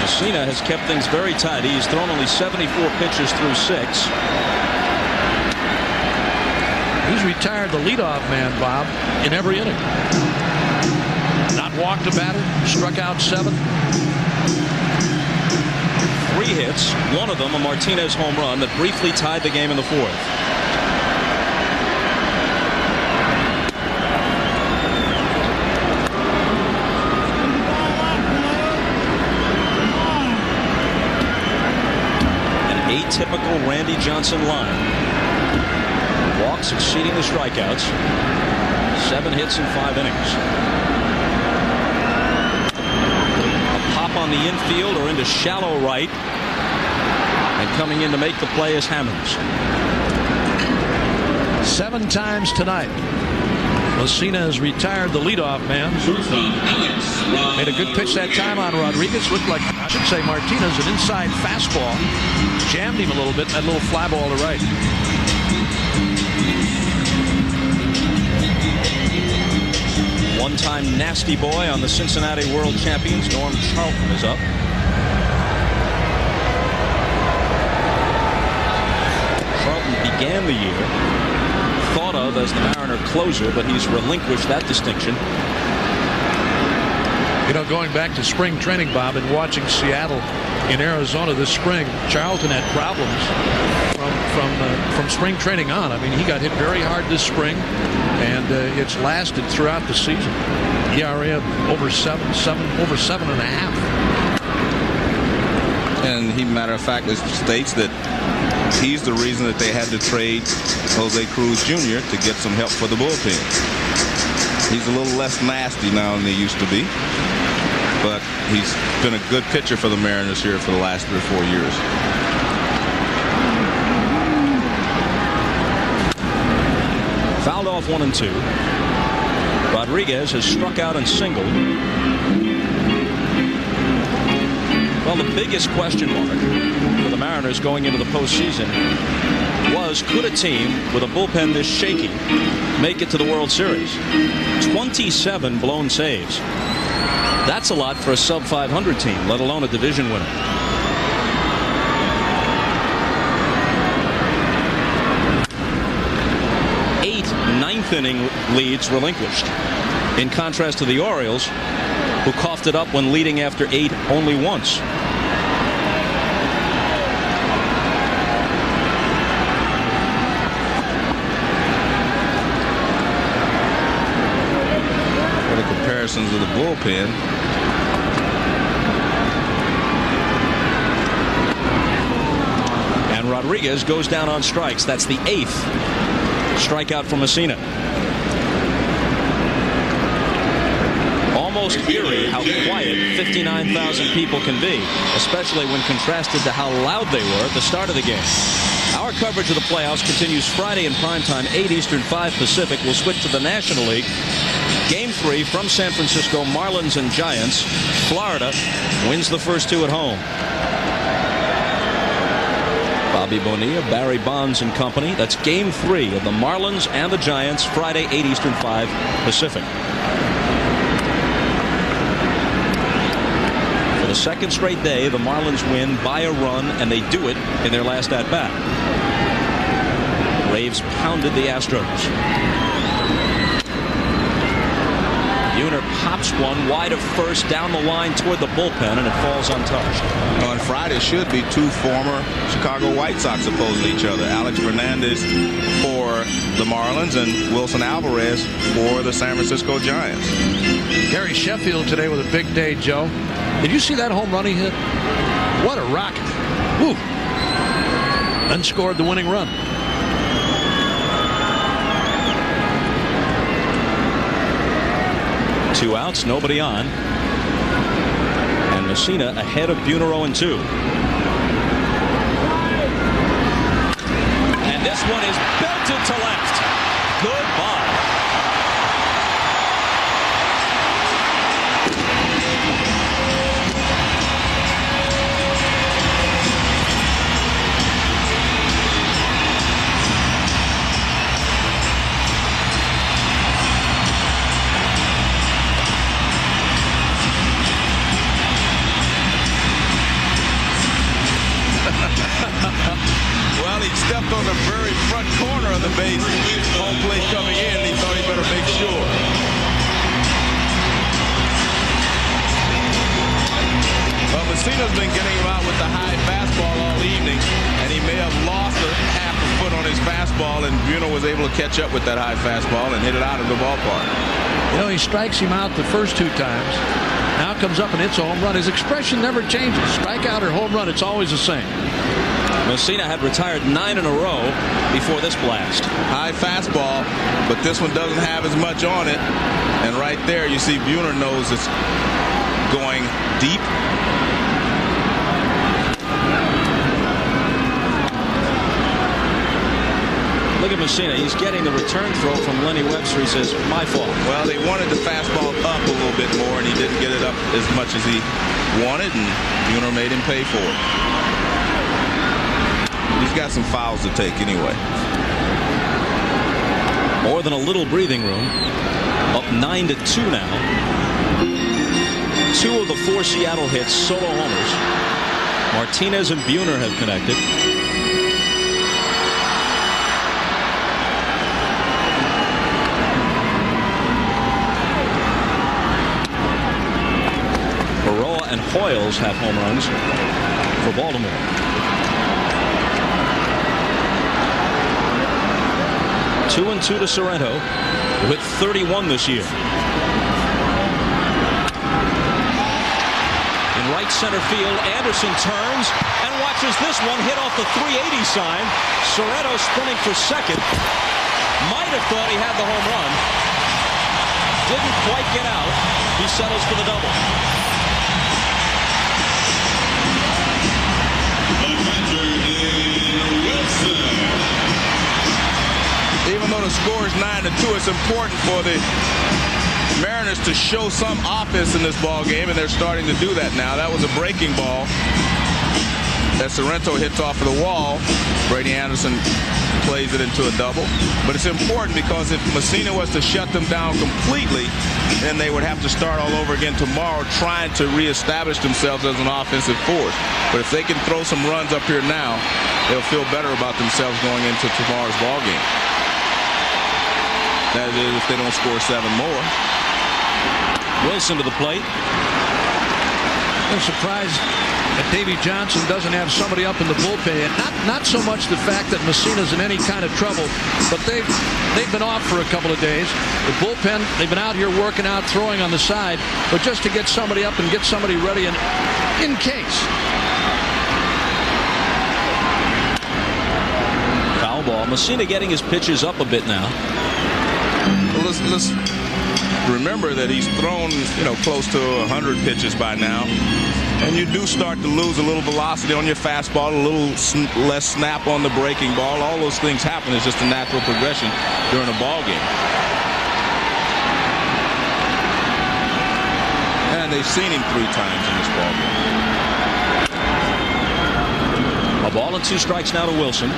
Mussina has kept things very tight. He's thrown only 74 pitches through 6. He's retired the leadoff man, Bob, in every inning. Not walked a batter, struck out 7. 3 hits, one of them a Martinez home run that briefly tied the game in the 4th. An atypical Randy Johnson line. Walks exceeding the strikeouts. 7 hits in 5 innings. A pop on the infield or into shallow right. And coming in to make the play is Hammonds. 7 times tonight. Mussina has retired the leadoff man. Made a good pitch that time on Rodriguez. Looked like, I should say, Martinez, an inside fastball. Jammed him a little bit, that little fly ball to right. One-time nasty boy on the Cincinnati World Champions, Norm Charlton, is up. Charlton began the year thought of as the Mariner closer, but he's relinquished that distinction. You know, going back to spring training, Bob, and watching Seattle in Arizona this spring, Charlton had problems from spring training on. I mean, he got hit very hard this spring, and it's lasted throughout the season. ERA over 7.5. And he, matter of fact, states that he's the reason that they had to trade Jose Cruz Jr. to get some help for the bullpen. He's a little less nasty now than he used to be, but he's been a good pitcher for the Mariners here for the last 3 or 4 years. Fouled off 1 and 2. Rodriguez has struck out and singled. Well, the biggest question mark for the Mariners going into the postseason was, could a team with a bullpen this shaky make it to the World Series? 27 blown saves. That's a lot for a sub-500 team, let alone a division winner. Ninth-inning leads relinquished. In contrast to the Orioles, who coughed it up when leading after 8 only once. For the comparisons of the bullpen, and Rodriguez goes down on strikes. That's the 8th strikeout from Mussina. Almost eerie how quiet 59,000 people can be, especially when contrasted to how loud they were at the start of the game. Our coverage of the playoffs continues Friday in primetime, 8 Eastern, 5 Pacific. We'll switch to the National League. Game 3 from San Francisco, Marlins and Giants. Florida wins the first 2 at home. Bobby Bonilla, Barry Bonds and company. That's game 3 of the Marlins and the Giants, Friday, 8 Eastern, 5 Pacific. For the second straight day, the Marlins win by a run, and they do it in their last at-bat. Braves pounded the Astros. Buhner pops one wide of first down the line toward the bullpen, and it falls untouched. on Friday should be 2 former Chicago White Sox opposing each other. Alex Fernandez for the Marlins and Wilson Alvarez for the San Francisco Giants. Gary Sheffield today with a big day, Joe. Did you see that home run he hit? What a rocket. Woo. Then scored the winning run. Two outs, nobody on. And Mussina ahead of Buhner 0-2. And this one is belted to left. Goodbye. plate coming in, and he thought he better make sure. Well, Mussina's been getting him out with the high fastball all evening, and he may have lost half a foot on his fastball, and Buhner was able to catch up with that high fastball and hit it out of the ballpark. You know, he strikes him out the first 2 times. Now comes up and hits a home run. His expression never changes. Strikeout or home run, it's always the same. Mussina had retired 9 in a row before this blast. High fastball, but this one doesn't have as much on it. And right there, you see Buhner knows it's going deep. Look at Mussina. He's getting the return throw from Lenny Webster. He says, my fault. Well, they wanted the fastball up a little bit more, and he didn't get it up as much as he wanted, and Buhner made him pay for it. He's got some fouls to take anyway. More than a little breathing room. Up 9-2 now. 2 of the 4 Seattle hits, solo homers. Martinez and Buhner have connected. Baroa and Hoyles have home runs for Baltimore. Two and 2 to Sorrento with 31 this year. In right center field, Anderson turns and watches this one hit off the 380 sign. Sorrento sprinting for second. Might have thought he had the home run. Didn't quite get out. He settles for the double. Even though the score is 9-2, it's important for the Mariners to show some offense in this ball game, and they're starting to do that now. That was a breaking ball that Sorrento hits off of the wall. Brady Anderson plays it into a double. But it's important because if Mussina was to shut them down completely, then they would have to start all over again tomorrow trying to reestablish themselves as an offensive force. But if they can throw some runs up here now, they'll feel better about themselves going into tomorrow's ball game. That is, if they don't score 7 more. Wilson to the plate. I'm surprised that Davey Johnson doesn't have somebody up in the bullpen. Not so much the fact that Mussina's in any kind of trouble, but they've been off for a couple of days. The bullpen, they've been out here working out, throwing on the side, but just to get somebody up and get somebody ready in case. Foul ball. Mussina getting his pitches up a bit now. Well, let's remember that he's thrown, close to 100 pitches by now. And you do start to lose a little velocity on your fastball, a little less snap on the breaking ball. All those things happen. It's just a natural progression during a ball game. And they've seen him 3 times in this ball game. A ball and 2 strikes now to Wilson.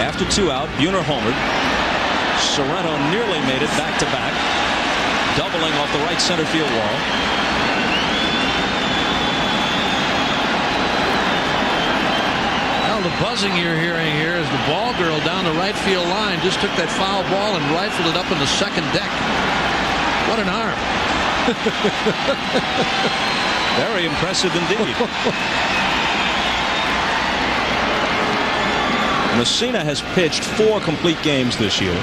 After 2 out, Buhner homered. Sorrento nearly made it back-to-back, doubling off the right center field wall. Well, the buzzing you're hearing here is the ball girl down the right field line just took that foul ball and rifled it up in the second deck. What an arm. Very impressive indeed. Mussina has pitched 4 complete games this year.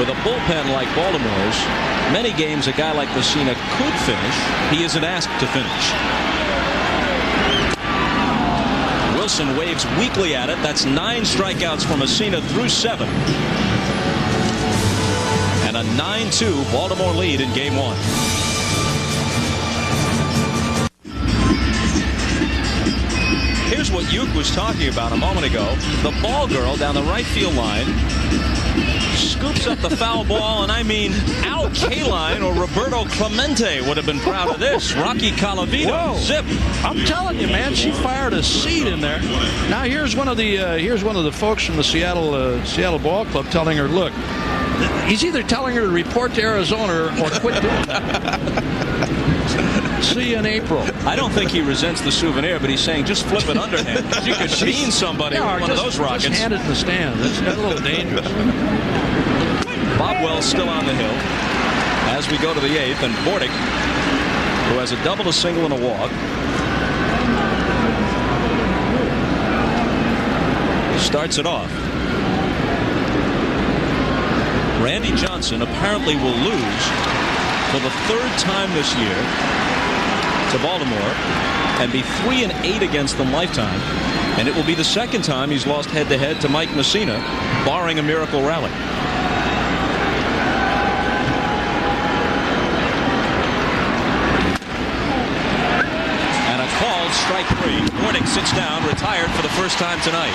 With a bullpen like Baltimore's, many games a guy like Mussina could finish. He isn't asked to finish. Wilson waves weakly at it. That's 9 strikeouts for Mussina through 7. And a 9-2 Baltimore lead in Game 1. Here's what Uke was talking about a moment ago. The ball girl down the right field line scoops up the foul ball, and I mean Al Kaline or Roberto Clemente would have been proud of this. Rocky Colavito, zip. I'm telling you, man, she fired a seed in there. Now here's one of the folks from the Seattle Ball Club telling her, look, he's either telling her to report to Arizona or quit doing that. See you in April. I don't think he resents the souvenir, but he's saying just flip it underhand. You could bean somebody with one of those rockets. Just hand it in the stand. That's a little dangerous. Bob Wells still on the hill as we go to the 8th, and Bordick, who has a double, a single, and a walk, starts it off. Randy Johnson apparently will lose for the 3rd time this year to Baltimore and be 3-8 against them lifetime, and it will be the 2nd time he's lost head-to-head to Mike Mussina, barring a miracle rally. And a called strike 3. Bordick sits down, retired for the first time tonight.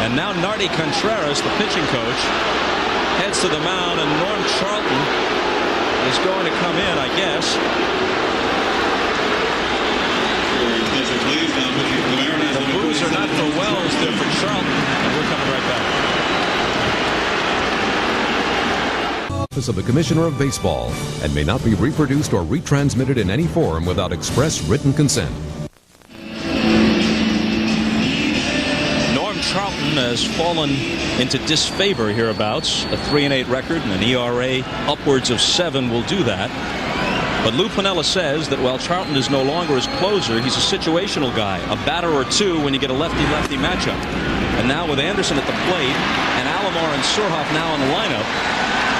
And now Nardi Contreras, the pitching coach, heads to the mound, and Norm Charlton is going to come in, I guess. The boos are not for Wells, they're for Charlton, and we're coming right back. Office of the Commissioner of Baseball, and may not be reproduced or retransmitted in any form without express written consent. Charlton has fallen into disfavor hereabouts. A 3-8 record and an ERA upwards of 7 will do that. But Lou Piniella says that while Charlton is no longer his closer, he's a situational guy, a batter or two when you get a lefty-lefty matchup. And now with Anderson at the plate and Alomar and Surhoff now in the lineup,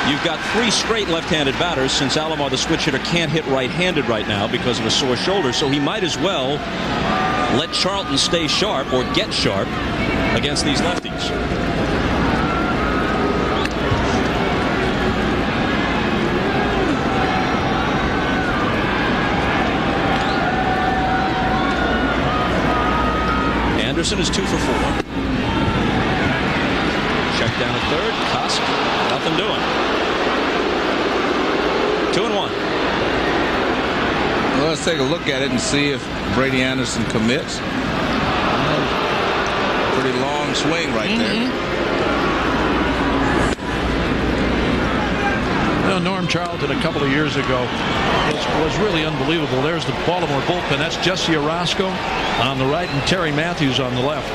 you've got 3 straight left-handed batters, since Alomar, the switch hitter, can't hit right-handed right now because of a sore shoulder. So he might as well let Charlton stay sharp or get sharp against these lefties. Anderson is 2 for 4. Check down at third. Kosk, nothing doing. 2-1. Well, let's take a look at it and see if Brady Anderson commits. Pretty long swing right there. You know, Norm Charlton a couple of years ago was really unbelievable. There's the Baltimore bullpen. That's Jesse Orozco on the right and Terry Matthews on the left.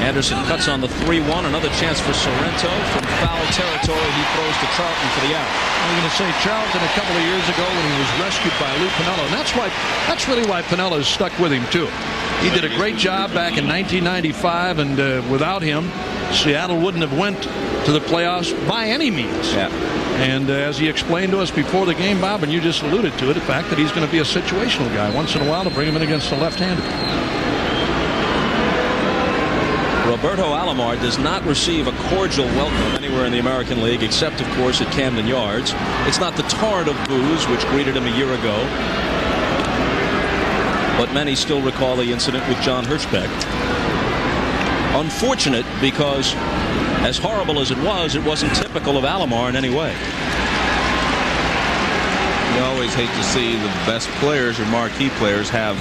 Anderson cuts on the 3-1. Another chance for Sorrento from foul territory. He throws to Charlton for the out. I'm going to say Charlton a couple of years ago when he was rescued by Lou Piniella, and that's really why Piniella is stuck with him too. He did a great job back in 1995, and without him, Seattle wouldn't have went to the playoffs by any means. Yeah. And as he explained to us before the game, Bob, and you just alluded to it, the fact that he's going to be a situational guy once in a while to bring him in against the left-hander. Roberto Alomar does not receive a cordial welcome anywhere in the American League, except, of course, at Camden Yards. It's not the torrent of boos which greeted him a year ago, but many still recall the incident with John Hirschbeck. Unfortunate, because as horrible as it wasn't typical of Alomar in any way. You always hate to see the best players, your marquee players, have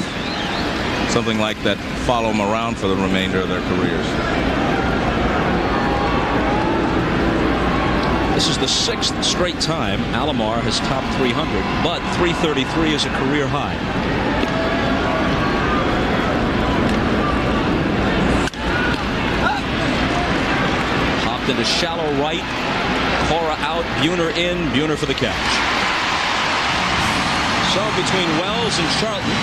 something like that follow them around for the remainder of their careers. This is the 6th straight time Alomar has topped 300, but 333 is a career high. Hopped into shallow right, Cora out, Buhner in, Buhner for the catch. So between Wells and Charlton,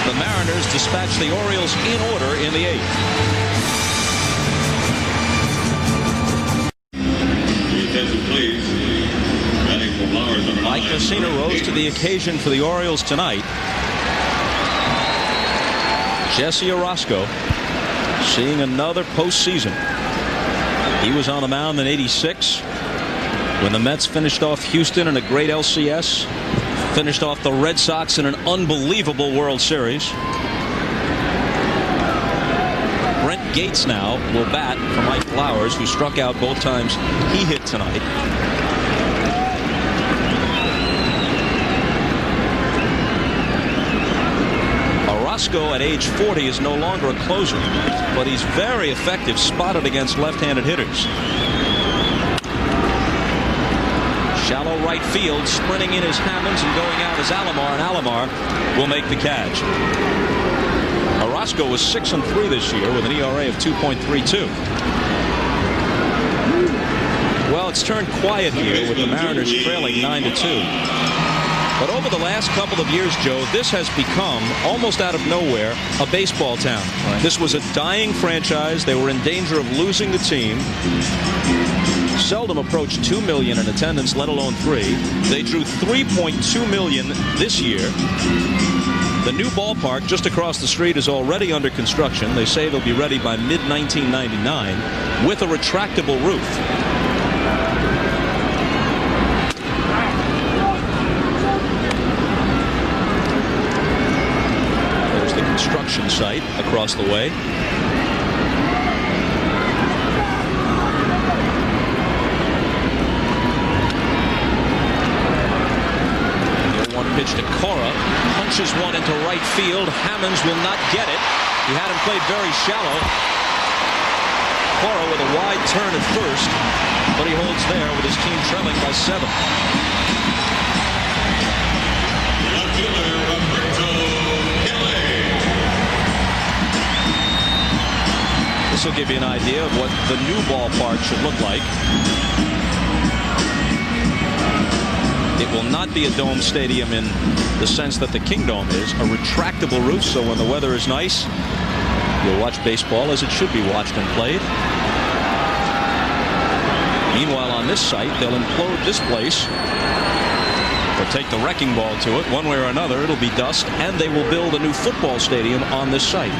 the Mariners dispatch the Orioles in order in the 8th. Mike Mussina rose to the occasion for the Orioles tonight. Jesse Orozco seeing another postseason. He was on the mound in '86 when the Mets finished off Houston in a great LCS. Finished off the Red Sox in an unbelievable World Series. Brent Gates now will bat for Mike Flowers, who struck out both times he hit tonight. Orozco at age 40 is no longer a closer, but he's very effective spotted against left-handed hitters. Shallow right field, sprinting in is Hammonds and going out is Alomar, and Alomar will make the catch. Orozco was 6-3 this year with an ERA of 2.32. Well, it's turned quiet here with the Mariners trailing 9-2. But over the last couple of years, Joe, this has become, almost out of nowhere, a baseball town. Right. This was a dying franchise. They were in danger of losing the team. Seldom approached 2 million in attendance, let alone 3. They drew 3.2 million this year. The new ballpark just across the street is already under construction. They say they'll be ready by mid-1999 with a retractable roof. There's the construction site across the way. Pitch to Cora, punches one into right field. Hammonds will not get it. He had him played very shallow. Cora with a wide turn at first, but he holds there with his team trailing by 7. This will give you an idea of what the new ballpark should look like. It will not be a dome stadium in the sense that the Kingdome is, a retractable roof, so when the weather is nice, you'll watch baseball as it should be watched and played. Meanwhile, on this site, they'll implode this place or take the wrecking ball to it. One way or another, it'll be dust, and they will build a new football stadium on this site.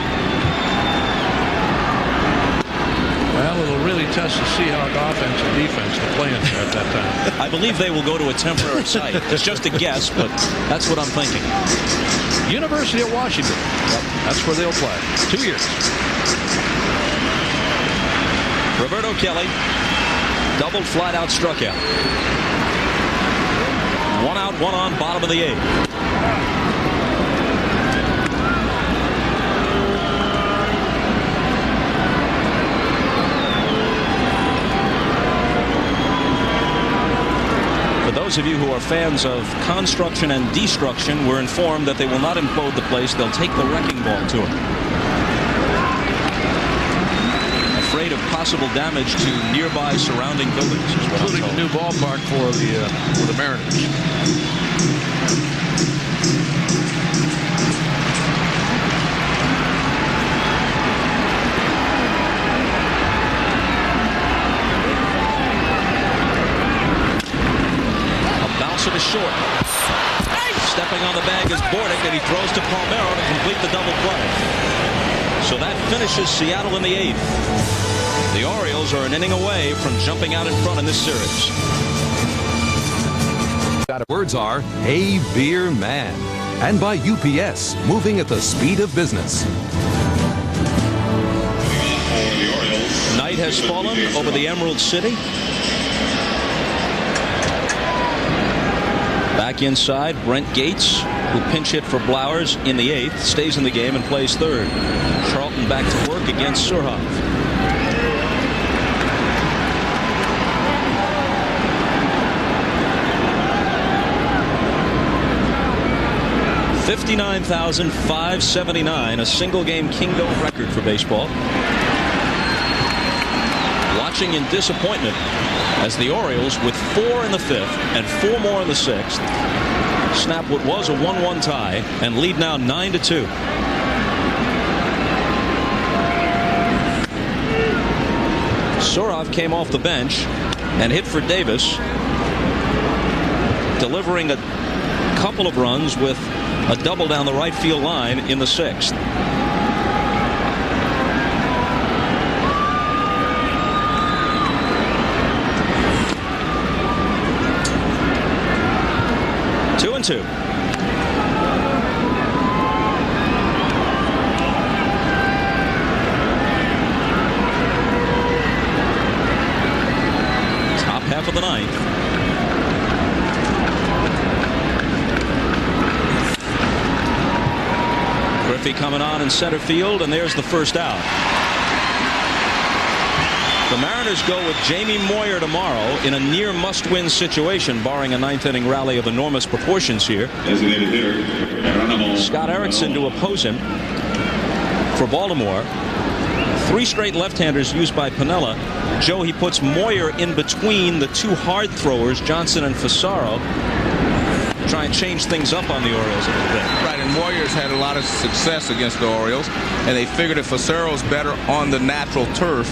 Well, it'll really test to see how the offense and defense are playing at that time. I believe they will go to a temporary site. It's just a guess, but that's what I'm thinking. University of Washington. Yep. That's where they'll play. 2 years. Roberto Kelly, doubled, flat out, struck out. 1 out, 1 on, bottom of the 8th. Those of you who are fans of construction and destruction, we're informed that they will not implode the place. They'll take the wrecking ball to it. Afraid of possible damage to nearby surrounding buildings, is what including the new ballpark for the Mariners. To the short. Stepping on the bag is Bordick, and he throws to Palmeiro to complete the double play. So that finishes Seattle in the 8th. The Orioles are an inning away from jumping out in front in this series. Words are, "Hey, Beer Man," and by UPS, moving at the speed of business. Night has fallen over the Emerald City. Back inside, Brent Gates, who pinch hit for Blowers in the 8th, stays in the game and plays 3rd. Charlton back to work against Surhoff. $59,579, a single-game Kingdome record for baseball. Watching in disappointment as the Orioles, with 4 in the 5th and 4 more in the 6th, snap what was a 1-1 tie and lead now 9-2. Surhoff came off the bench and hit for Davis, delivering a couple of runs with a double down the right field line in the 6th. Two. Top half of the 9th. Griffey coming on in center field, and there's the first out. The Mariners go with Jamie Moyer tomorrow in a near must-win situation, barring a ninth-inning rally of enormous proportions here. Designated hitter, Scott Erickson to oppose him for Baltimore. 3 straight left-handers used by Piniella. Joe, he puts Moyer in between the 2 hard throwers, Johnson and Fasaro. Try and change things up on the Orioles a little bit. Right, and Moyer's had a lot of success against the Orioles, and they figured if Fasaro's better on the natural turf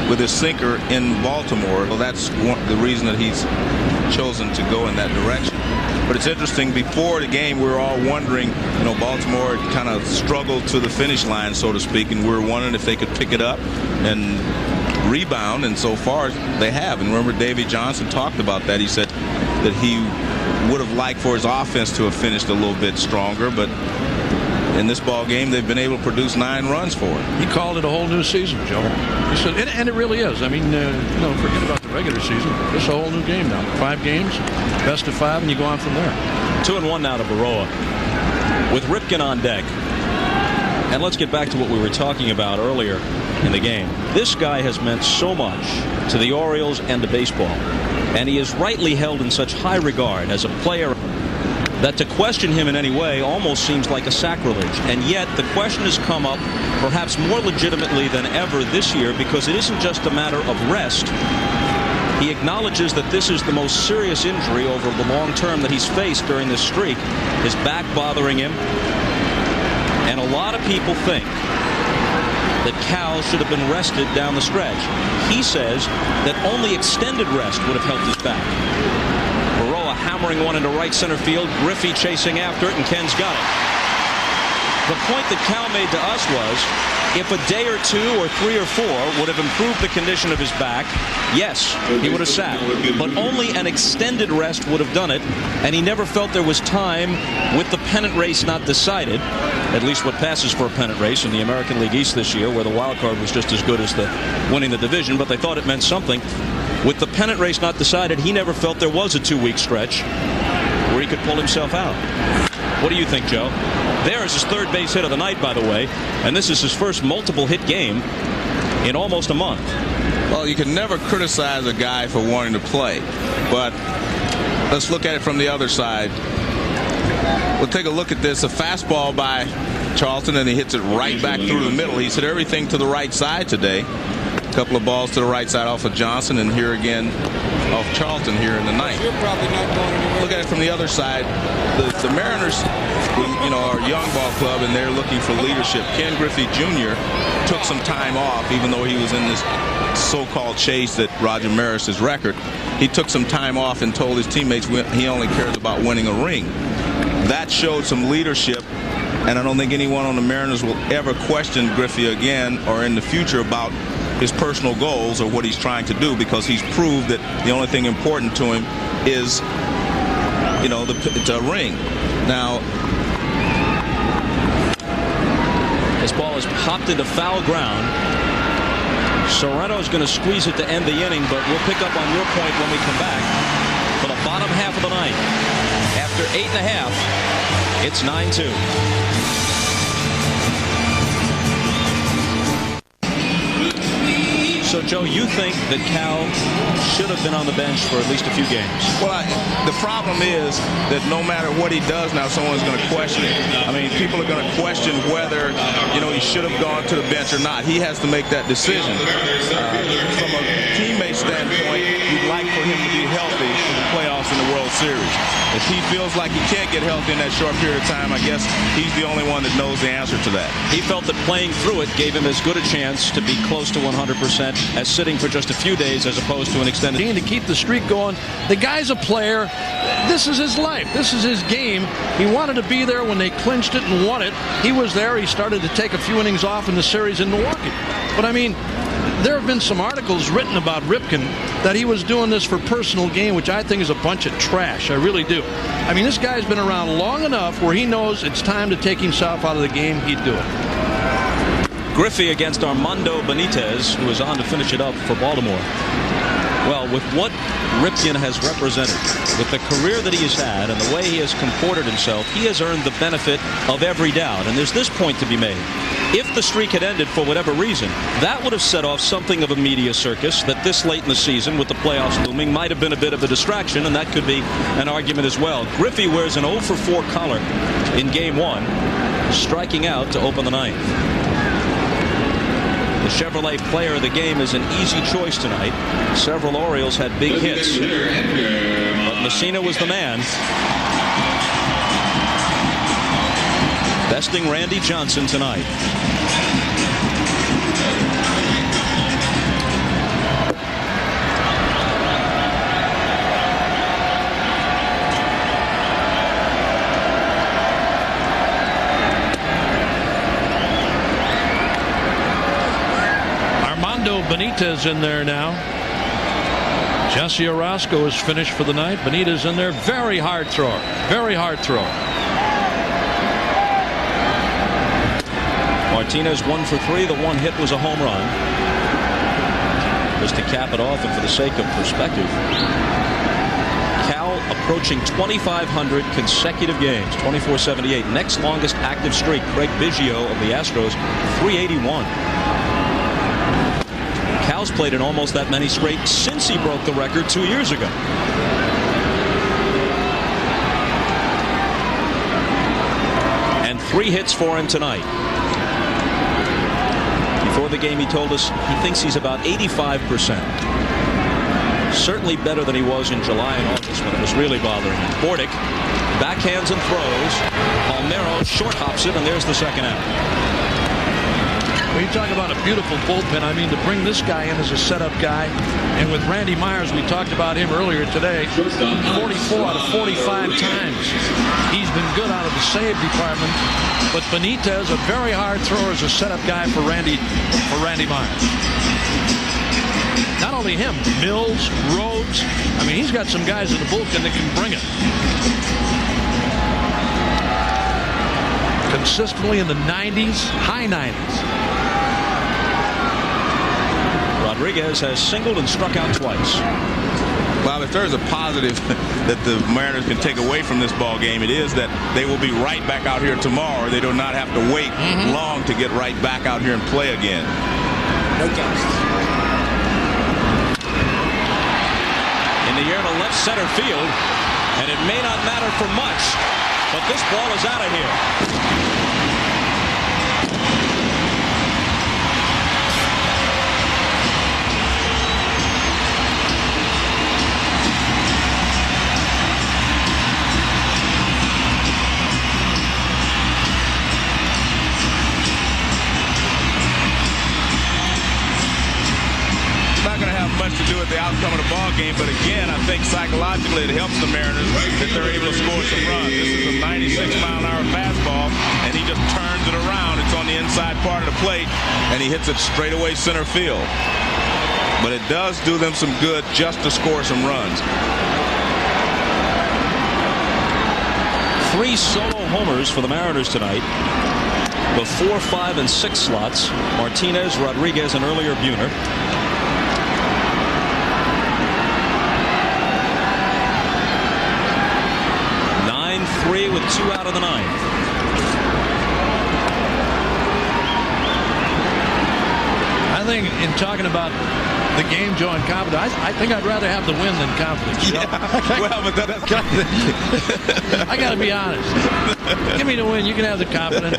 with his sinker in Baltimore, well, that's the reason that he's chosen to go in that direction. But it's interesting, before the game, we were all wondering, Baltimore kind of struggled to the finish line, so to speak, and we were wondering if they could pick it up and rebound, and so far they have. And remember, Davey Johnson talked about that. He said that he would have liked for his offense to have finished a little bit stronger, but in this ball game they've been able to produce 9 runs for him. He called it a whole new season, Joe. He said, and it really is. I mean, forget about the regular season. It's a whole new game now. 5 games, best of 5, and you go on from there. 2-1 now to Baroa with Ripken on deck. And let's get back to what we were talking about earlier in the game. This guy has meant so much to the Orioles and to baseball, and he is rightly held in such high regard as a player that to question him in any way almost seems like a sacrilege. And yet the question has come up perhaps more legitimately than ever this year, because it isn't just a matter of rest. He acknowledges that this is the most serious injury over the long term that he's faced during this streak. His back bothering him. And a lot of people think that Cal should have been rested down the stretch. He says that only extended rest would have helped his back. Baroa hammering one into right center field. Griffey chasing after it, and Ken's got it. The point that Cal made to us was, if a day or 2 or 3 or 4 would have improved the condition of his back, yes, he would have sat. But only an extended rest would have done it, and he never felt there was time with the pennant race not decided, at least what passes for a pennant race in the American League East this year, where the wild card was just as good as the winning the division, but they thought it meant something. With the pennant race not decided, he never felt there was a 2-week stretch where he could pull himself out. What do you think, Joe? There is his 3rd base hit of the night, by the way, and this is his first multiple hit game in almost a month. Well, you can never criticize a guy for wanting to play, but let's look at it from the other side. We'll take a look at this. A fastball by Charlton, and he hits it right back through the middle. He's hit everything to the right side today. A couple of balls to the right side off of Johnson, and here again off Charlton here in the ninth. Look at it from the other side. The Mariners, are a young ball club, and they're looking for leadership. Ken Griffey Jr. took some time off, even though he was in this so-called chase that Roger Maris's record. He took some time off and told his teammates he only cares about winning a ring. That showed some leadership, and I don't think anyone on the Mariners will ever question Griffey again or in the future about his personal goals or what he's trying to do, because he's proved that the only thing important to him is, the ring. Now, this ball has popped into foul ground. Sorrento's going to squeeze it to end the inning, but we'll pick up on your point when we come back for the bottom half of the ninth. After 8.5, it's 9-2. So, Joe, you think that Cal should have been on the bench for at least a few games? Well, the problem is that no matter what he does now, someone's going to question it. I mean, people are going to question whether, he should have gone to the bench or not. He has to make that decision. From a teammate standpoint, you'd like for him to be healthy for the playoffs in the World Series. If he feels like he can't get healthy in that short period of time, I guess he's the only one that knows the answer to that. He felt that playing through it gave him as good a chance to be close to 100% as sitting for just a few days as opposed to an extended. To keep the streak going. The guy's a player. This is his life. This is his game. He wanted to be there when they clinched it and won it. He was there. He started to take a few innings off in the series in Milwaukee. But I mean, there have been some articles written about Ripken that he was doing this for personal gain, which I think is a bunch of trash. I really do. I mean, this guy's been around long enough where he knows it's time to take himself out of the game. He'd do it. Griffey against Armando Benitez, who is on to finish it up for Baltimore. Well, with what Ripken has represented, with the career that he has had and the way he has comported himself, he has earned the benefit of every doubt. And there's this point to be made. If the streak had ended for whatever reason, that would have set off something of a media circus that this late in the season, with the playoffs looming, might have been a bit of a distraction, and that could be an argument as well. Griffey wears an 0 for 4 color in Game 1, striking out to open the ninth. The Chevrolet player of the game is an easy choice tonight. Several Orioles had big hits, but Mussina was the man. Besting Randy Johnson tonight. Benitez in there now. Jesse Orozco is finished for the night. Benitez in there. Very hard thrower. Very hard thrower. Martinez 1 for 3. The one hit was a home run. Just to cap it off, and for the sake of perspective, Cal approaching 2,500 consecutive games. 2478. Next longest active streak, Craig Biggio of the Astros, 381. Cal's played in almost that many straight since he broke the record 2 years ago. And 3 hits for him tonight. Before the game, he told us he thinks he's about 85%. Certainly better than he was in July and August when it was really bothering him. Bordick backhands and throws. Palmeiro short hops it, and there's the second out. Well, you talk about a beautiful bullpen. I mean, to bring this guy in as a setup guy, and with Randy Myers, we talked about him earlier today, 44 out of 45 times. He's been good out of the save department, but Benitez, a very hard thrower, as a setup guy for Randy Myers. Not only him, Mills, Rhodes. I mean, he's got some guys in the bullpen that can bring it. Consistently in the 90s, high 90s. Rodriguez has singled and struck out twice. Well, if there's a positive that the Mariners can take away from this ball game, it is that they will be right back out here tomorrow. They do not have to wait long to get right back out here and play again. No counts. In the air to left center field, and it may not matter for much, but this ball is out of here. Much to do with the outcome of the ball game, but again, I think psychologically it helps the Mariners that they're able to score some runs. This is a 96-mile-an-hour fastball, and he just turns it around. It's on the inside part of the plate, and he hits it straight away center field. But it does do them some good just to score some runs. 3 solo homers for the Mariners tonight. The 4, 5, and 6 slots. Martinez, Rodriguez, and earlier Buhner. 9-3 with 2 out of the 9th. I think in talking about the game, Joe, and confidence, I think I'd rather have the win than confidence. Yeah. Well, but I got to be honest. Give me the win. You can have the confidence.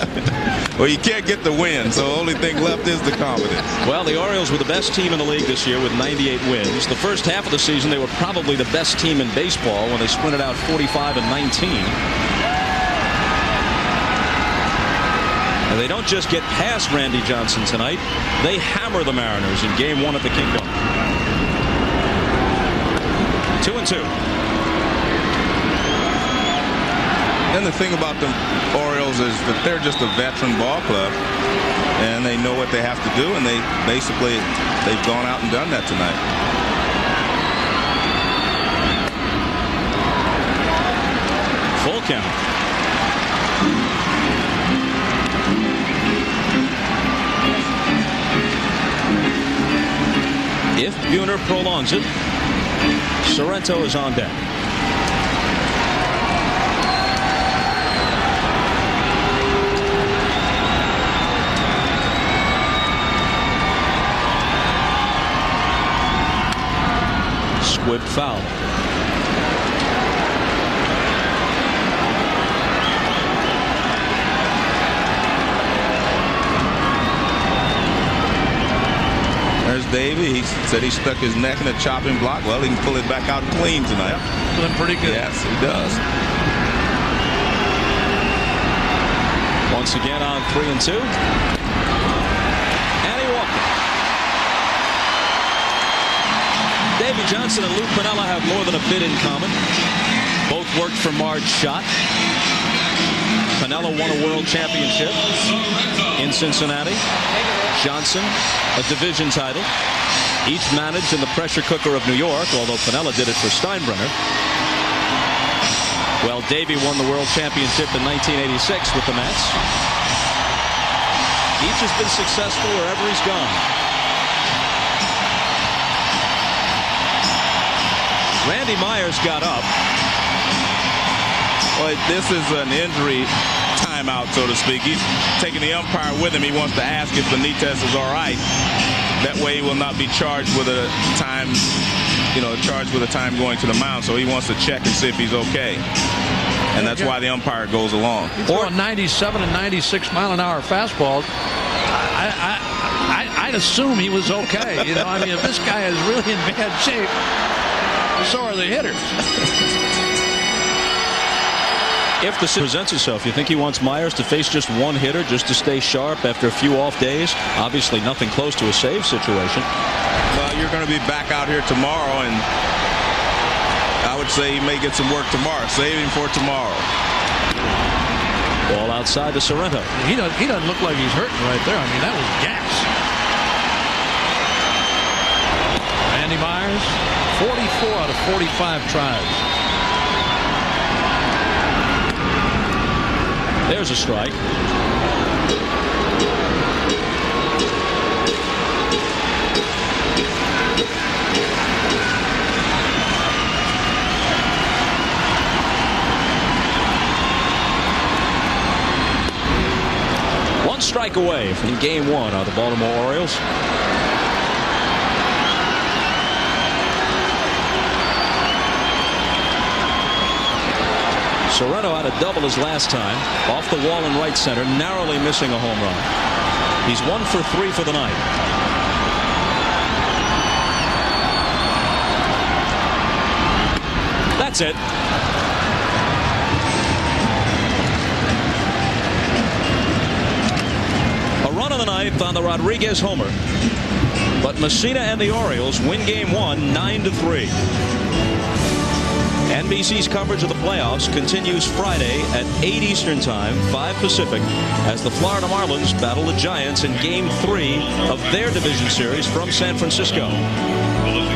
Well, you can't get the win, so the only thing left is the confidence. Well, the Orioles were the best team in the league this year with 98 wins. The first half of the season, they were probably the best team in baseball when they sprinted out 45 and 19. And they don't just get past Randy Johnson tonight. They hammer the Mariners in Game 1 at the Kingdom. 2-2. And the thing about the Orioles is that they're just a veteran ball club, and they know what they have to do, and they've gone out and done that tonight. Full count. If Buhner prolongs it, Sorrento is on deck. Squib foul. There's Davey. He said he stuck his neck in a chopping block. Well, he can pull it back out clean tonight. Feeling pretty good. Yes, he does. Once again on 3-2. And he walked it. Davey Johnson and Lou Piniella have more than a bit in common. Both worked for Marge Schott. Piniella won a world championship in Cincinnati. Johnson, a division title. Each managed in the pressure cooker of New York, although Piniella did it for Steinbrenner. Well, Davey won the world championship in 1986 with the Mets. Each has been successful wherever he's gone. Randy Myers got up. Well, this is an injury timeout, so to speak. He's taking the umpire with him. He wants to ask if Benitez is all right. That way he will not be charged with a time, charged with a time going to the mound. So he wants to check and see if he's okay. And that's why the umpire goes along. Or 97 and 96 mile an hour fastballs. I'd assume he was okay. If this guy is really in bad shape, so are the hitters. If the presents itself, you think he wants Myers to face just one hitter just to stay sharp after a few off days? Obviously nothing close to a save situation. Well, you're going to be back out here tomorrow, and I would say he may get some work tomorrow. Save him for tomorrow. Ball outside to Sorrento. He doesn't look like he's hurting right there. I mean, that was gas. Randy Myers, 44 out of 45 tries. There's a strike. One strike away from game one of the Baltimore Orioles. Sorrento had a double his last time, off the wall in right center, narrowly missing a home run. He's 1 for 3 for the night. That's it. A run in the ninth on the Rodriguez homer. But Mussina and the Orioles win game one 9-3. NBC's coverage of the playoffs continues Friday at 8 Eastern Time, 5 Pacific, as the Florida Marlins battle the Giants in Game 3 of their division series from San Francisco.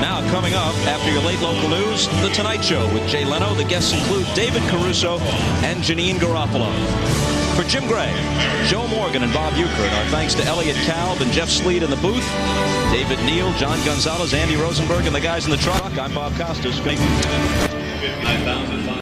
Now coming up after your late local news, The Tonight Show with Jay Leno. The guests include David Caruso and Janine Garofalo. For Jim Gray, Joe Morgan, and Bob Euchert, our thanks to Elliot Kalb and Jeff Sleet in the booth, David Neal, John Gonzalez, Andy Rosenberg, and the guys in the truck. I'm Bob Costas. 59,000.